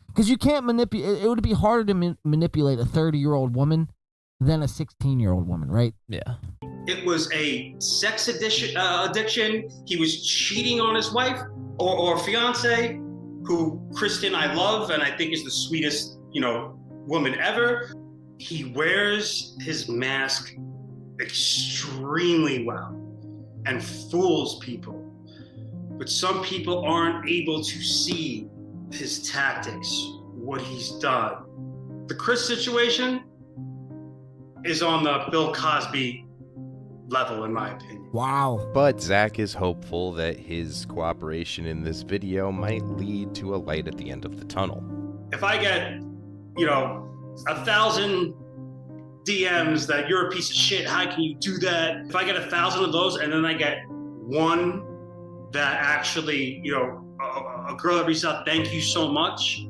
Because you can't manipulate. It would be harder to manipulate a 30-year-old than a 16-year-old woman, right? Yeah. It was a sex addiction. He was cheating on his wife or fiance, who Kristen I love and I think is the sweetest, woman ever. He wears his mask extremely well and fools people. But some people aren't able to see his tactics, what he's done. The Chris situation is on the Bill Cosby level, in my opinion. Wow. But Zach is hopeful that his cooperation in this video might lead to a light at the end of the tunnel. If I get, 1,000 DMs that you're a piece of shit, how can you do that? If I get 1,000 of those and then I get one that actually, a girl that reaches out, thank you so much,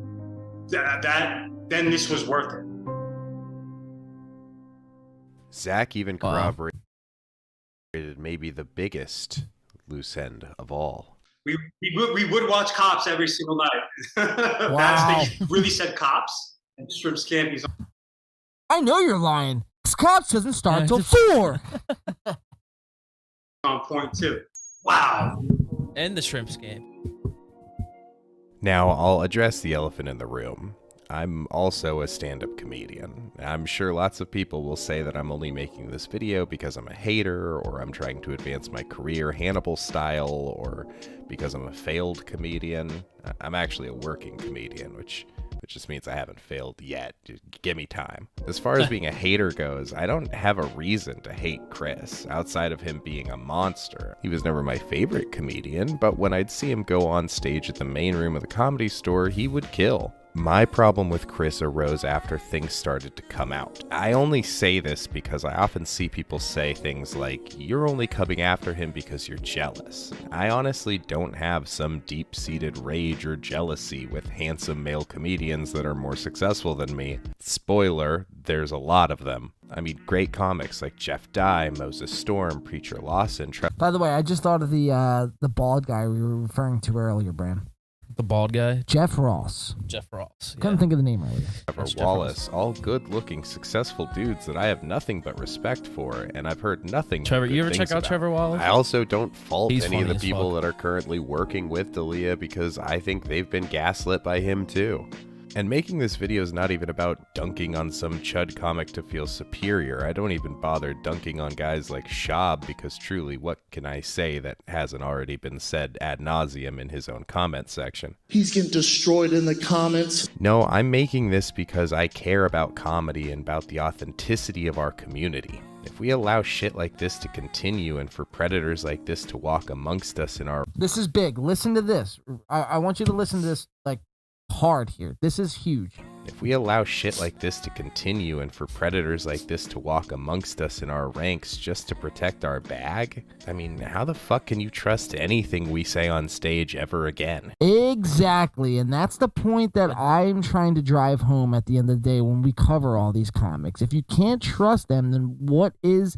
then this was worth it. Zach even corroborated maybe the biggest loose end of all. We would watch Cops every single night. Wow. They really said Cops and Shrimp Scampi's. I know you're lying. Cops doesn't start till 4. On point too. Wow. And the Shrimp Scam. Now, I'll address the elephant in the room. I'm also a stand-up comedian. I'm sure lots of people will say that I'm only making this video because I'm a hater, or I'm trying to advance my career Hannibal style, or because I'm a failed comedian. I'm actually a working comedian, which just means I haven't failed yet. Just give me time. As far as being a hater goes, I don't have a reason to hate Chris, outside of him being a monster. He was never my favorite comedian, but when I'd see him go on stage at the main room of the Comedy Store, he would kill. My problem with Chris arose after things started to come out. I only say this because I often see people say things like, you're only coming after him because you're jealous. I honestly don't have some deep-seated rage or jealousy with handsome male comedians that are more successful than me. Spoiler, there's a lot of them. I mean, great comics like Jeff Dye, Moses Storm, Preacher Lawson. By the way, I just thought of the bald guy we were referring to earlier, Bram. The bald guy? Jeff Ross. Jeff Ross. Couldn't think of the name earlier. Trevor Wallace, all good-looking, successful dudes that I have nothing but respect for, and I've heard nothing. Trevor, but you ever things check out about. Trevor Wallace? I also don't fault He's any of funny the as people fuck. that are currently working with Delia because I think they've been gaslit by him too. And making this video is not even about dunking on some chud comic to feel superior. I don't even bother dunking on guys like Schaub because truly, what can I say that hasn't already been said ad nauseum in his own comment section? He's getting destroyed in the comments. No, I'm making this because I care about comedy and about the authenticity of our community. If we allow shit like this to continue and for predators like this to walk amongst us in our... This is big. Listen to this. I want you to listen to this, hard here. This is huge. If we allow shit like this to continue and for predators like this to walk amongst us in our ranks just to protect our bag, I mean, how the fuck can you trust anything we say on stage ever again? Exactly, and that's the point that I'm trying to drive home at the end of the day when we cover all these comics. If you can't trust them, then what is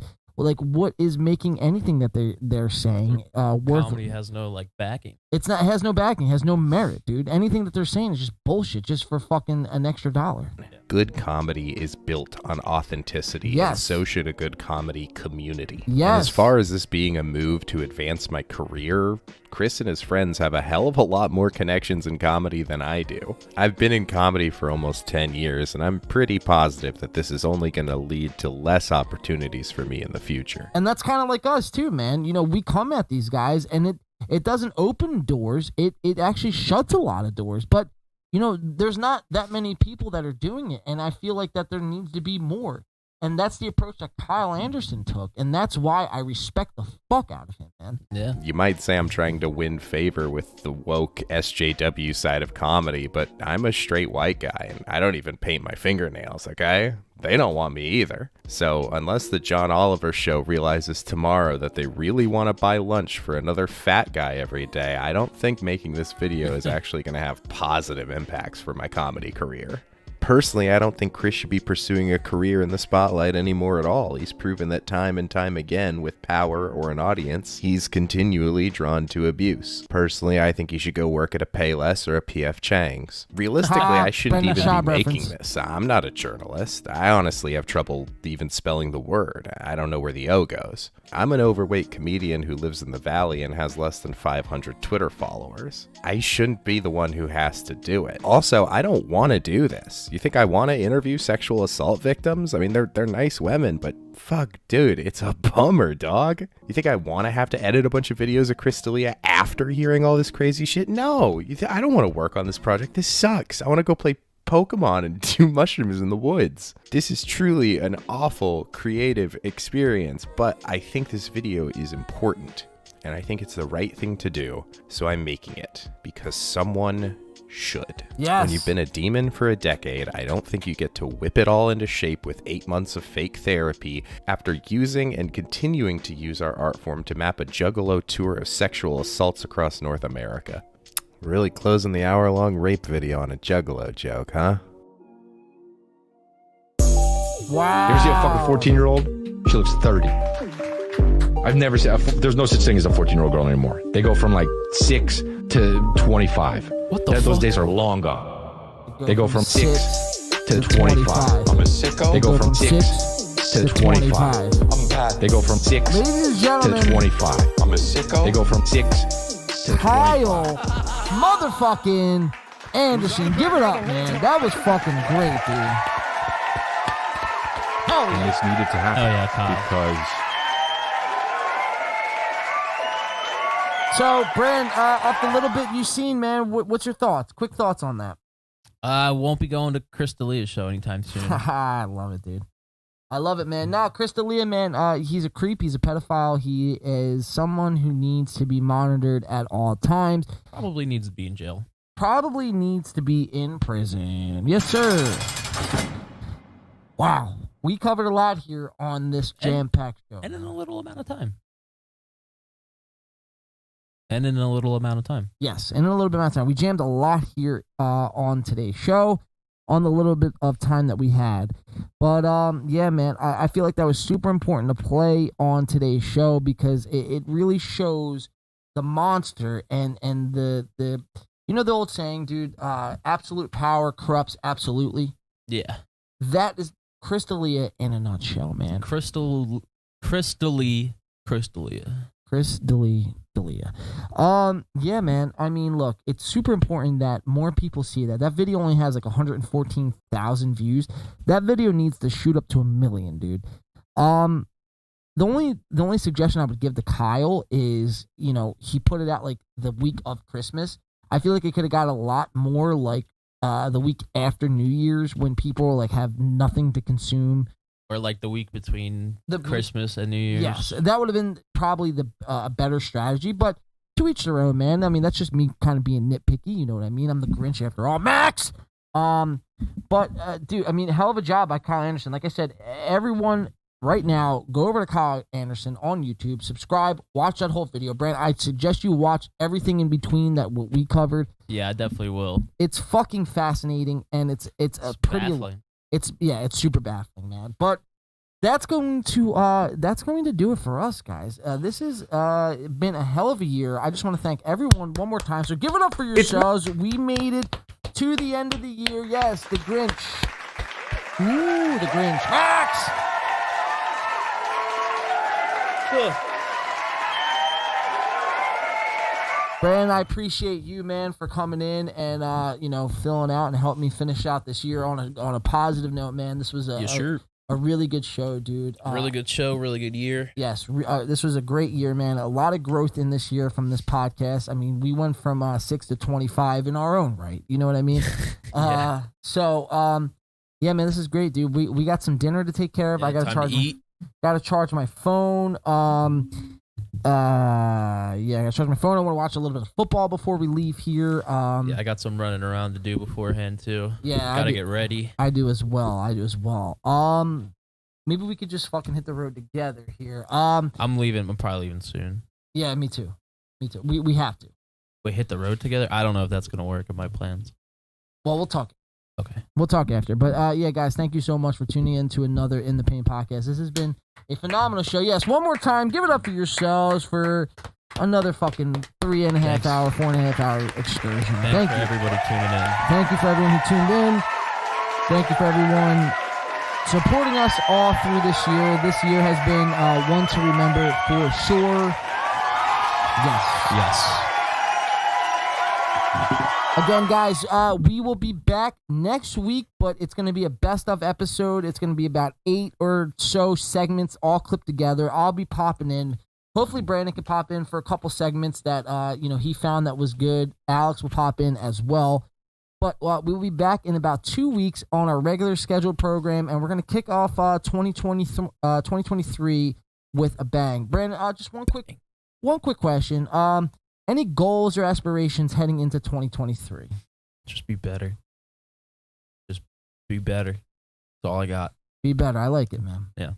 making anything that they're saying worth? Comedy has no backing. It has no backing, has no merit, dude. Anything that they're saying is just bullshit, just for fucking an extra $1. Good comedy is built on authenticity, Yes. and so should a good comedy community. Yes. And as far as this being a move to advance my career, Chris and his friends have a hell of a lot more connections in comedy than I do. I've been in comedy for almost 10 years, and I'm pretty positive that this is only going to lead to less opportunities for me in the future. And that's kind of like us too, man. You know, we come at these guys, and it doesn't open doors. It actually shuts a lot of doors. But you know, there's not that many people that are doing it, and I feel like that there needs to be more. And that's the approach that Kyle Anderson took, and that's why I respect the fuck out of him, man. Yeah. You might say I'm trying to win favor with the woke SJW side of comedy, but I'm a straight white guy, and I don't even paint my fingernails, okay? They don't want me either. So unless the John Oliver show realizes tomorrow that they really want to buy lunch for another fat guy every day, I don't think making this video is actually going to have positive impacts for my comedy career. Personally, I don't think Chris should be pursuing a career in the spotlight anymore at all. He's proven that time and time again, with power or an audience, he's continually drawn to abuse. Personally, I think he should go work at a Payless or a PF Chang's. Realistically, I shouldn't Brendan even Schaub be making reference. this. I'm not a journalist. I honestly have trouble even spelling the word. I don't know where the O goes. I'm an overweight comedian who lives in the Valley and has less than 500 Twitter followers. I shouldn't be the one who has to do it. Also, I don't want to do this. You think I want to interview sexual assault victims? I mean, they're nice women, but fuck, dude, it's a bummer, dog. You think I want to have to edit a bunch of videos of Chris D'Elia after hearing all this crazy shit? No, I don't want to work on this project. This sucks. I want to go play Pokemon and do mushrooms in the woods. This is truly an awful creative experience, but I think this video is important, and I think it's the right thing to do, so I'm making it, because someone should. Yes. When you've been a demon for a decade, I don't think you get to whip it all into shape with 8 months of fake therapy after using and continuing to use our art form to map a juggalo tour of sexual assaults across North America. Really closing the hour-long rape video on a juggalo joke, huh? Wow. You ever see a fucking 14-year-old? She looks 30. I've never seen. There's no such thing as a 14-year-old girl anymore. They go from like 6 to 25. What the fuck? Those days are long gone. They go from 6 to 25. I'm a sicko. They go from 6 to 25. I'm bad. They go from 6 Ladies and gentlemen, to 25. I'm a sicko. They go from 6 to Kyle motherfucking Anderson. Give it up, man. That was fucking great, dude. Hell And yeah. this needed to happen. Oh, yeah, Kyle. Because So, Brand, up the little bit you've seen, man, what's your thoughts? Quick thoughts on that. I won't be going to Chris D'Elia's show anytime soon. I love it, dude. I love it, man. No, Chris D'Elia, man, he's a creep. He's a pedophile. He is someone who needs to be monitored at all times. Probably needs to be in jail. Probably needs to be in prison. Yes, sir. Wow. We covered a lot here on this jam-packed show. And in a little amount of time. And in a little amount of time. Yes, and in a little bit of time. We jammed a lot here on today's show, on the little bit of time that we had. But, yeah, man, I feel like that was super important to play on today's show because it really shows the monster and the you know the old saying, dude, absolute power corrupts absolutely? Yeah. That is Chris D'Elia in a nutshell, man. Chris D'Elia. Chris D'Elia. Yeah, man. I mean, look, it's super important that more people see that. That video only has like 114,000 views. That video needs to shoot up to 1 million, dude. The only suggestion I would give to Kyle is, you know, he put it out like the week of Christmas. I feel like it could have got a lot more like the week after New Year's when people like have nothing to consume. Or like the week between Christmas and New Year's. Yes, that would have been probably the a better strategy, but to each their own, man. I mean, that's just me kind of being nitpicky, you know what I mean? I'm the Grinch after all. Max! But, dude, I mean, hell of a job by Kyle Anderson. Like I said, everyone right now, go over to Kyle Anderson on YouTube, subscribe, watch that whole video. Brand, I suggest you watch everything in between that what we covered. Yeah, I definitely will. It's fucking fascinating, and it's a pretty baffling. It's super baffling, man. But that's going to do it for us, guys. This has been a hell of a year. I just want to thank everyone one more time. So give it up for yourselves. We made it to the end of the year. Yes, the Grinch. Ooh, the Grinch. Max! Brandon, I appreciate you, man, for coming in and filling out and helping me finish out this year on a positive note, man. This was a really good show, dude. Really good show, really good year. Yes, this was a great year, man. A lot of growth in this year from this podcast. I mean, we went from 6 to 25 in our own right. You know what I mean? Yeah. Yeah, man, this is great, dude. We got some dinner to take care of. Yeah, I got to charge. eat. Got to charge my phone. I got to charge my phone. I want to watch a little bit of football before we leave here. Yeah, I got some running around to do beforehand too. Yeah, gotta get ready. I do as well. Maybe we could just fucking hit the road together here. I'm leaving. I'm probably leaving soon. Yeah, me too. We have to. Wait, hit the road together? I don't know if that's gonna work in my plans. Well, we'll talk. Okay. We'll talk after. But yeah, guys, thank you so much for tuning in to another In the Pain podcast. This has been a phenomenal show. Yes, one more time, give it up for yourselves for another fucking 3.5 hour, 4.5 hour excursion. Thank you. Everybody tuning in. Thank you for everyone who tuned in. Thank you for everyone supporting us all through this year. This year has been one to remember for sure. Yes. Again, guys, we will be back next week, but it's going to be a best of episode. It's going to be about 8 or so segments all clipped together. I'll be popping in. Hopefully, Brandon can pop in for a couple segments that he found that was good. Alex will pop in as well. But we'll be back in about 2 weeks on our regular scheduled program, and we're going to kick off 2023 with a bang. Brandon, just one quick question. Any goals or aspirations heading into 2023? Just be better. Just be better. That's all I got. Be better. I like it, man. Yeah.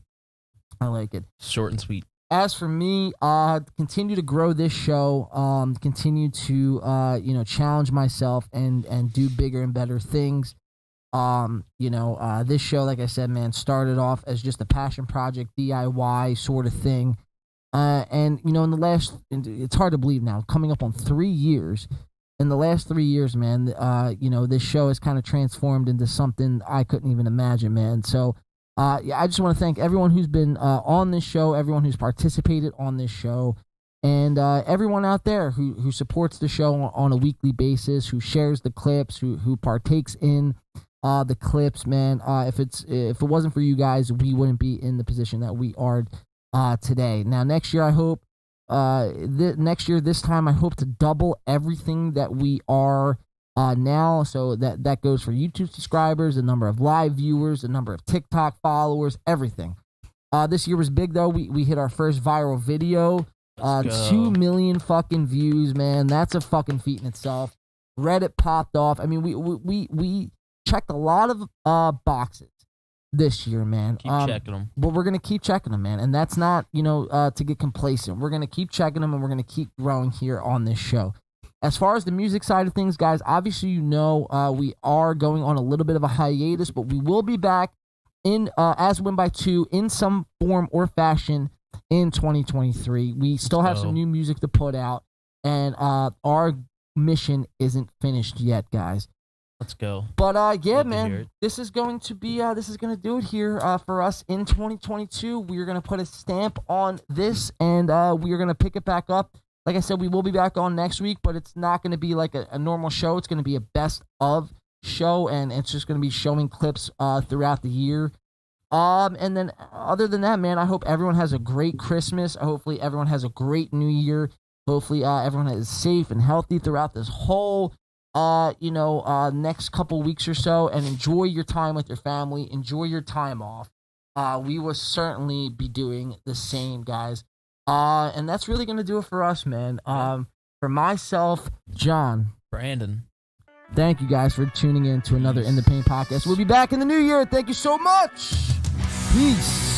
I like it. Short and sweet. As for me, continue to grow this show, continue to, challenge myself and do bigger and better things. This show, like I said, man, started off as just a passion project, DIY sort of thing. In the last, it's hard to believe now, coming up on 3 years. In the last 3 years, man, this show has kind of transformed into something I couldn't even imagine, man. So, I just want to thank everyone who's been on this show, everyone who's participated on this show, and everyone out there who supports the show on a weekly basis, who shares the clips, who partakes in the clips, man. If it wasn't for you guys, we wouldn't be in the position that we are today. Now, next year, I hope this time, I hope to double everything that we are now. So that goes for YouTube subscribers, the number of live viewers, the number of TikTok followers, everything. This year was big, though. We hit our first viral video. 2 million fucking views, man. That's a fucking feat in itself. Reddit popped off. I mean, we checked a lot of boxes this year, man. Keep checking them. But we're going to keep checking them, man. And that's not, to get complacent. We're going to keep checking them, and we're going to keep growing here on this show. As far as the music side of things, guys, obviously, we are going on a little bit of a hiatus, but we will be back in as Win by 2 in some form or fashion in 2023. We still have some new music to put out, and our mission isn't finished yet, guys. Let's go. But yeah, man, this is going to do it here for us in 2022. We are going to put a stamp on this, and we are going to pick it back up. Like I said, we will be back on next week, but it's not going to be like a normal show. It's going to be a best of show, and it's just going to be showing clips throughout the year. And then other than that, man, I hope everyone has a great Christmas. Hopefully everyone has a great New Year. Hopefully everyone is safe and healthy throughout this whole next couple weeks or so, and enjoy your time with your family. Enjoy your time off. We will certainly be doing the same, guys. And that's really going to do it for us, man. For myself, John, Brandon, Thank you guys for tuning in to another In the Paint podcast. We'll be back in the new year. Thank you so much. Peace.